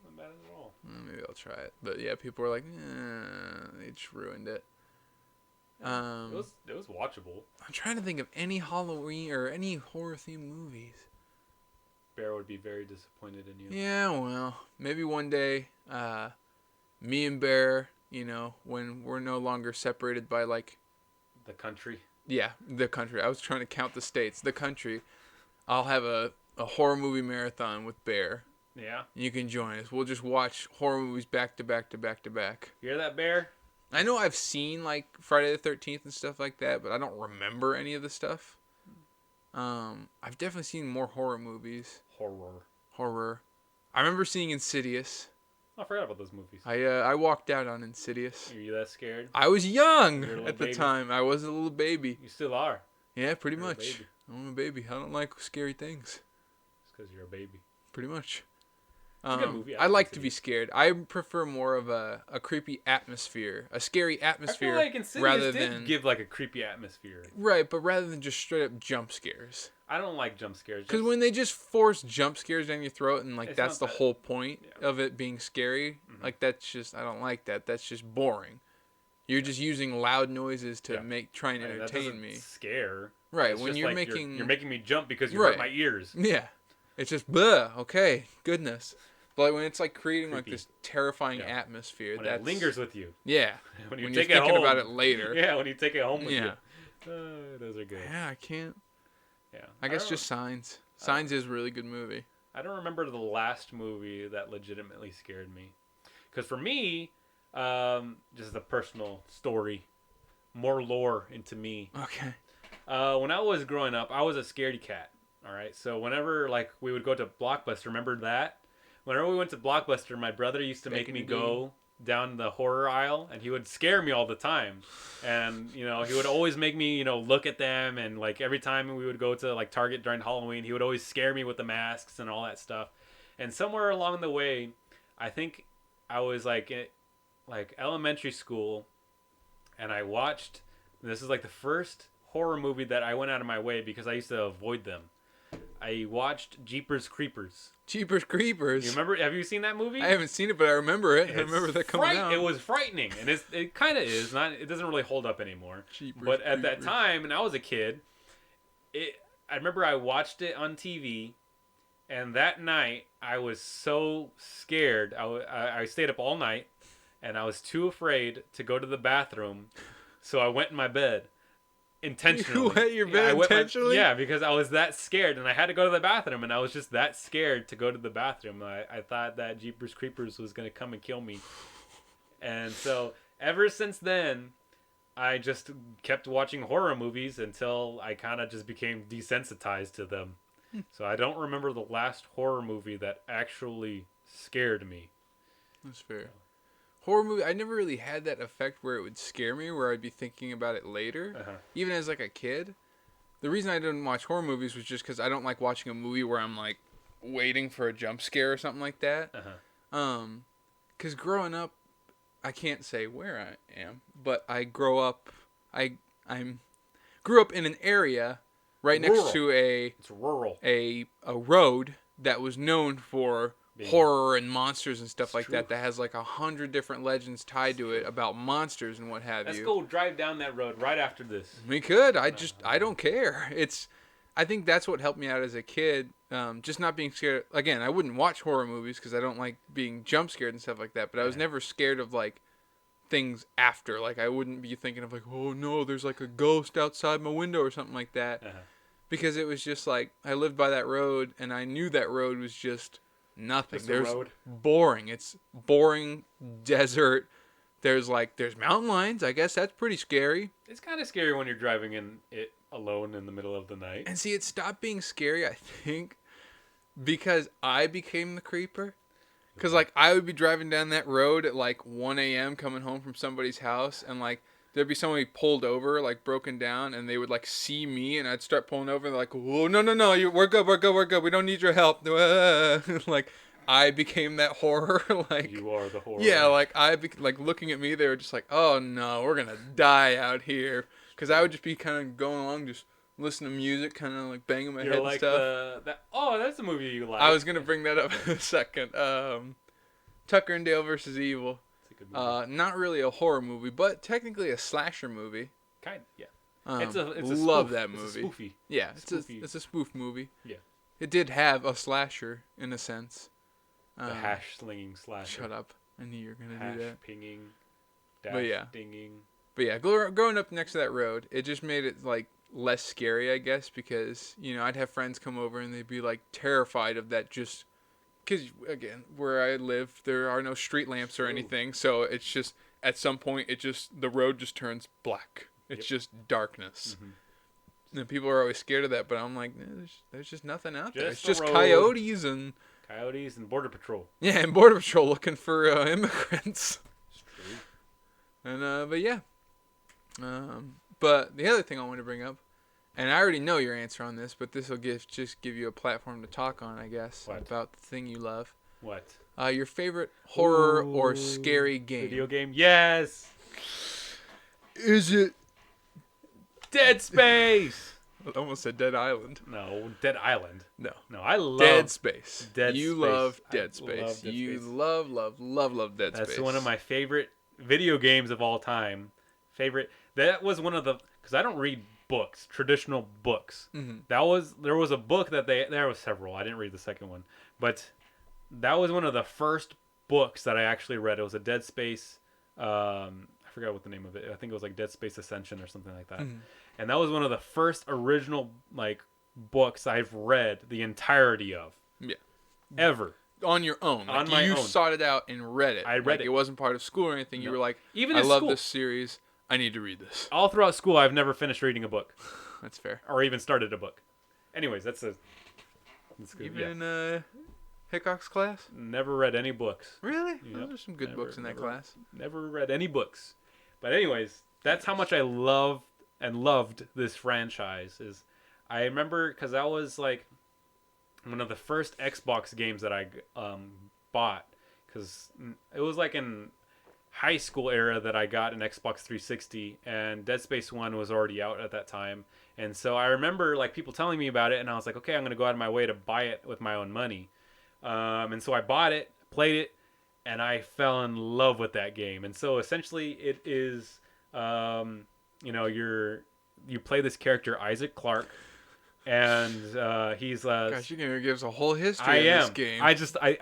C: wasn't bad at all.
B: Maybe I'll try it. But yeah, people were like, they just ruined it.
C: It was watchable.
B: I'm trying to think of any Halloween or any horror themed movies.
C: Bear would be very disappointed in you.
B: Yeah, well, maybe one day, me and Bear, when we're no longer separated by like,
C: The country.
B: yeah, the country. I was trying to count the states. The country. I'll have a horror movie marathon with Bear.
C: Yeah.
B: You can join us. We'll just watch horror movies back to back to back to back.
C: You hear that, Bear?
B: I know I've seen like Friday the 13th and stuff like that, but I don't remember any of the stuff. I've definitely seen more horror movies. Horror. I remember seeing Insidious.
C: I forgot about those movies.
B: I walked out on Insidious.
C: Are you that scared?
B: I was young
C: You're a little
B: at the
C: baby?
B: time. I was a little baby.
C: You still are.
B: Yeah, pretty
C: You're a
B: much.
C: baby.
B: I'm a baby. I don't like scary things.
C: It's because you're a baby.
B: Pretty much.
C: a good movie.
B: I like to be scared. I prefer more of a creepy atmosphere, a scary
C: I
B: atmosphere,
C: feel like Insidious
B: rather
C: did
B: than
C: give like a creepy atmosphere.
B: right, but rather than just straight up jump scares.
C: I don't like jump scares.
B: Because when they just force jump scares down your throat and like
C: It's
B: that's the
C: not that-
B: whole point
C: Yeah.
B: of it being scary,
C: Mhm.
B: like that's just I don't like that. That's just boring. You're just using loud noises to
C: Yeah.
B: try and
C: that
B: entertain
C: doesn't
B: me.
C: scare.
B: Right,
C: It's
B: when
C: just
B: you're
C: like
B: making
C: you're making me jump because you
B: Right.
C: hurt my ears.
B: yeah. It's just, bleh, okay, goodness. But like, when it's like creating like
C: Creepy.
B: this terrifying
C: Yeah.
B: atmosphere,
C: When
B: that's
C: it lingers with you.
B: Yeah.
C: When
B: When
C: you're
B: you're thinking
C: home.
B: about it later.
C: Yeah, when you take it home with
B: Yeah.
C: you. Those are good.
B: Yeah, I can't.
C: Yeah.
B: I guess
C: don't-
B: just Signs. Signs is a really good movie.
C: I don't remember the last movie that legitimately scared me. Because for me, just a personal story, more lore into me.
B: Okay.
C: When I was growing up, I was a scaredy cat. All right. So whenever like we would go to Blockbuster, remember that? Whenever we went to Blockbuster, my brother used to
B: Back
C: make
B: in
C: me
B: the
C: go down the horror aisle, and he would scare me all the time. And he would always make me look at them, and like every time we would go to like Target during Halloween, he would always scare me with the masks and all that stuff. And somewhere along the way, I think I was like elementary school, and I watched. This is like the first horror movie that I went out of my way because I used to avoid them. I watched Jeepers Creepers.
B: Jeepers Creepers.
C: You remember? Have you seen that movie?
B: I haven't seen it, but I remember it. I
C: It's
B: remember that coming out.
C: It was frightening, and it kind of is not. It doesn't really hold up anymore.
B: Jeepers
C: But at that
B: Creepers.
C: time, and I was a kid, I remember I watched it on TV, and that night I was so scared. I stayed up all night, and I was too afraid to go to the bathroom, so I went in my bed. Intentionally.
B: You wet your bed intentionally?
C: Yeah, because I was that scared, and I had to go to the bathroom, and I was just that scared to go to the bathroom. I thought that Jeepers Creepers was going to come and kill me. And so, ever since then, I just kept watching horror movies until I kind of just became desensitized to them. So I don't remember the last horror movie that actually scared me.
B: That's fair. Horror movie, I never really had that effect where it would scare me, where I'd be thinking about it later.
C: Uh-huh.
B: Even as like a kid. The reason I didn't watch horror movies was just because I don't like watching a movie where I'm like waiting for a jump scare or something like that.
C: Uh-huh.
B: Because growing up, I can't say where I am, but I grew up in an area right next
C: Rural.
B: to
C: It's rural.
B: a road that was known for
C: Being-
B: horror and monsters and stuff
C: It's
B: like
C: true.
B: that has like 100 different legends tied to it about monsters and what have
C: Let's
B: you.
C: go drive down that road right after this.
B: We could. I don't care. I think that's what helped me out as a kid. Just not being scared. Again, I wouldn't watch horror movies because I don't like being jump scared and stuff like that. But I was
C: Yeah.
B: never scared of like things after. Like I wouldn't be thinking of like, oh no, there's like a ghost outside my window or something like that.
C: Uh-huh.
B: Because it was just like I lived by that road and I knew that road was just nothing.
C: Just a
B: There's
C: road.
B: boring. It's boring desert. There's mountain lions. I guess that's pretty scary.
C: It's kind of scary when you're driving in it alone in the middle of the night.
B: And see, it stopped being scary, I think, because I became the creeper. Because, like, I would be driving down that road at, like, 1 a.m. coming home from somebody's house, and, like, there'd be somebody pulled over, like, broken down, and they would, like, see me, and I'd start pulling over, and they're like, oh, no, we're good, we don't need your help. Like, I became that horror, like...
C: You are the horror.
B: Yeah, like, looking at me, they were just like, oh, no, we're gonna die out here. Because I would just be kind of going along, just listening to music, kind of, like, banging my
C: You're
B: head
C: like
B: and stuff.
C: that's a movie you like.
B: I was gonna bring that up in a second. Tucker and Dale versus Evil.
C: It's a good movie.
B: Not really a horror movie, but technically a slasher movie.
C: Kind, yeah.
B: It's
C: a
B: love
C: spoof.
B: that
C: It's
B: movie.
C: a spoofy.
B: Yeah,
C: Spoofy.
B: it's a spoof movie.
C: Yeah.
B: It did have a slasher in a sense.
C: The hash slinging slasher.
B: Shut up! I knew you were gonna
C: Hash
B: do that.
C: pinging. Dash
B: But yeah.
C: dinging.
B: But yeah, growing up next to that road, it just made it like less scary, I guess, because I'd have friends come over and they'd be like terrified of that, just because again, where I live, there are no street lamps or
C: True.
B: anything, so it's just at some point the road just turns black. It's just darkness.
C: Mm-hmm.
B: And people are always scared of that, but I'm like, there's just nothing out there. It's
C: Just
B: just
C: a road.
B: coyotes and
C: Coyotes and Border Patrol.
B: yeah, and Border Patrol looking for immigrants.
C: It's true.
B: And but yeah. But the other thing I want to bring up, and I already know your answer on this, but this will just give you a platform to talk on, I guess,
C: What?
B: about the thing you love.
C: What?
B: Your favorite horror or
C: Ooh,
B: scary game.
C: Video game? Yes!
B: Is it?
C: Dead Space!
B: I almost said Dead Island.
C: No, Dead Island.
B: No.
C: No, I love
B: Dead Space.
C: Dead
B: you
C: Space.
B: love
C: I
B: Dead Space.
C: love Dead
B: You
C: Space.
B: love Dead Space.
C: That's one of my favorite video games of all time. That was one of the... Because I don't read books, traditional books.
B: Mhm.
C: There was a book that there was several. I didn't read the second one, but that was one of the first books that I actually read. It was a Dead Space. I forgot what the name of it. I think it was like Dead Space Ascension or something like that.
B: Mhm.
C: And that was one of the first original like books I've read the entirety of.
B: Yeah.
C: Ever.
B: On your own.
C: On my
B: you
C: own.
B: sought it out and read it.
C: I read
B: it.
C: it.
B: It wasn't part of school or anything. You
C: No.
B: were like,
C: Even
B: I
C: in
B: love
C: school.
B: this series. I need to read this.
C: All throughout school, I've never finished reading a book
B: That's fair.
C: or even started a book. Anyways, that's good.
B: Even
C: Yeah.
B: in Hickok's class?
C: Never read any books.
B: Really?
C: Yep.
B: Those are some good books in that class.
C: Never read any books. But anyways, that's how much I loved this franchise. Is I remember because that was like one of the first Xbox games that I bought, because it was like in high school era that I got an Xbox 360, and Dead Space 1 was already out at that time. And so I remember like people telling me about it, and I was like, okay, I'm gonna go out of my way to buy it with my own money. And so I bought it, played it, and I fell in love with that game. And so essentially it is, you play this character, Isaac Clarke, and he's
B: Gosh, you're gonna give us a whole history of this game.
C: I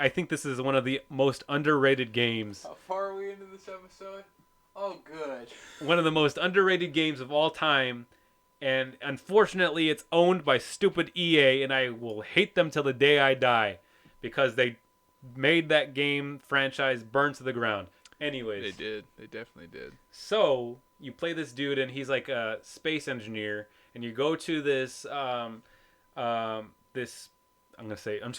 C: think this is one of the most underrated games.
B: How far are we into this episode? Oh, good.
C: One of the most underrated games of all time. And unfortunately, it's owned by stupid EA, and I will hate them till the day I die, because they made that game franchise burn to the ground. Anyways.
B: They did. They definitely did.
C: So, you play this dude, and he's like a space engineer, and you go to this, I'm just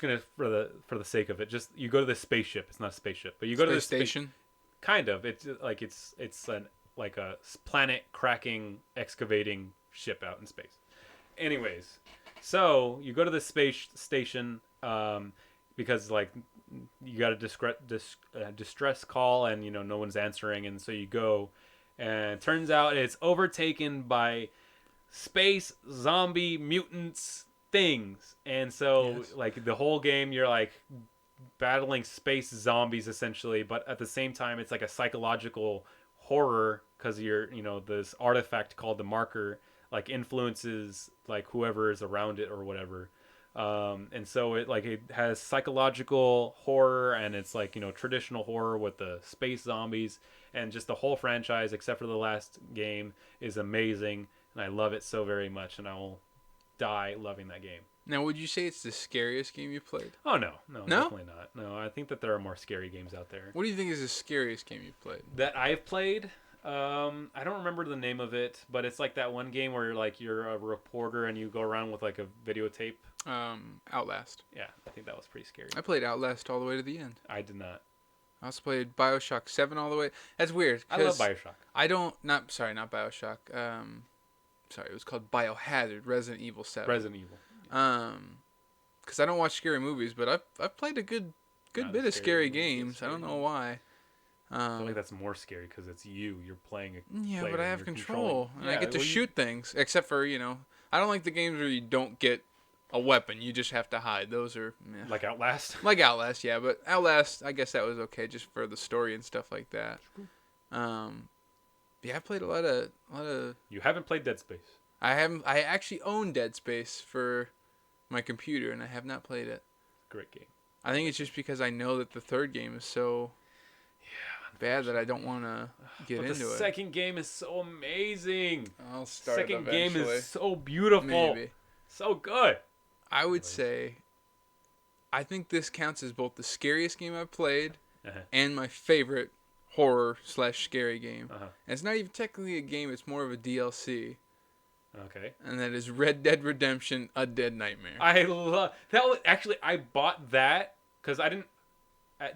C: gonna, for the sake of it, just, you go to this spaceship. It's not a spaceship, but you go to this
B: station?
C: Kind of. It's like, it's like a planet cracking, excavating ship out in space. Anyways, so you go to this space station, because like you got a distress call, and no one's answering, and so you go, and it turns out it's overtaken by space zombie mutants things. And so
B: Yes.
C: like the whole game you're like battling space zombies essentially, but at the same time it's like a psychological horror, because you're this artifact called the marker like influences like whoever is around it or whatever. And so it has psychological horror, and it's like traditional horror with the space zombies, and just the whole franchise except for the last game is amazing, and I love it so very much, and I will die loving that game.
B: Now, would you say it's the scariest game you played?
C: Oh no, definitely not. No, I think that there are more scary games out there.
B: What do you think is the scariest game you've played?
C: That I've played, I don't remember the name of it, but it's like that one game where you're a reporter and you go around with like a videotape.
B: Outlast.
C: Yeah, I think that was pretty scary.
B: I played Outlast all the way to the end.
C: I did not.
B: I also played BioShock 7 all the way. That's weird.
C: I love BioShock.
B: Not BioShock. Sorry, it was called Biohazard, Resident Evil 7.
C: Resident Evil.
B: Because I don't watch scary movies, but I've played a good bit of scary games. I don't know why.
C: I feel like that's more scary because it's you. You're playing a
B: Yeah,
C: player
B: but I
C: and
B: have
C: you're
B: control, and I
C: Yeah,
B: get to
C: well,
B: shoot things. Except for I don't like the games where you don't get a weapon. You just have to hide. Those are
C: like Outlast.
B: like Outlast, yeah. But Outlast, I guess that was okay just for the story and stuff like that. Yeah, I played a lot of.
C: You haven't played Dead Space.
B: I haven't. I actually own Dead Space for my computer, and I have not played it.
C: Great game.
B: I think it's just because I know that the third game is so bad that I don't want to get
C: But
B: into
C: the
B: it.
C: second game is so amazing.
B: I'll start
C: Second
B: eventually.
C: game is so beautiful.
B: Maybe.
C: So good.
B: I would say, I think this counts as both the scariest game I've played
C: Uh-huh.
B: and my favorite horror/scary game.
C: Uh-huh.
B: And it's not even technically a game; it's more of a DLC,
C: Okay.
B: and that is Red Dead Redemption: A Dead Nightmare.
C: I love that. Actually, I bought that because I didn't.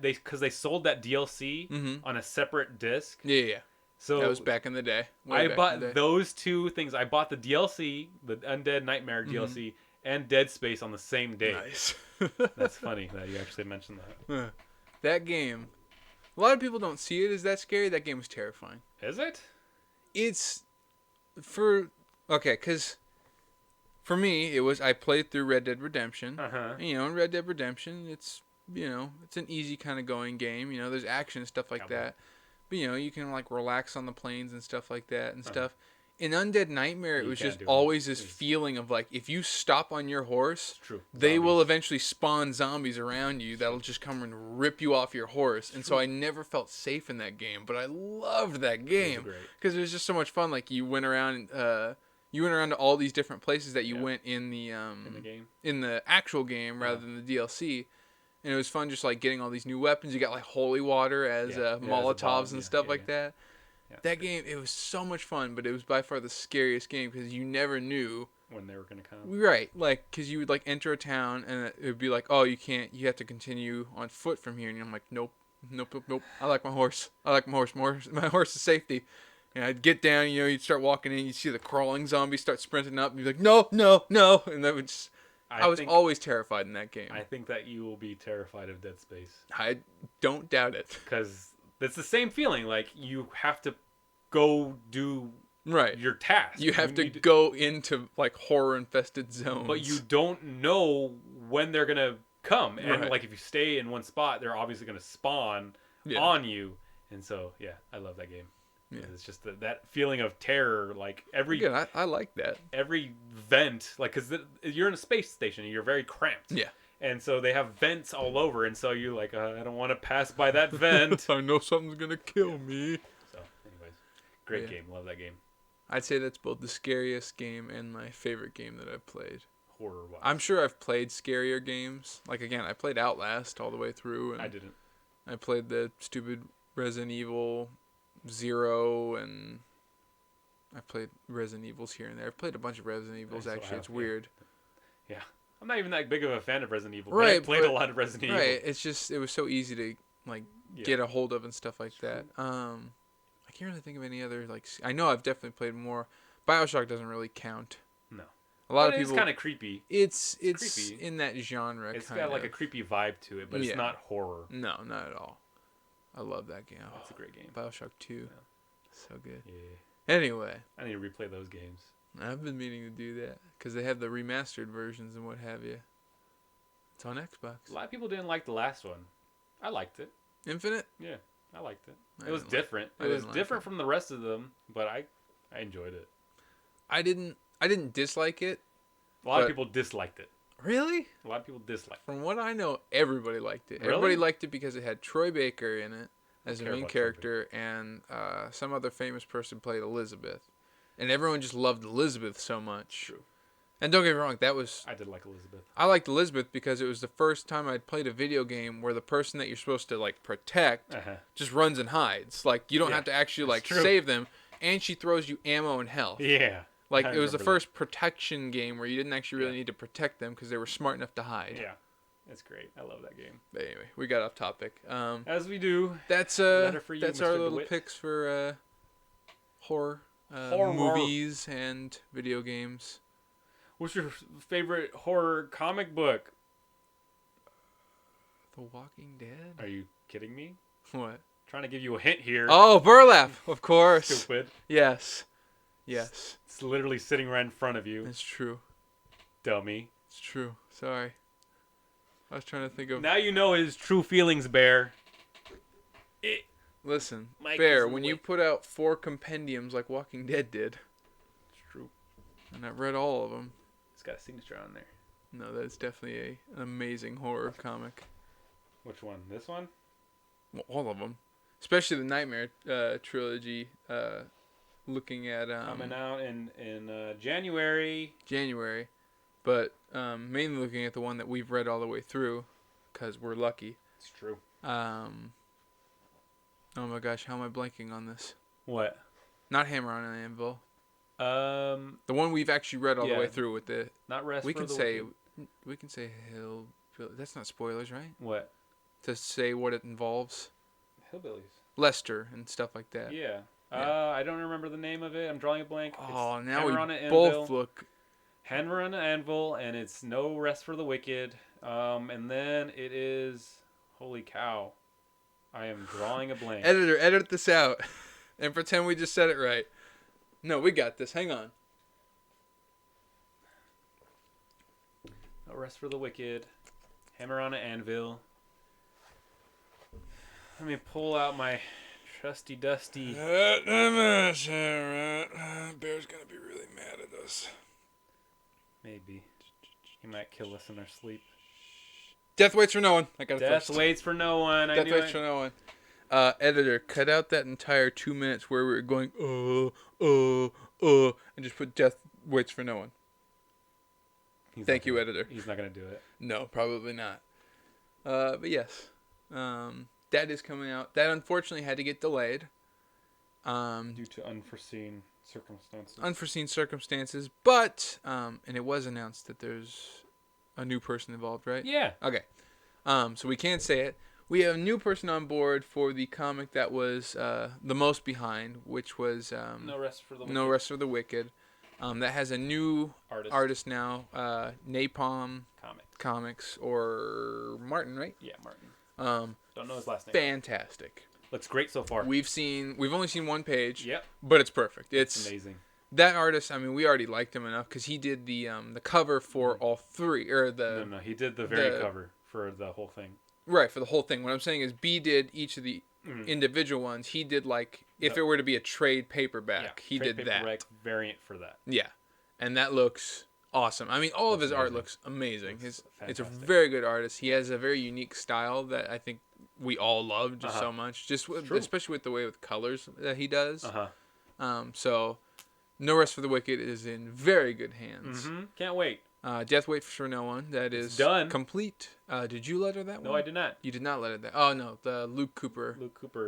C: They sold that DLC on a separate disc.
B: Yeah.
C: So
B: That was back in the day.
C: I bought those two things. I bought the DLC, the Undead Nightmare DLC, and Dead Space on the same day.
B: Nice.
C: That's funny that you actually mentioned that.
B: That game, a lot of people don't see it as that scary. That game was terrifying.
C: Is it?
B: It's because for me, it was I played through Red Dead Redemption.
C: Uh-huh.
B: And, in Red Dead Redemption, it's it's an easy kind of going game. There's action and stuff like
C: Cowboy.
B: that. But you can like relax on the plains and stuff like that and stuff. in Undead Nightmare, it
C: You
B: was
C: can't
B: just
C: do it.
B: always this
C: It's-
B: feeling of like, if you stop on your horse,
C: True.
B: they will
C: Zombies.
B: eventually spawn zombies around you that'll just come and rip you off your horse. And so I never felt safe in that game, but I loved that game
C: great.
B: because it was just so much fun. Like you went around to all these different places that you
C: Yeah.
B: went in the
C: game.
B: in the actual game rather than the DLC. And it was fun just like getting all these new weapons. You got like holy water as
C: Yeah. Yeah, as a
B: Molotovs
C: bomb.
B: and
C: Yeah,
B: stuff
C: yeah,
B: like
C: yeah.
B: that.
C: Yeah,
B: That game, it was so much fun, but it was by far the scariest game because you never knew.
C: When they were gonna come.
B: Right, like, because you would like enter a town and it would be like, oh, you can't, you have to continue on foot from here, and I'm like, nope, nope, nope, nope. I like my horse. I like my horse. My horse's safety. And I'd get down, you'd start walking in, you'd see the crawling zombies start sprinting up, and you'd be like, no, no, no, and that would just. I was always terrified in that game.
C: I think that you will be terrified of Dead Space.
B: I don't doubt it.
C: Because it's the same feeling. Like, you have to go do
B: Right.
C: your task.
B: You have to go into like horror infested zones.
C: But you don't know when they're gonna come. And
B: Right.
C: like, if you stay in one spot, they're obviously gonna spawn on you. And so, yeah, I love that game. Yeah. It's just that feeling of terror. Like every
B: I like that.
C: Every vent, like, because you're in a space station and you're very cramped.
B: Yeah.
C: And so they have vents all over, and so you're like, I don't want to pass by that vent.
B: I know something's gonna kill me.
C: So, anyways, great game. Love that game.
B: I'd say that's both the scariest game and my favorite game that I've played.
C: Horror-wise.
B: I'm sure I've played scarier games. Like again, I played Outlast all the way through. And
C: I didn't.
B: I played the stupid Resident Evil 0, and I played Resident Evils here and there. I've played a bunch of Resident Evils actually. It's weird.
C: Yeah. I'm not even that big of a fan of Resident Evil.
B: Right,
C: But I played a lot of Resident Evil.
B: Right. It's just it was so easy to like get a hold of and stuff like that. I can't really think of any other like. I know I've definitely played more. BioShock doesn't really count.
C: No.
B: A lot of people.
C: It's kind of creepy.
B: It's
C: creepy.
B: in that genre.
C: It's got like a creepy vibe to it, but it's not horror.
B: No, not at all. I love that game.
C: Oh, it's a great game.
B: BioShock 2.
C: Yeah.
B: So good.
C: Yeah.
B: Anyway.
C: I need to replay those games.
B: I've been meaning to do that because they have the remastered versions and what have you. It's on Xbox.
C: A lot of people didn't like the last one. I liked it.
B: Infinite?
C: Yeah, I liked it.
B: I
C: It was
B: didn't like-
C: different.
B: I
C: It was
B: didn't like
C: different
B: it.
C: from the rest of them, but I enjoyed it.
B: I didn't dislike it.
C: A lot of
B: But-
C: people disliked it.
B: Really?
C: A lot of people disliked it.
B: From what I know, everybody liked it.
C: Really?
B: Everybody liked it because it had Troy Baker in it as the
C: care
B: main
C: about Troy
B: character, and some other famous person played Elizabeth. And everyone just loved Elizabeth so much.
C: True.
B: And don't get me wrong,
C: I did like Elizabeth.
B: I liked Elizabeth because it was the first time I'd played a video game where the person that you're supposed to like protect just runs and hides. Like you don't have to actually like
C: true.
B: save them, and she throws you ammo and health.
C: Yeah.
B: Like
C: I
B: it was the
C: remember
B: first protection game where you didn't actually really need to protect them because they were smart enough to hide.
C: Yeah. It's great. I love that game.
B: But anyway, we got off topic.
C: As we do.
B: That's
C: Letter for you,
B: that's
C: Mr.
B: our little
C: DeWitt.
B: picks for horror
C: Horror.
B: movies and video games.
C: What's your favorite horror comic book?
B: The Walking Dead.
C: Are you kidding me?
B: What?
C: Trying to give you a hint here.
B: Oh, Burlap, of course.
C: Stupid.
B: Yes. Yes.
C: It's literally sitting right in front of you.
B: It's true.
C: Dummy.
B: It's true. Sorry. I was trying to think of.
C: Now you know his true feelings, Bear.
B: Listen,
C: Mike
B: Bear,
C: is
B: when you
C: awake.
B: put out 4 compendiums like Walking Dead did,
C: It's true.
B: and I've read all of them.
C: It's got a signature on there.
B: No, that's definitely an amazing horror comic.
C: Which one? This one?
B: Well, all of them. Especially the Nightmare trilogy, looking at
C: Coming out in January.
B: January. But mainly looking at the one that we've read all the way through, because we're lucky.
C: It's true.
B: Oh my gosh, how am I blanking on this?
C: What?
B: Not Hammer on an Anvil.
C: Um,
B: The one we've actually read all the
C: Yeah.
B: way through with the.
C: not Rest
B: We
C: for
B: can
C: the
B: say.
C: Wicked.
B: We can say Hill. That's not spoilers, right?
C: What?
B: To say what it involves.
C: Hillbillies.
B: Lester and stuff like that.
C: Yeah.
B: Yeah.
C: I don't remember the name of it. I'm drawing a blank.
B: Oh,
C: It's
B: now
C: Hammer
B: we
C: on an
B: both
C: Anvil.
B: look.
C: Hammer on an Anvil, and it's No Rest for the Wicked. And then it is. Holy cow! I am drawing a blank.
B: Editor, edit this out, and pretend we just said it right. No, we got this. Hang on.
C: No Rest for the Wicked. Hammer on an Anvil. Let me pull out my Trusty Dusty.
B: Bear's gonna be really mad at us.
C: Maybe. He might kill us in our sleep.
B: Death waits for no one. I got it
C: Death
B: first.
C: waits for no one.
B: Death waits for no one. Editor, cut out that entire 2 minutes where we were going, and just put death waits for no one. Thank you, editor.
C: He's not going to do it.
B: No, probably not. But yes, that is coming out. That unfortunately had to get delayed.
C: Due to unforeseen
B: circumstances. But, and it was announced that there's a new person involved, right?
C: Yeah.
B: Okay. So we can't say it. We have a new person on board for the comic that was the most behind, which was
C: No Rest for the Wicked.
B: No Rest for the Wicked. That has a new artist now, Napalm Comics or Martin, right?
C: Yeah, Martin.
B: Don't
C: know his last name.
B: Fantastic.
C: Looks great so far.
B: We've only seen one page.
C: Yep.
B: But it's perfect. It's
C: amazing.
B: That artist, I mean, we already liked him enough because he did the cover for all three, or the
C: No, he did the cover for the whole thing.
B: Right, for the whole thing. What I'm saying is B did each of the individual ones. He did, like, if it were to be a trade paperback, he did that.
C: Variant for that.
B: Yeah. And that looks awesome. I mean, all of his art looks amazing. It's a very good artist. He has a very unique style that I think we all love just so much. Especially with the way with colors that he does. So, No Rest for the Wicked is in very good hands.
C: Mm-hmm. Can't wait.
B: Death Waits for No One. That is
C: done.
B: Complete. Did you letter that one?
C: No, I did not.
B: You did not letter that. Oh, no. Luke Cooper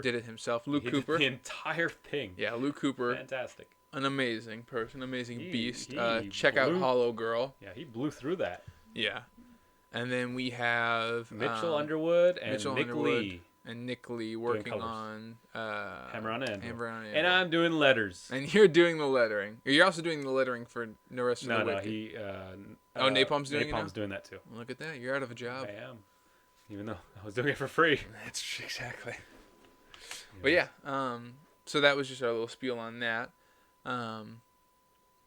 B: did it himself. Luke Cooper.
C: The entire thing.
B: Yeah, Luke Cooper.
C: Fantastic.
B: An amazing person. Amazing beast.
C: He
B: check out Hollow Girl.
C: Yeah, he blew through that.
B: Yeah. And then we have
C: Mitchell Underwood and Nick Lee.
B: And Nick Lee working on
C: Hammer on Anvil.
B: And
C: I'm doing letters.
B: And you're doing the lettering. You're also doing the lettering for No Rest for the Wicked. Napalm's doing it now?
C: Napalm's doing that too.
B: Look at that. You're out of a job.
C: I am. Even though I was doing it for free.
B: That's exactly. But yeah, so that was just our little spiel on that. But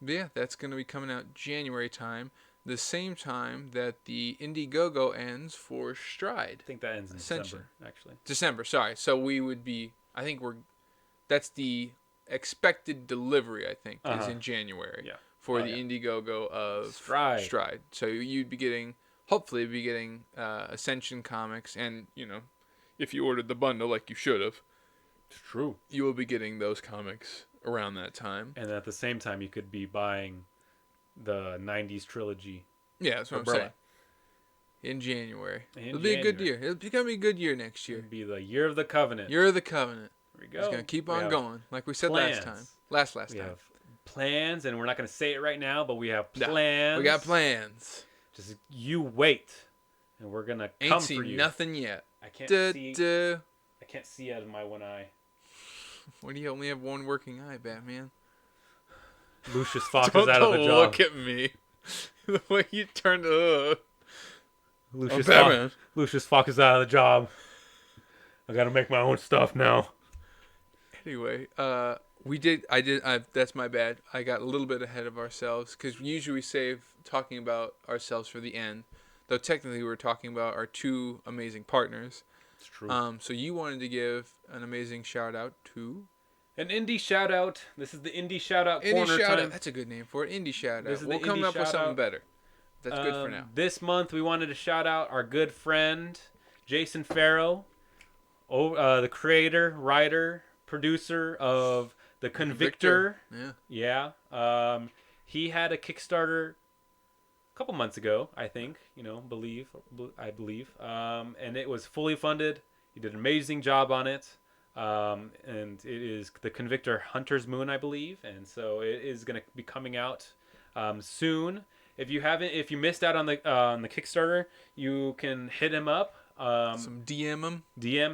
B: yeah, that's going to be coming out January time. The same time that the Indiegogo ends for Stride.
C: I think that ends in December, actually.
B: December, sorry. So we would be, that's the expected delivery, I think, is in January for the Indiegogo of Stride. So you'd be getting, hopefully be getting Ascension Comics, and, if you ordered the bundle like you should have.
C: It's true.
B: You will be getting those comics around that time.
C: And at the same time, you could be buying the 90s trilogy.
B: Yeah, that's what I'm saying. In January. It'll be a good year. It's going to be a good year next year.
C: It'll be the year of the Covenant.
B: Year of the Covenant.
C: There we go.
B: It's going to keep on going, like we said last time. Last time.
C: We have plans, and we're not going to say it right now, but we have plans.
B: We got plans.
C: Just you wait, and we're going to come for you.
B: Ain't seen nothing yet.
C: I can't see. I can't see out of my one eye.
B: When do you only have one working eye, Batman?
C: Lucius Fox is out of the job.
B: Don't look at me. The way you turned
C: Lucius Fox is out of the job. I gotta make my own stuff now.
B: Anyway, that's my bad. I got a little bit ahead of ourselves, because usually we save talking about ourselves for the end. Though technically we're talking about our two amazing partners.
C: It's true.
B: So you wanted to give an amazing shout out to...
C: An indie shout out. This is the indie shout out corner time.
B: That's a good name for it. Indie shout out.
C: We'll
B: come up with something better. That's good for now.
C: This month we wanted to shout out our good friend Jason Farrow, the creator, writer, producer of The Convictor.
B: Yeah.
C: He had a Kickstarter a couple months ago, I think. I believe. And it was fully funded. He did an amazing job on it. And it is The Convictor Hunter's Moon, I believe, and so it is going to be coming out soon. If you missed out on the Kickstarter, you can hit him up. DM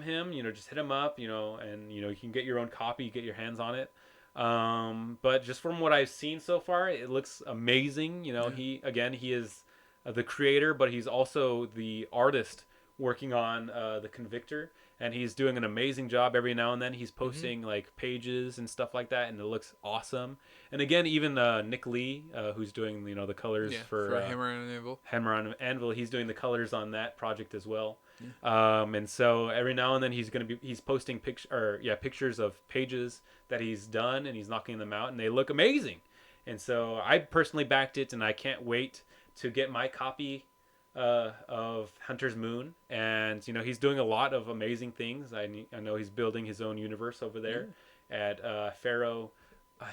C: him. Just hit him up. And you can get your own copy, get your hands on it. But just from what I've seen so far, it looks amazing. He is the creator, but he's also the artist working on The Convictor. And he's doing an amazing job. Every now and then he's posting like pages and stuff like that, and it looks awesome. And again, even Nick Lee, who's doing the colors for
B: Hammer on Anvil.
C: Hammer on Anvil, he's doing the colors on that project as well. And so every now and then he's posting pictures of pages that he's done, and he's knocking them out, and they look amazing. And so I personally backed it, and I can't wait to get my copy of Hunter's Moon. And he's doing a lot of amazing things. I know he's building his own universe over there at Pharaoh. I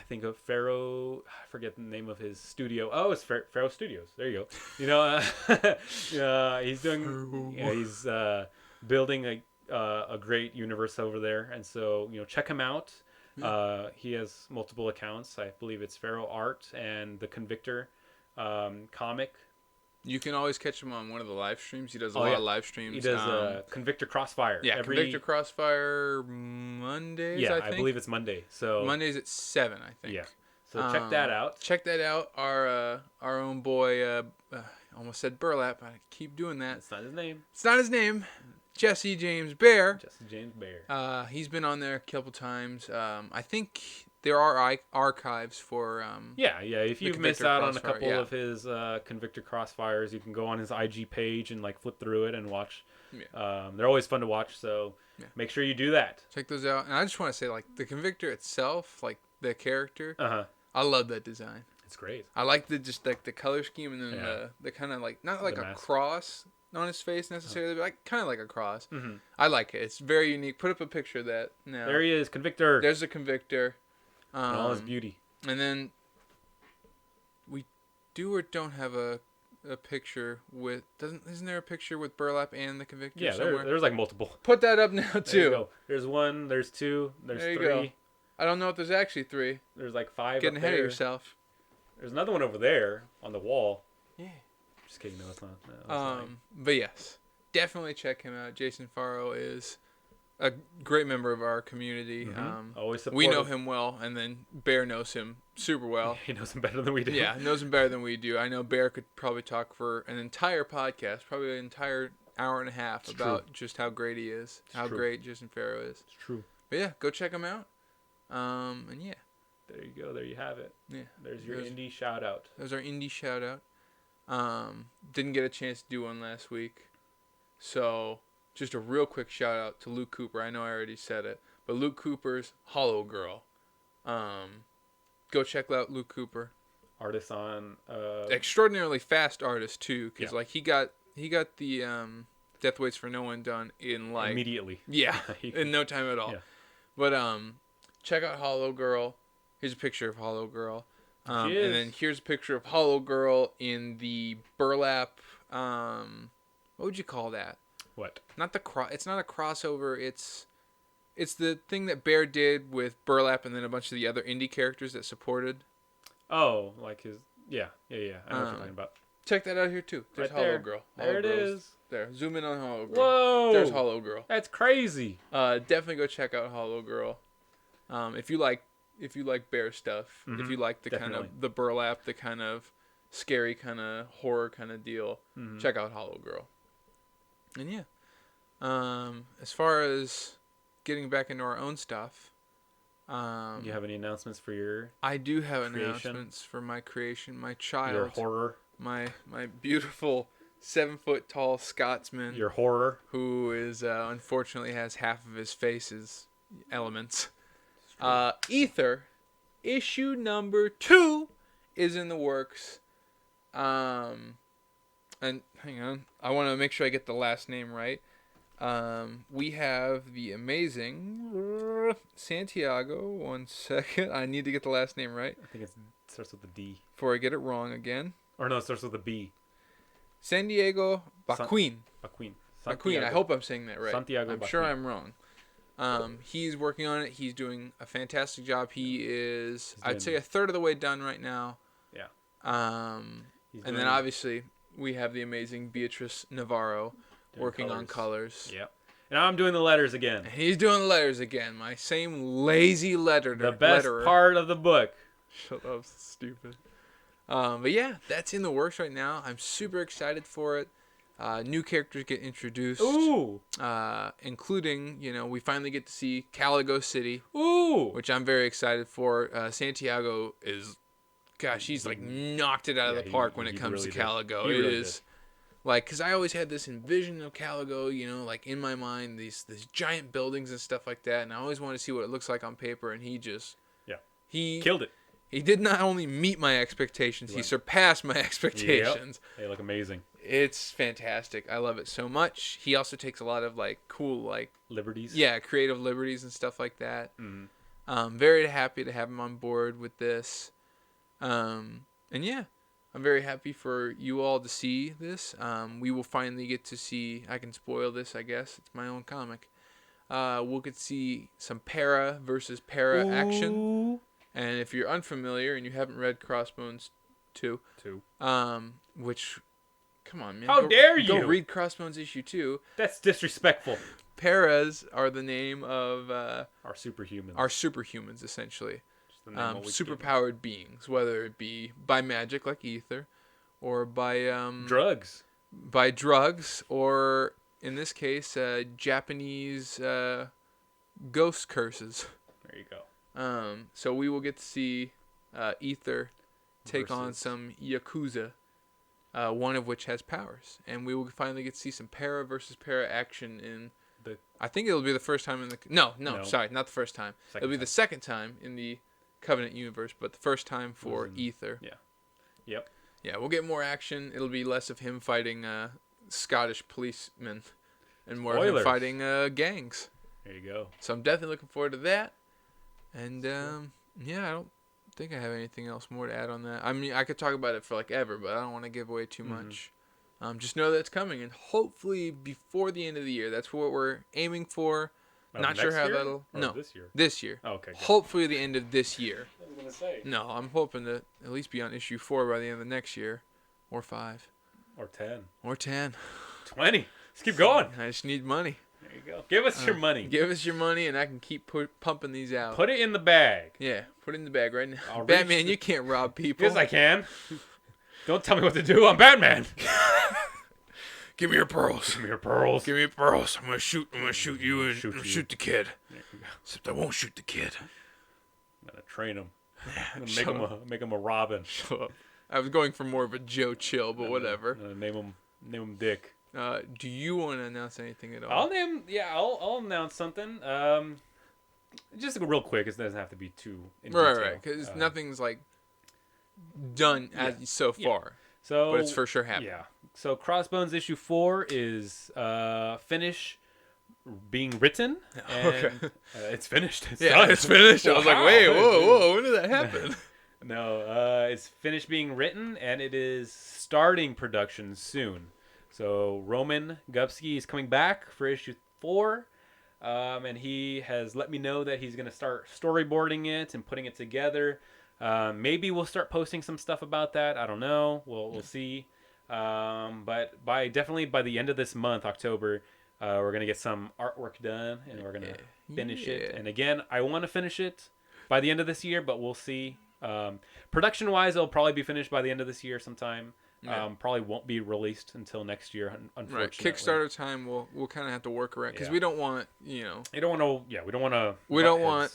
C: forget the name of his studio. Oh, it's Pharaoh Studios. There you go. He's doing. He's building a great universe over there, and so check him out. He has multiple accounts. I believe it's Pharaoh Art and the Convictor comic.
B: You can always catch him on one of the live streams. He does a lot of live streams.
C: He does Convictor Crossfire.
B: Yeah, Convictor Crossfire Mondays,
C: Yeah,
B: I think.
C: I believe it's Monday. So
B: Mondays at 7, I think.
C: Yeah. So check that out.
B: Check that out. Our own boy, almost said Burlap. I keep doing that.
C: It's not his name.
B: It's not his name. Jesse James Bear.
C: Jesse James Bear.
B: He's been on there a couple times. I think there are archives for.
C: If you've missed out on a couple of his Convictor Crossfires, you can go on his IG page and flip through it and watch. Yeah. They're always fun to watch, so make sure you do that.
B: Check those out. And I just want to say, the Convictor itself, the character. I love that design.
C: It's great.
B: I like the color scheme, and then the kind of not like a cross on his face necessarily, but kind of like a cross. Mm-hmm. I like it. It's very unique. Put up a picture of that now.
C: There he is, Convictor.
B: There's a Convictor.
C: In all his beauty.
B: And then we do or don't have a picture with isn't there a picture with Burlap and the Convictor?
C: Yeah,
B: somewhere?
C: there's multiple.
B: Put that up now too.
C: There you go. There's one. There's two. There's
B: there you
C: 3.
B: Go. I don't know if there's actually 3.
C: There's 5.
B: Getting ahead of yourself.
C: There's another one over there on the wall.
B: Yeah.
C: Just kidding. No, it's not. No,
B: but yes, definitely check him out. Jason Faro is a great member of our community.
C: Mm-hmm. Always supportive.
B: We know him well, and then Bear knows him super well.
C: He knows him better than we do.
B: Yeah, knows him better than we do. I know Bear could probably talk for an entire podcast, probably an entire hour and a half about just how great he is, great Jason Faro is.
C: It's true.
B: But yeah, go check him out. And yeah.
C: There you go. There you have it.
B: Yeah.
C: There's your indie shout out.
B: There's our indie shout out. Didn't get a chance to do one last week. So just a real quick shout out to Luke Cooper. I know I already said it, but Luke Cooper's Hollow Girl. Go check out Luke Cooper.
C: Artist on
B: extraordinarily fast artist too, because he got the Death Waits for No One done in
C: immediately.
B: Yeah, in no time at all. Yeah. But check out Hollow Girl. Here's a picture of Hollow Girl. And then here's a picture of Hollow Girl in the Burlap. What would you call that?
C: What?
B: Not the It's not a crossover. It's the thing that Bear did with Burlap and then a bunch of the other indie characters that supported.
C: Oh, like his I know what you're talking about.
B: Check that out here too. There's
C: right there.
B: Hollow Girl.
C: There it is.
B: There. Zoom in on Hollow Girl.
C: Whoa.
B: There's Hollow Girl.
C: That's crazy.
B: Definitely go check out Hollow Girl. If you like Bear stuff, if you like the kind of the Burlap, the kind of scary kind of horror kind of deal, check out Hollow Girl. And yeah, as far as getting back into our own stuff,
C: you have any announcements for your?
B: I do have announcements for my creation, my child,
C: your horror,
B: my beautiful 7-foot tall Scotsman,
C: your horror,
B: who is unfortunately has half of his face's elements. Ether, issue number 2 is in the works. And hang on, I want to make sure I get the last name right. We have the amazing Santiago. One second, I need to get the last name right.
C: I think it starts with a D.
B: Before I get it wrong again.
C: Or no, it starts with a B.
B: San Diego Baquin.
C: Baquin.
B: I hope I'm saying that right.
C: Santiago
B: I'm sure I'm wrong. He's working on it. He's doing a fantastic job. He is, I'd say, a third of the way done right now.
C: Yeah.
B: And then obviously we have the amazing Beatrice Navarro working on colors.
C: Yep. And I'm doing the letters again.
B: He's doing the letters again. My same lazy letterer.
C: The best part of the book.
B: Shut up, stupid. But yeah, that's in the works right now. I'm super excited for it. New characters get introduced.
C: Ooh.
B: Including, we finally get to see Caligo City.
C: Ooh.
B: Which I'm very excited for. Santiago is, gosh, he's knocked it out of the park when it comes to Caligo. It is Like, because I always had this envision of Caligo, you know, like in my mind, these giant buildings and stuff like that, and I always wanted to see what it looks like on paper, and he
C: killed it.
B: He did not only meet my expectations, he surpassed my expectations.
C: Yep. They look amazing.
B: It's fantastic. I love it so much. He also takes a lot of like cool like
C: Liberties.
B: Yeah, creative liberties and stuff like that.
C: Mm-hmm.
B: Very happy to have him on board with this. And yeah, I'm very happy for you all to see this. We will finally get to see. I can spoil this, I guess. It's my own comic. We'll get to see some para versus para action. And if you're unfamiliar and you haven't read Crossbones 2, which, come on, man.
C: How dare you?
B: Go read Crossbones issue 2.
C: That's disrespectful.
B: Paras are the name of
C: our superhumans.
B: Our superhumans, essentially.
C: Superpowered
B: beings, whether it be by magic like ether, or by
C: drugs.
B: By drugs, or in this case, Japanese ghost curses.
C: There you go.
B: So we will get to see Ether take on some Yakuza, one of which has powers. And we will finally get to see some para versus para action in... I think it'll be the first time in the... No, sorry, not the first time. It'll be the second time in the Covenant universe, but the first time for Ether.
C: Yeah. Yep.
B: Yeah, we'll get more action. It'll be less of him fighting Scottish policemen and more of him fighting gangs.
C: There you go.
B: So I'm definitely looking forward to that. And, yeah, I don't think I have anything else more to add on that. I mean, I could talk about it for, like, ever, but I don't want to give away too much. Just know that it's coming, and hopefully before the end of the year. That's what we're aiming for. Not sure how that'll... No,
C: this year?
B: This year.
C: Oh, okay, good.
B: Hopefully the end of this year.
C: I was going to say.
B: No, I'm hoping to at least be on issue 4 by the end of the next year. Or 5.
C: Or 10.
B: Or 10.
C: 20. Let's keep going.
B: I just need money.
C: There you go. Give us your money.
B: Give us your money, and I can keep pumping these out.
C: Put it in the bag.
B: Yeah, put it in the bag right now. Batman, you can't rob people.
C: Yes, I can. Don't tell me what to do. I'm Batman.
B: Give me your pearls.
C: Give me your pearls.
B: Give me your pearls. I'm gonna shoot you and shoot the kid. Except I won't shoot the kid.
C: I'm gonna train him. I'm gonna make him a Robin.
B: Shut up. I was going for more of a Joe Chill, but whatever.
C: Name him Dick.
B: Do you want to announce anything at all?
C: I'll announce something. Just real quick. It doesn't have to be too in
B: right,
C: detail.
B: right, because nothing's like done so far.
C: So,
B: but it's for sure happening.
C: Yeah. So Crossbones issue 4 is finished being written. And, it's finished. It's done.
B: It's finished.
C: Wow.
B: I was like, wait, whoa, when did that happen?
C: No, it's finished being written, and it is starting production soon. So Roman Gubsky is coming back for issue 4, and he has let me know that he's going to start storyboarding it and putting it together. Maybe we'll start posting some stuff about that. I don't know. We'll see. But definitely by the end of this month, October, we're going to get some artwork done, and we're going to finish it. And again, I want to finish it by the end of this year, but we'll see. Production-wise, it'll probably be finished by the end of this year sometime. Probably won't be released until next year, unfortunately.
B: Right. Kickstarter time, we'll kind of have to work around because we don't want,
C: we don't want to.
B: We don't want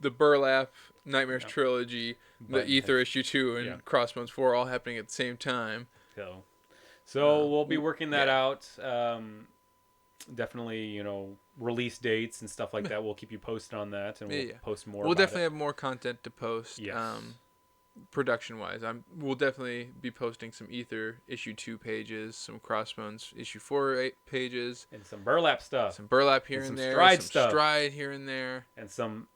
B: the Burlap Nightmares trilogy, the Ether issue 2, and Crossbones 4 all happening at the same time.
C: So we'll be working that out. Definitely, release dates and stuff like that. We'll keep you posted on that, and we'll post more.
B: We'll definitely have more content to post. Yes. Production-wise, we'll definitely be posting some Ether issue 2 pages, some Crossbones issue 4 pages,
C: and some Burlap stuff.
B: Some Burlap here and there,
C: Stride
B: some
C: stuff.
B: Stride here and there,
C: and some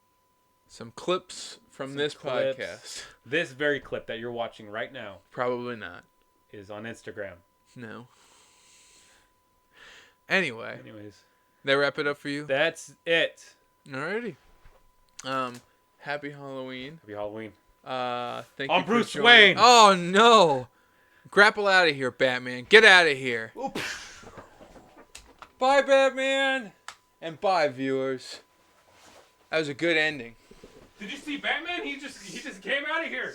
B: clips from this podcast.
C: This very clip that you're watching right now,
B: probably not,
C: is on Instagram.
B: No. Anyways, that wrap it up for you?
C: That's it.
B: Alrighty. Happy Halloween.
C: Happy Halloween.
B: Thank
C: you.
B: I'm
C: Bruce Wayne.
B: Oh no! Grapple out of here, Batman. Get out of here. Oops. Bye, Batman, and bye, viewers. That was a good ending.
C: Did you see Batman? He just came out of here.